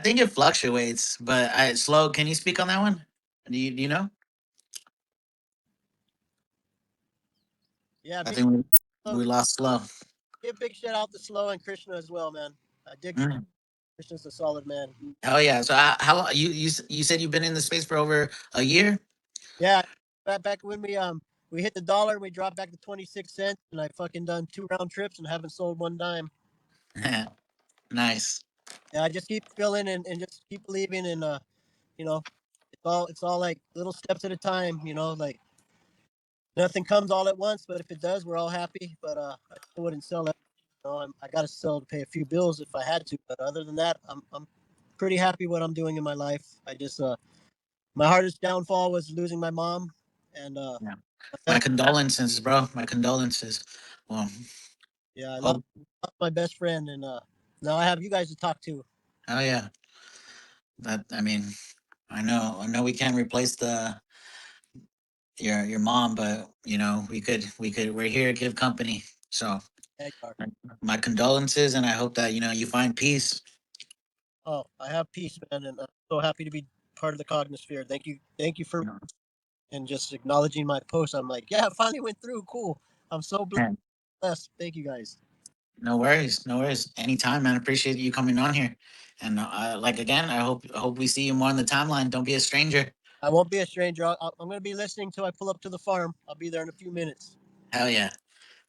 think it fluctuates, but slow. Can you speak on that one? Do you know? Yeah, I big think Slow. we lost slow. Give big shout out to Slow and Krishna as well, man. I dig Mm. Krishna's a solid man. Oh yeah. So how you said you've been in the space for over a year? Yeah, back when we hit the dollar, we dropped back to 26 cents, and I fucking done 2 round trips and haven't sold one dime. Nice. Yeah, I just keep filling and just keep believing, and you know, it's all like little steps at a time. Like nothing comes all at once, but if it does, we're all happy. But I still wouldn't sell it. I got to sell to pay a few bills if I had to. But other than that, I'm pretty happy what I'm doing in my life. I just my hardest downfall was losing my mom, and Yeah. My that, condolences, bro. My condolences. Well, yeah, I lost hope. my best friend, and now I have you guys to talk to. Oh yeah. That I mean, I know we can't replace the your mom, but we're here to give company. So Yeah, you are. my condolences, and I hope that you find peace. Oh, I have peace, man, and I'm so happy to be part of the Cognosphere. Thank you for You know. and just acknowledging my post. I'm like, yeah, it finally went through. Cool. I'm so And blessed. Thank you guys. no worries, no worries. Anytime, man. Appreciate you coming on here. And like again, I hope we see you more on the timeline. Don't be a stranger. I won't be a stranger. I'm going to be listening till I pull up to the farm. I'll be there in a few minutes. Hell yeah.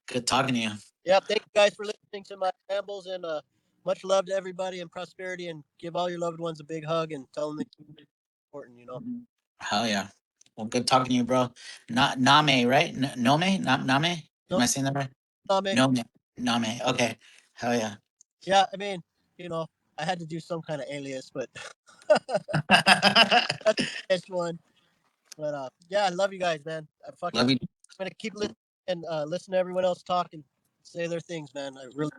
Good talking to you. Yeah, thank you guys for listening to my rambles, and much love to everybody and prosperity, and give all your loved ones a big hug and tell them they're important, you know. Hell yeah. Well, good talking to you, bro. Not Name, right? Nome? Not Name? Am No, I saying that right? man. Nome. Name. Okay. Hell yeah. Yeah, I mean, you know, I had to do some kind of alias, but that's the best one. But yeah, I love you guys, man. Love you. I'm gonna keep listening and listen to everyone else talk and say their things, man. I really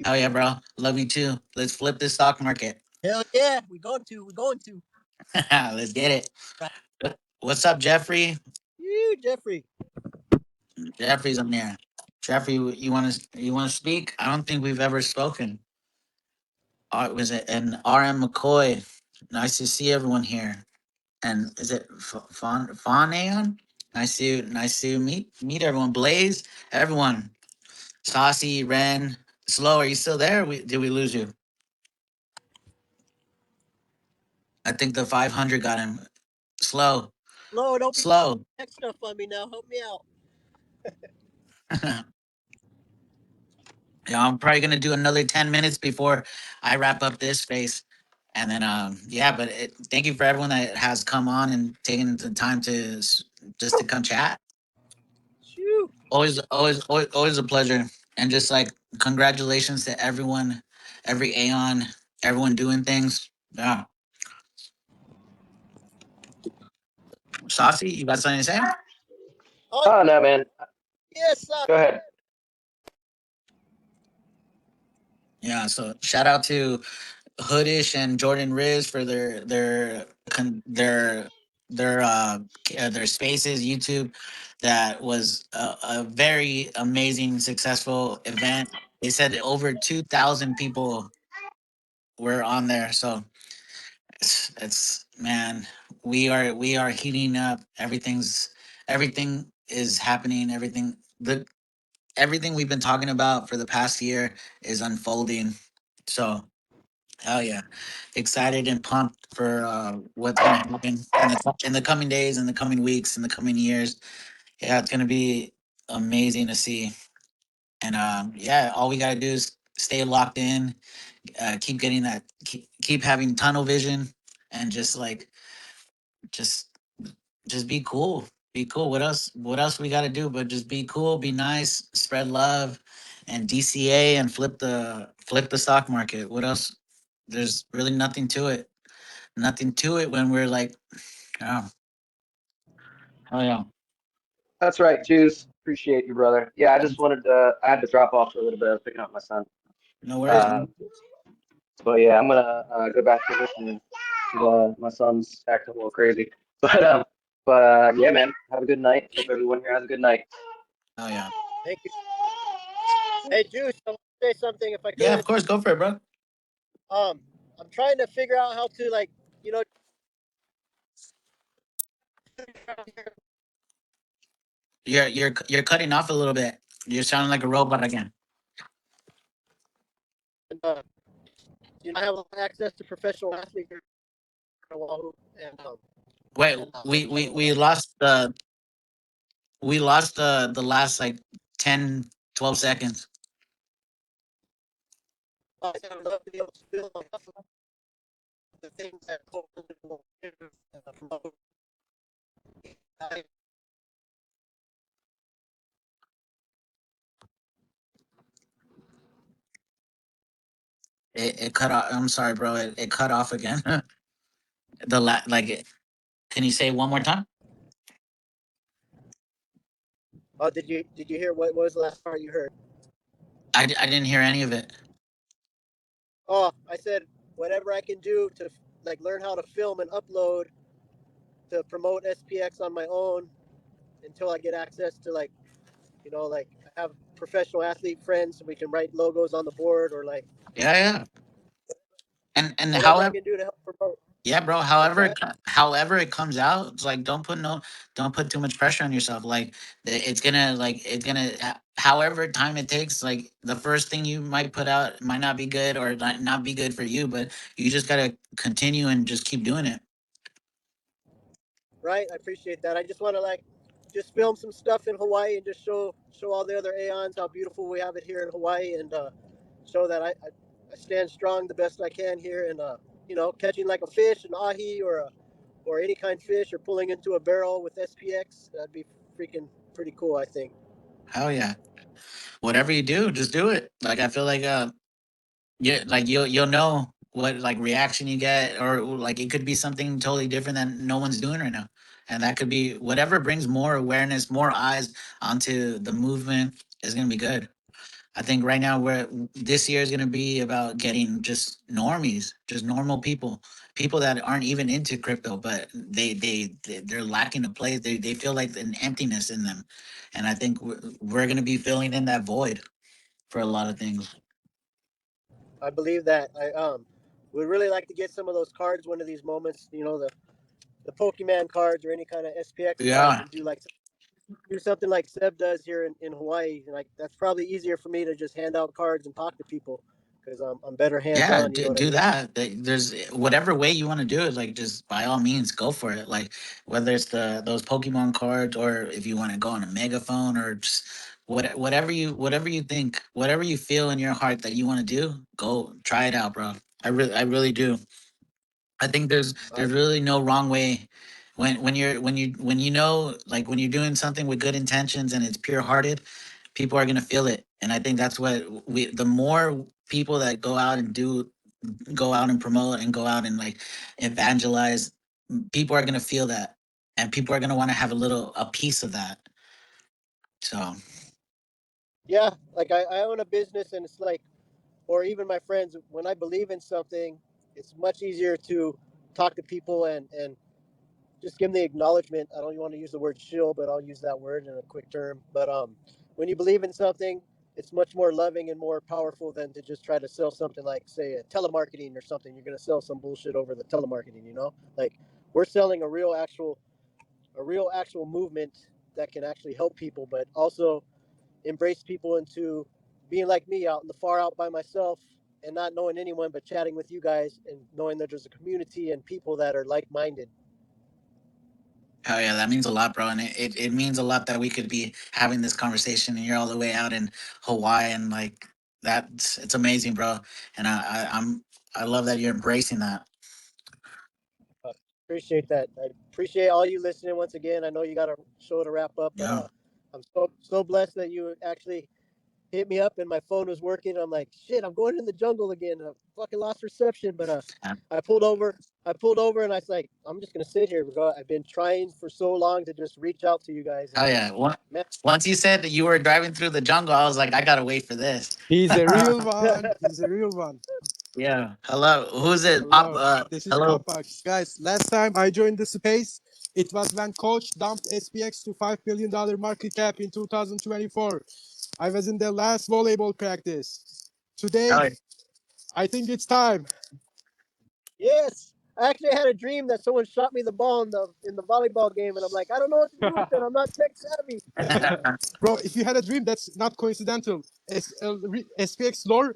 Hell yeah, bro. Love you too. Let's flip this stock market. hell yeah, we're going to. Let's get it. Right. What's up, Jeffrey? You, Jeffrey. Jeffrey's on there. Jeffrey, you want to speak? I don't think we've ever spoken. Was it and RM McCoy? Nice to see everyone here. And is it Fanaon? Nice to meet everyone. Blaze, everyone. Saucy, Ren, Slow. Are you still there? Did we lose you? I think the 500 got him. Slow, Lord, don't be slow. tech stuff on me now. Help me out. Yeah, I'm probably gonna do another 10 minutes before I wrap up this space. And then, yeah, but thank you for everyone that has come on and taken the time just to come chat. Shoo. Always a pleasure. And just like congratulations to everyone, every Aeon, everyone doing things. Yeah. Saucy, you got something to say? Oh, Oh no, man. yes, Go ahead. Yeah. So shout out to Hoodish and Jordan Riz for their spaces YouTube. That was a very amazing, successful event. They said over 2,000 people were on there. So it's man, we are heating up. Everything is happening. Everything we've been talking about for the past year is unfolding. So hell yeah, excited and pumped for what's gonna happen in the coming days, in the coming weeks, in the coming years. Yeah, it's gonna be amazing to see. And yeah, all we gotta do is stay locked in, keep getting that, keep having tunnel vision, and just just be cool. Be cool. What else we got to do but just be cool, be nice, spread love, and DCA and flip the stock market. What else? There's really nothing to it. Nothing to it when we're like, oh, oh yeah. That's right, Juice. Appreciate you, brother. Yeah, I just wanted to. I had to drop off for a little bit. I was picking up my son. No worries, Uh, man. but yeah, I'm gonna go back to listening to my son's acting a little crazy. But yeah, man. Have a good night. Hope everyone here has a good night. Oh yeah. thank you. Hey, Juice, I want to say something if I Yeah, of could. course, go for it, bro. I'm trying to figure out how to like, you know, You're cutting off a little bit. You're sounding like a robot again. uh, I have access to professional athletes here in Oahu, Wait, and we lost the last like 10, 12 seconds. I said I'd love to be able to build on the things that promote. It cut off. I'm sorry, bro. It cut off again. Can you say it one more time? Oh, did you hear what was the last part you heard? I didn't hear any of it. Oh, I said whatever I can do to like learn how to film and upload to promote SPX on my own until I get access to like, you know, like have professional athlete friends so we can write logos on the board or like Yeah, yeah. And whatever I however, can do to help promote. yeah, bro. What's that? However it comes out, it's like don't put too much pressure on yourself. Like however time it takes. Like the first thing you might put out might not be good or not be good for you, but you just gotta continue and just keep doing it. right? I appreciate that. I just want to like just film some stuff in Hawaii and just show all the other Aeons how beautiful we have it here in Hawaii, and show that I stand strong the best I can here, and you know, catching like a fish, an ahi, or any kind of fish, or pulling into a barrel with SPX. That'd be freaking pretty cool, I think. Hell yeah. Whatever you do, just do it. Like I feel like yeah, like you'll know what like reaction you get, or like it could be something totally different that no one's doing right now, and that could be whatever brings more awareness, more eyes onto the movement is gonna be good. I think right now we're this year is gonna be about getting just normies, just normal people, people that aren't even into crypto, but they're lacking a place. They feel like an emptiness in them, and I think we're gonna be filling in that void for a lot of things. I believe that. I would really like to get some of those cards one of these moments. You know, the Pokemon cards or any kind of SPX cards, Yeah, and do something like Seb does here in Hawaii. Like that's probably easier for me to just hand out cards and talk to people because I'm better hands yeah, on. You know what I do mean? that. There's whatever way you want to do it. Like, just by all means, go for it. Like, whether it's those Pokemon cards, or if you want to go on a megaphone, or just whatever you think, whatever you feel in your heart that you want to do, go try it out, bro. I really do. I think I there's really no wrong way when you know, like when you're doing something with good intentions and it's pure hearted, people are gonna feel it. And I think that's what we the more people that go out and promote and go out and like evangelize, people are gonna feel that, and people are gonna want to have a piece of that. So yeah, like I own a business, and it's like, or even my friends, when I believe in something, it's much easier to talk to people and just give them the acknowledgement. I don't want to use the word shill, but I'll use that word in a quick term. But when you believe in something, it's much more loving and more powerful than to just try to sell something like, say, a telemarketing or something. You're going to sell some bullshit over the telemarketing, you know? Like we're selling a real actual movement that can actually help people, but also embrace people into being like me out in the far out by myself and not knowing anyone, but chatting with you guys and knowing that there's a community and people that are like minded. hell yeah, that means a lot, bro. And it means a lot that we could be having this conversation and you're all the way out in Hawaii, and like it's amazing, bro. And I love that you're embracing that. Appreciate that. I appreciate all you listening once again. I know you got a show to wrap up, but Yeah. I'm so blessed that you actually hit me up and my phone was working. I'm like, shit, I'm going in the jungle again. I fucking lost reception, but I pulled over. I pulled over and I was like, I'm just gonna sit here because I've been trying for so long to just reach out to you guys and Oh just yeah. man. Once you said that you were driving through the jungle, I was like, I gotta wait for this. He's a real one. He's a real one. Yeah. Hello. Who's it? Pop. Hello, this is Hello. Papax. Guys, last time I joined the space, it was when Coach dumped SPX to $5 billion market cap in 2024. I was in the last volleyball practice. Today, Oh, I think it's time. Yes. I actually had a dream that someone shot me the ball in the volleyball game, and I'm like, I don't know what to do with it. I'm not tech savvy. yeah. Bro, if you had a dream, that's not coincidental. SPX lore,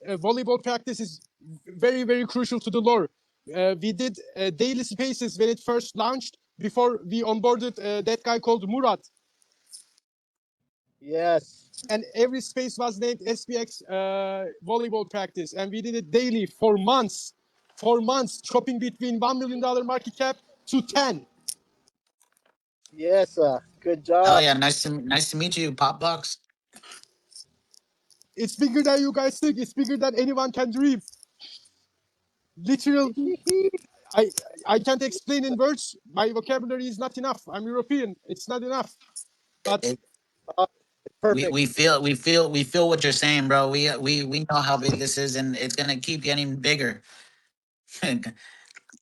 volleyball practice is very, very crucial to the lore. We did daily spaces when it first launched before we onboarded that guy called Murat. Yes. And every space was named SPX volleyball practice. And we did it daily for months. For months, chopping between $1 million market cap to 10. Yes. Good Hell job. yeah. Nice to meet you, Pop Box. It's bigger than you guys think. It's bigger than anyone can dream. Literal, I I can't explain in words. My vocabulary is not enough. I'm European. It's not enough. But It, Uh, perfect. we feel what you're saying, bro. We know how big this is, and it's gonna keep getting bigger.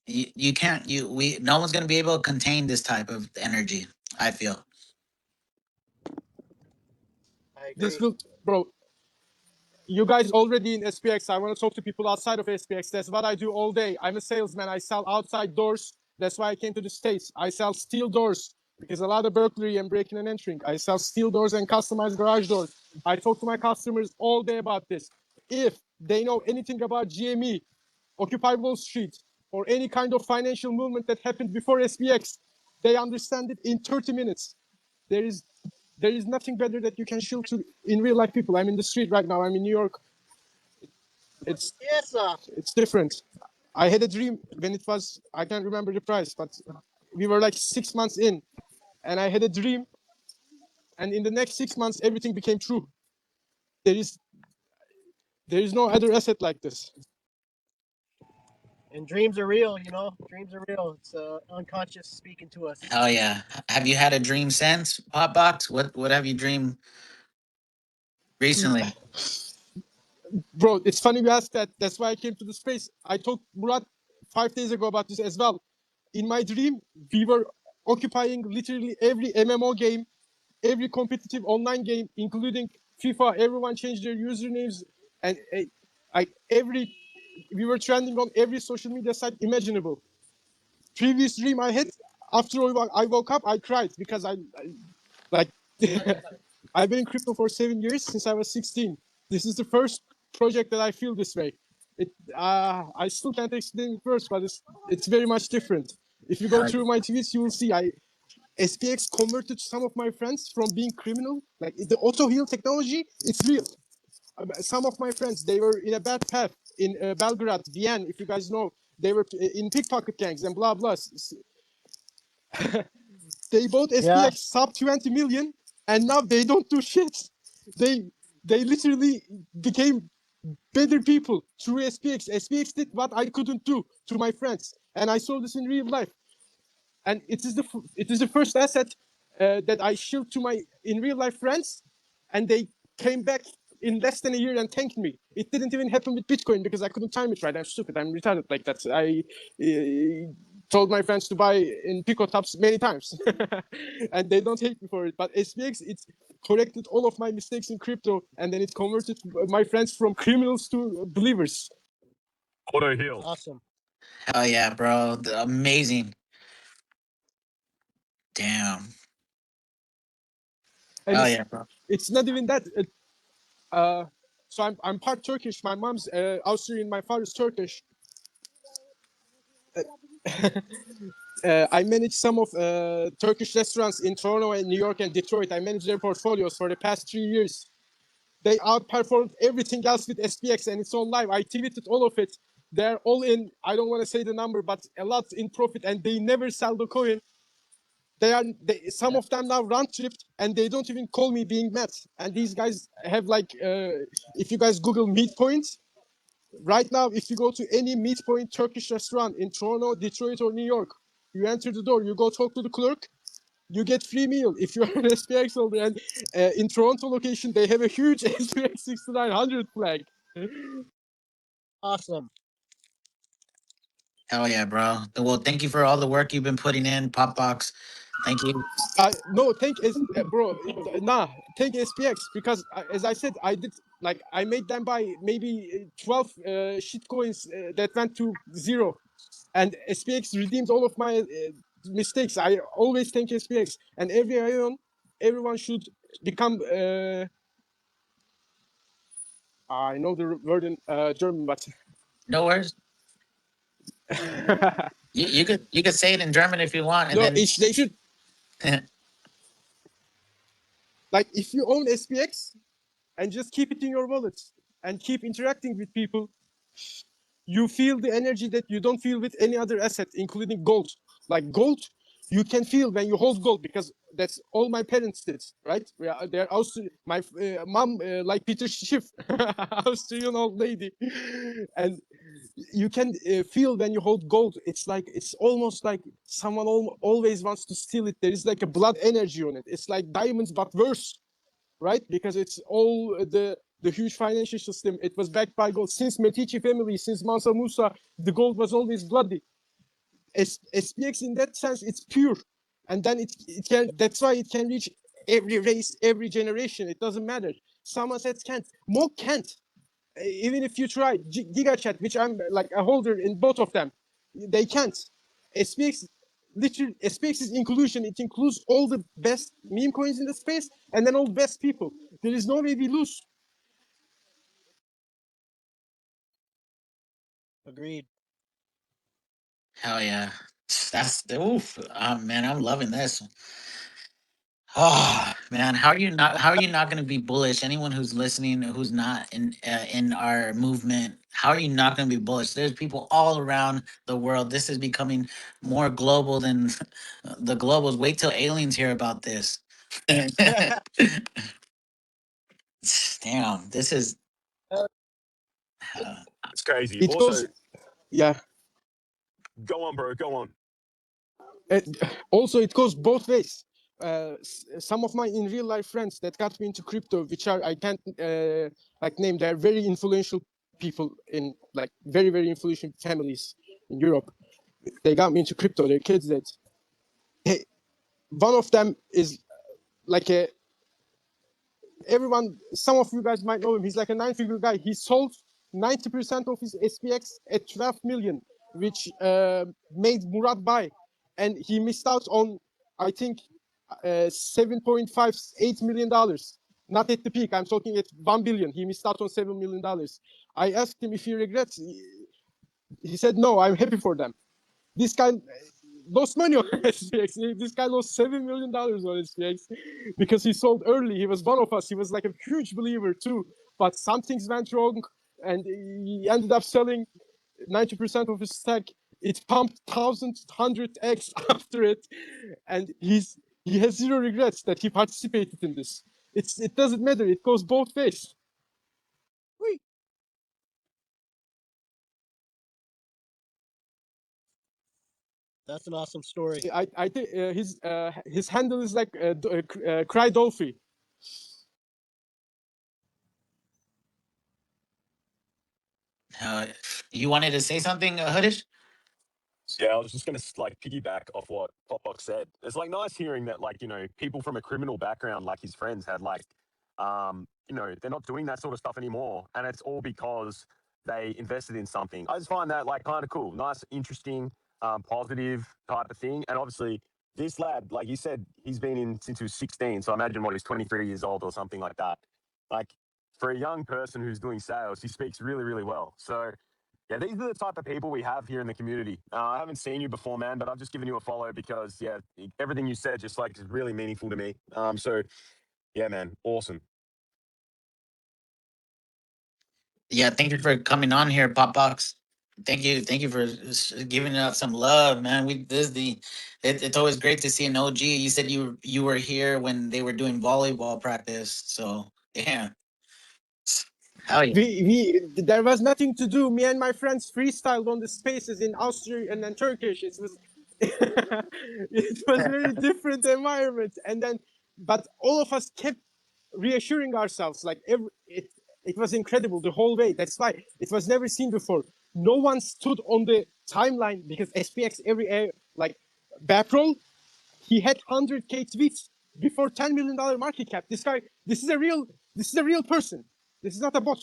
You can't you we no one's gonna be able to contain this type of energy. I feel. I this agree. will, bro. You guys already in SPX. I want to talk to people outside of SPX. That's what I do all day. I'm a salesman. I sell outside doors. That's why I came to the States. I sell steel doors because a lot of burglary and breaking and entering. I sell steel doors and customized garage doors. I talk to my customers all day about this. If they know anything about GME, Occupy Wall Street, or any kind of financial movement that happened before SPX, they understand it in 30 minutes. There is nothing better that you can show to in real life people. I'm in the street right now. I'm in New York. It's Yes, sir. it's different. I had a dream when it was, I can't remember the price, but we were like 6 months in, and I had a dream, and in the next 6 months everything became true. There is no other asset like this. And dreams are real, you know. Dreams are real. It's unconscious speaking to us. Hell yeah. Have you had a dream since, Popbox? What have you dreamed recently? Bro, it's funny you ask that. That's why I came to the space. I told Murat 5 days ago about this as well. In my dream, we were occupying literally every MMO game, every competitive online game, including FIFA. Everyone changed their usernames, and we were trending on every social media site imaginable. Previous dream I had, after I woke up, I cried because I like I've been in crypto for 7 years since I was 16. This is the first project that I feel this way. I still can't explain it first, but it's very much different. If you go through my tweets, you will see SPX converted some of my friends from being criminal. Like the Autoheal technology, it's real. Some of my friends, they were in a bad path in Belgrade, Vienna, if you guys know. They were in pickpocket gangs and blah blah. They bought Yeah. SPX sub 20 million, and now they don't do shit. They literally became better people through SPX. SPX did what I couldn't do to my friends, and I saw this in real life. And it is the first asset that I showed to my in real life friends, and they came back in less than a year and thanked me. It didn't even happen with Bitcoin because I couldn't time it right. I'm stupid. I'm retarded like that. I told my friends to buy in Pico Tops many times, and they don't hate me for it. But SPX, it corrected all of my mistakes in crypto, and then it converted my friends from criminals to believers. Autoheal. Awesome. Hell yeah, bro. Amazing. Damn. And Hell yeah, bro. it's not even that. So I'm part Turkish. My mom's Austrian. My father's Turkish. I manage some of Turkish restaurants in Toronto and New York and Detroit. I manage their portfolios for the past 3 years. They outperformed everything else with SPX, and it's on live. I tweeted all of it. They're all in. I don't want to say the number, but a lot in profit, and they never sell the coin. Some of them now round tripped, and they don't even call me being mad. And these guys have like, if you guys Google meat points, right now, if you go to any meat point Turkish restaurant in Toronto, Detroit, or New York, you enter the door, you go talk to the clerk, you get free meal if you're an SPX holder. And in Toronto location, they have a huge SPX6900 flag. Awesome. Hell yeah, bro. Well, thank you for all the work you've been putting in, Popbox. Thank you. No, bro. Thank SPX because as I said, I made them buy maybe 12 shit coins that went to zero, and SPX redeemed all of my mistakes. I always thank SPX, and everyone should become. I know the word in German, but No worries. You could say it in German if you want, and no, then they should like if you own SPX and just keep it in your wallet and keep interacting with people, you feel the energy that you don't feel with any other asset, including gold. Like gold, you can feel when you hold gold because that's all my parents did, right? They're Austrian. My mom, like Peter Schiff, Austrian old lady, and you can feel when you hold gold. It's almost like someone always wants to steal it. There is like a blood energy on it. It's like diamonds, but worse, right? Because it's all the huge financial system. It was backed by gold since Medici family, since Mansa Musa. The gold was always bloody. SPX in that sense, it's pure, and then it can. That's why it can reach every race, every generation. It doesn't matter. Some assets can't. Mock can't. Even if you try GigaChat, which I'm like a holder in both of them, they can't. SPX literally SPX's inclusion, it includes all the best meme coins in the space and then all the best people. There is no way we lose. Agreed. hell yeah. That's oof, man. I'm loving this. Oh man, how are you not going to be bullish? Anyone who's listening who's not in our movement, how are you not going to be bullish? There's people all around the world. This is becoming more global than the globals. Wait till aliens hear about this. Damn, this is uh, It's crazy. It Also, goes, yeah. go on, bro. Go on. Uh, Also, it goes both ways. Some of my in real life friends that got me into crypto, which are I can't like name, they're very influential people in like very influential families in Europe. They got me into crypto. They're kids that hey, one of them is like a everyone. Some of you guys might know him. He's like a nine-figure guy. He sold 90% of his SPX at 12 million, which made Murat buy, and he missed out on, I think, 7.58 million dollars. Not at the peak. I'm talking at 1 billion. He missed out on $7 million. I asked him if he regrets. He said no. I'm happy for them. This guy lost money on SPX. This guy lost $7 million on SPX because he sold early. He was one of us. He was like a huge believer too. But some things went wrong, and he ended up selling 90% of his stack. It pumped 100x after it, and he has zero regrets that he participated in this. It doesn't matter. It goes both ways. Whee! That's an awesome story. I think his handle is like Cry Dolphy. uh, you wanted to say something, Hoodish? Yeah, I was just gonna like piggyback off what Popbox said. It's like nice hearing that like people from a criminal background like his friends had like they're not doing that sort of stuff anymore, and it's all because they invested in something. I just find that like kind of cool, nice, interesting, positive type of thing. And obviously this lad, like you said, he's been in since he was 16, so I imagine what he's 23 years old or something like that. Like for a young person who's doing sales, he speaks really really well. So yeah, these are the type of people we have here in the community. I haven't seen you before, man, but I've just given you a follow because, yeah, everything you said just like is really meaningful to me. So yeah, man, awesome. Yeah, thank you for coming on here, Pop Box. Thank you for giving us some love, man. It's always great to see an OG. You said you were here when they were doing volleyball practice, so yeah, hell yeah. We there was nothing to do. Me and my friends freestyled on the spaces in Austria and then Turkish. It was it was very different environment. And then, but all of us kept reassuring ourselves like it was incredible the whole way. That's why it was never seen before. No one stood on the timeline because SPX like Backroll, he had 100K tweets before $10 million market cap. This guy, this is a real person. This is not a bot.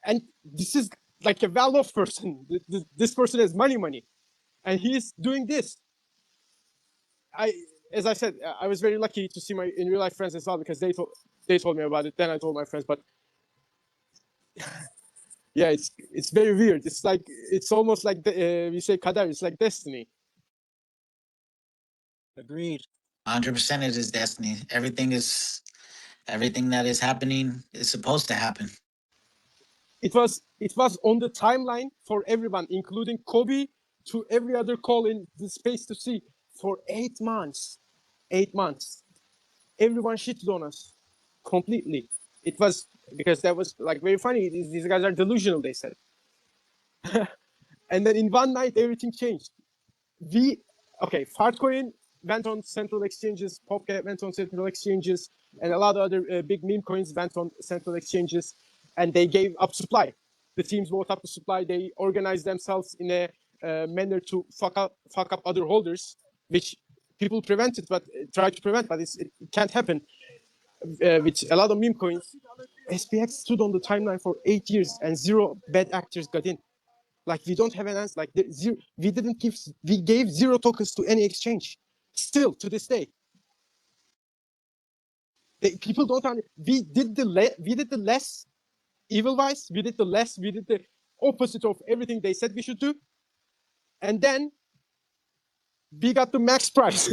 And this is like a well-off person. This person has money, and he's doing this. As I said, I was very lucky to see my in real life friends as well because they told me about it. Then I told my friends, but yeah, it's very weird. It's like it's almost like we say kadar. It's like destiny. Agreed. 100% it is destiny. Everything that is happening is supposed to happen. It was on the timeline for everyone, including Kobe, to every other call in the space to see for 8 months. 8 months. Everyone shitted on us completely. It was because that was like very funny. These guys are delusional, they said. And then in one night, everything changed. Fartcoin went on central exchanges, Popcat went on central exchanges, and a lot of other big meme coins went on central exchanges, and they gave up supply. The teams bought up the supply. They organized themselves in a manner to fuck up other holders, which people prevented, but try to prevent, but it can't happen. With a lot of meme coins, SPX stood on the timeline for 8 years, and zero bad actors got in. Like we don't have an answer. Like we gave zero tokens to any exchange. Still to this day, people don't understand. We did the less evil wise. We did the opposite of everything they said we should do. And then we got the max price.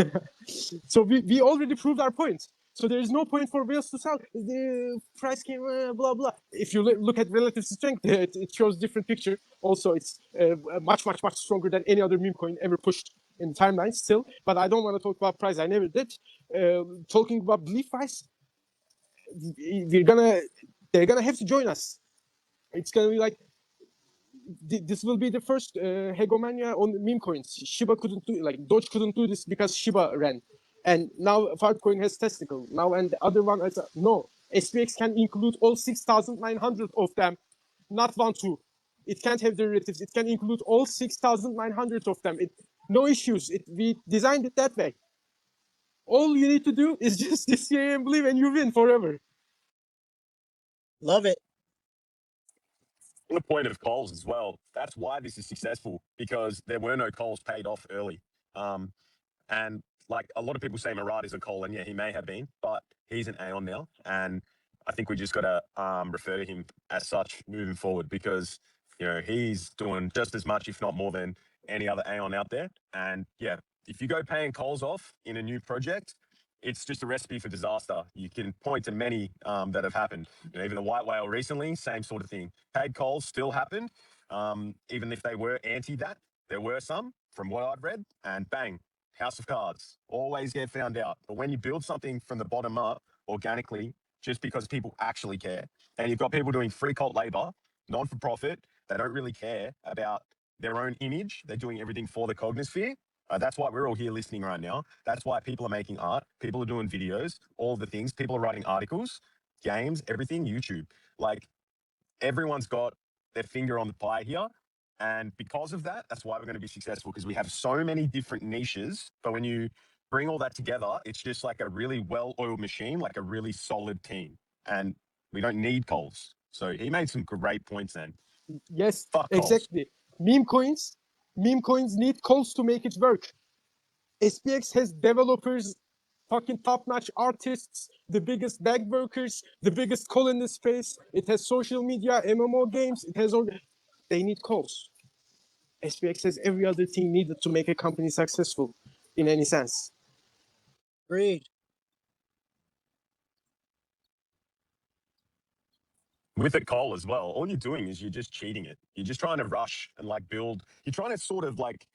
So we already proved our point. So there is no point for whales to sell. The price came, blah, blah. If you look at relative strength, it shows different picture. Also, it's much, much, much stronger than any other meme coin ever pushed in timeline still. But I don't want to talk about price. I never did. Talking about belief wise, they're gonna have to join us. It's gonna be like this will be the first hegemonia on meme coins. Shiba couldn't do like Doge couldn't do this because Shiba ran, and now Fartcoin has testicle now, and the other one is no. SPX can include all 6,900 of them, not one two. It can't have derivatives. It can include all 6,900 of them. No issues. We designed it that way. All you need to do is just this year and believe, and you win forever. Love it. On the point of calls as well, that's why this is successful, because there were no calls paid off early. And like a lot of people say Murad is a call, and yeah, he may have been, but he's an Aeon now. And I think we just got to refer to him as such moving forward, because, you know, he's doing just as much, if not more than any other Aeon out there. And yeah, if you go paying calls off in a new project, it's just a recipe for disaster. You can point to many that have happened. You know, even the white whale recently, same sort of thing. Paid calls still happened, even if they were anti that. There were some, from what I've read, and bang, house of cards. Always get found out. But when you build something from the bottom up organically, just because people actually care, and you've got people doing free cult labor, non for profit, they don't really care about their own image. They're doing everything for the cognosphere. That's why we're all here listening right now. That's why people are making art. People are doing videos, all the things. People are writing articles, games, everything, YouTube. Like, everyone's got their finger on the pie here. And because of that, that's why we're going to be successful, because we have so many different niches. But when you bring all that together, it's just like a really well-oiled machine, like a really solid team. And we don't need Coles. So he made some great points then. Yes, Fuck Coles. exactly. Meme coins need calls to make it work. SPX has developers, fucking top-notch artists, the biggest bag workers, the biggest call in the space. It has social media, MMO games. It has all. They need calls. SPX has every other thing needed to make a company successful, in any sense. Agreed. With a call as well, all you're doing is you're just cheating it. You're just trying to rush and like build. You're trying to sort of like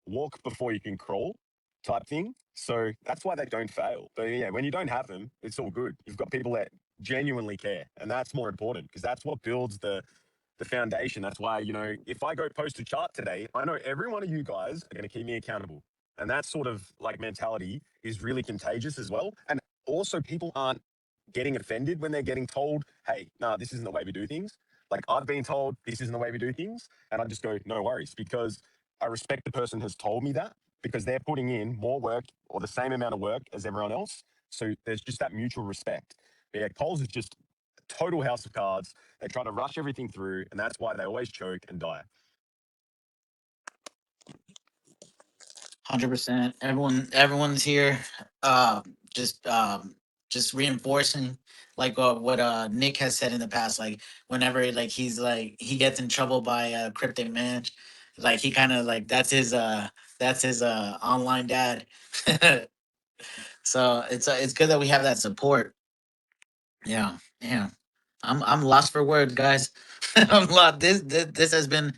walk before you can crawl type thing. So that's why they don't fail. But yeah, when you don't have them, it's all good. You've got people that genuinely care, and that's more important, because that's what builds the foundation. That's why, you know, if I go post a chart today, I know every one of you guys are going to keep me accountable. And that sort of like mentality is really contagious as well. And also, people aren't getting offended when they're getting told, hey, nah, this isn't the way we do things. Like, I've been told this isn't the way we do things. And I just go, no worries, because I respect the person who's told me that, because they're putting in more work or the same amount of work as everyone else. So there's just that mutual respect. But yeah, Coles is just a total house of cards. They try to rush everything through, and that's why they always choke and die. 100%. Everyone's here. Uh, just just reinforcing like what Nick has said in the past. Like whenever like he's like he gets in trouble by Cryptic Man, like he kind of like that's his online dad. So it's good that we have that support. Yeah, yeah. I'm lost for words, guys. I'm lost. This has been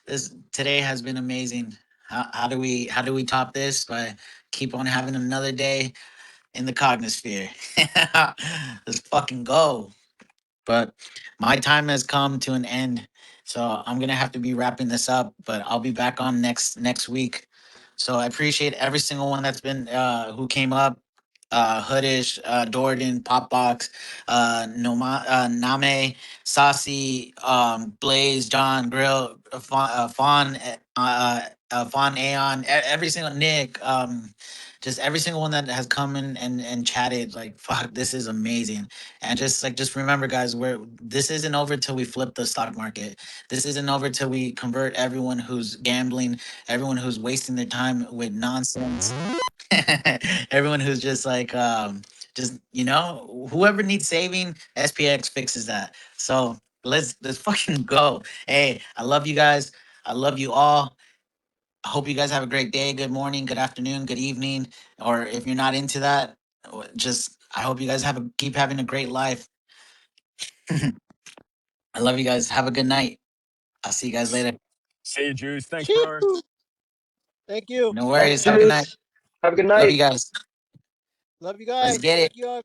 this today has been amazing. How do we top this? By keep on having another day in the cognosphere. Let's fucking go. But my time has come to an end, so I'm gonna have to be wrapping this up. But I'll be back on next week. So I appreciate every single one that's been who came up. Hoodish, Dordan, Popbox, Name, Saucy, Blaze, John, Grill, Fawn Aeon, every single Nick, just every single one that has come in and chatted. Like, fuck, this is amazing. And just remember, guys, this isn't over till we flip the stock market. This isn't over till we convert everyone who's gambling, everyone who's wasting their time with nonsense, everyone who's just like just whoever needs saving, SPX fixes that. So let's fucking go. Hey, I love you guys. I love you all. I hope you guys have a great day, good morning, good afternoon, good evening, or if you're not into that, just I hope you guys keep having a great life. I love you guys. Have a good night. I'll see you guys later. See you, Juice. Thanks, Cheers. bro. Thank you. No Thanks, worries. Have a good night. Juice. Have a good Love night. you guys. Love you Let's guys. get it. Thank you all.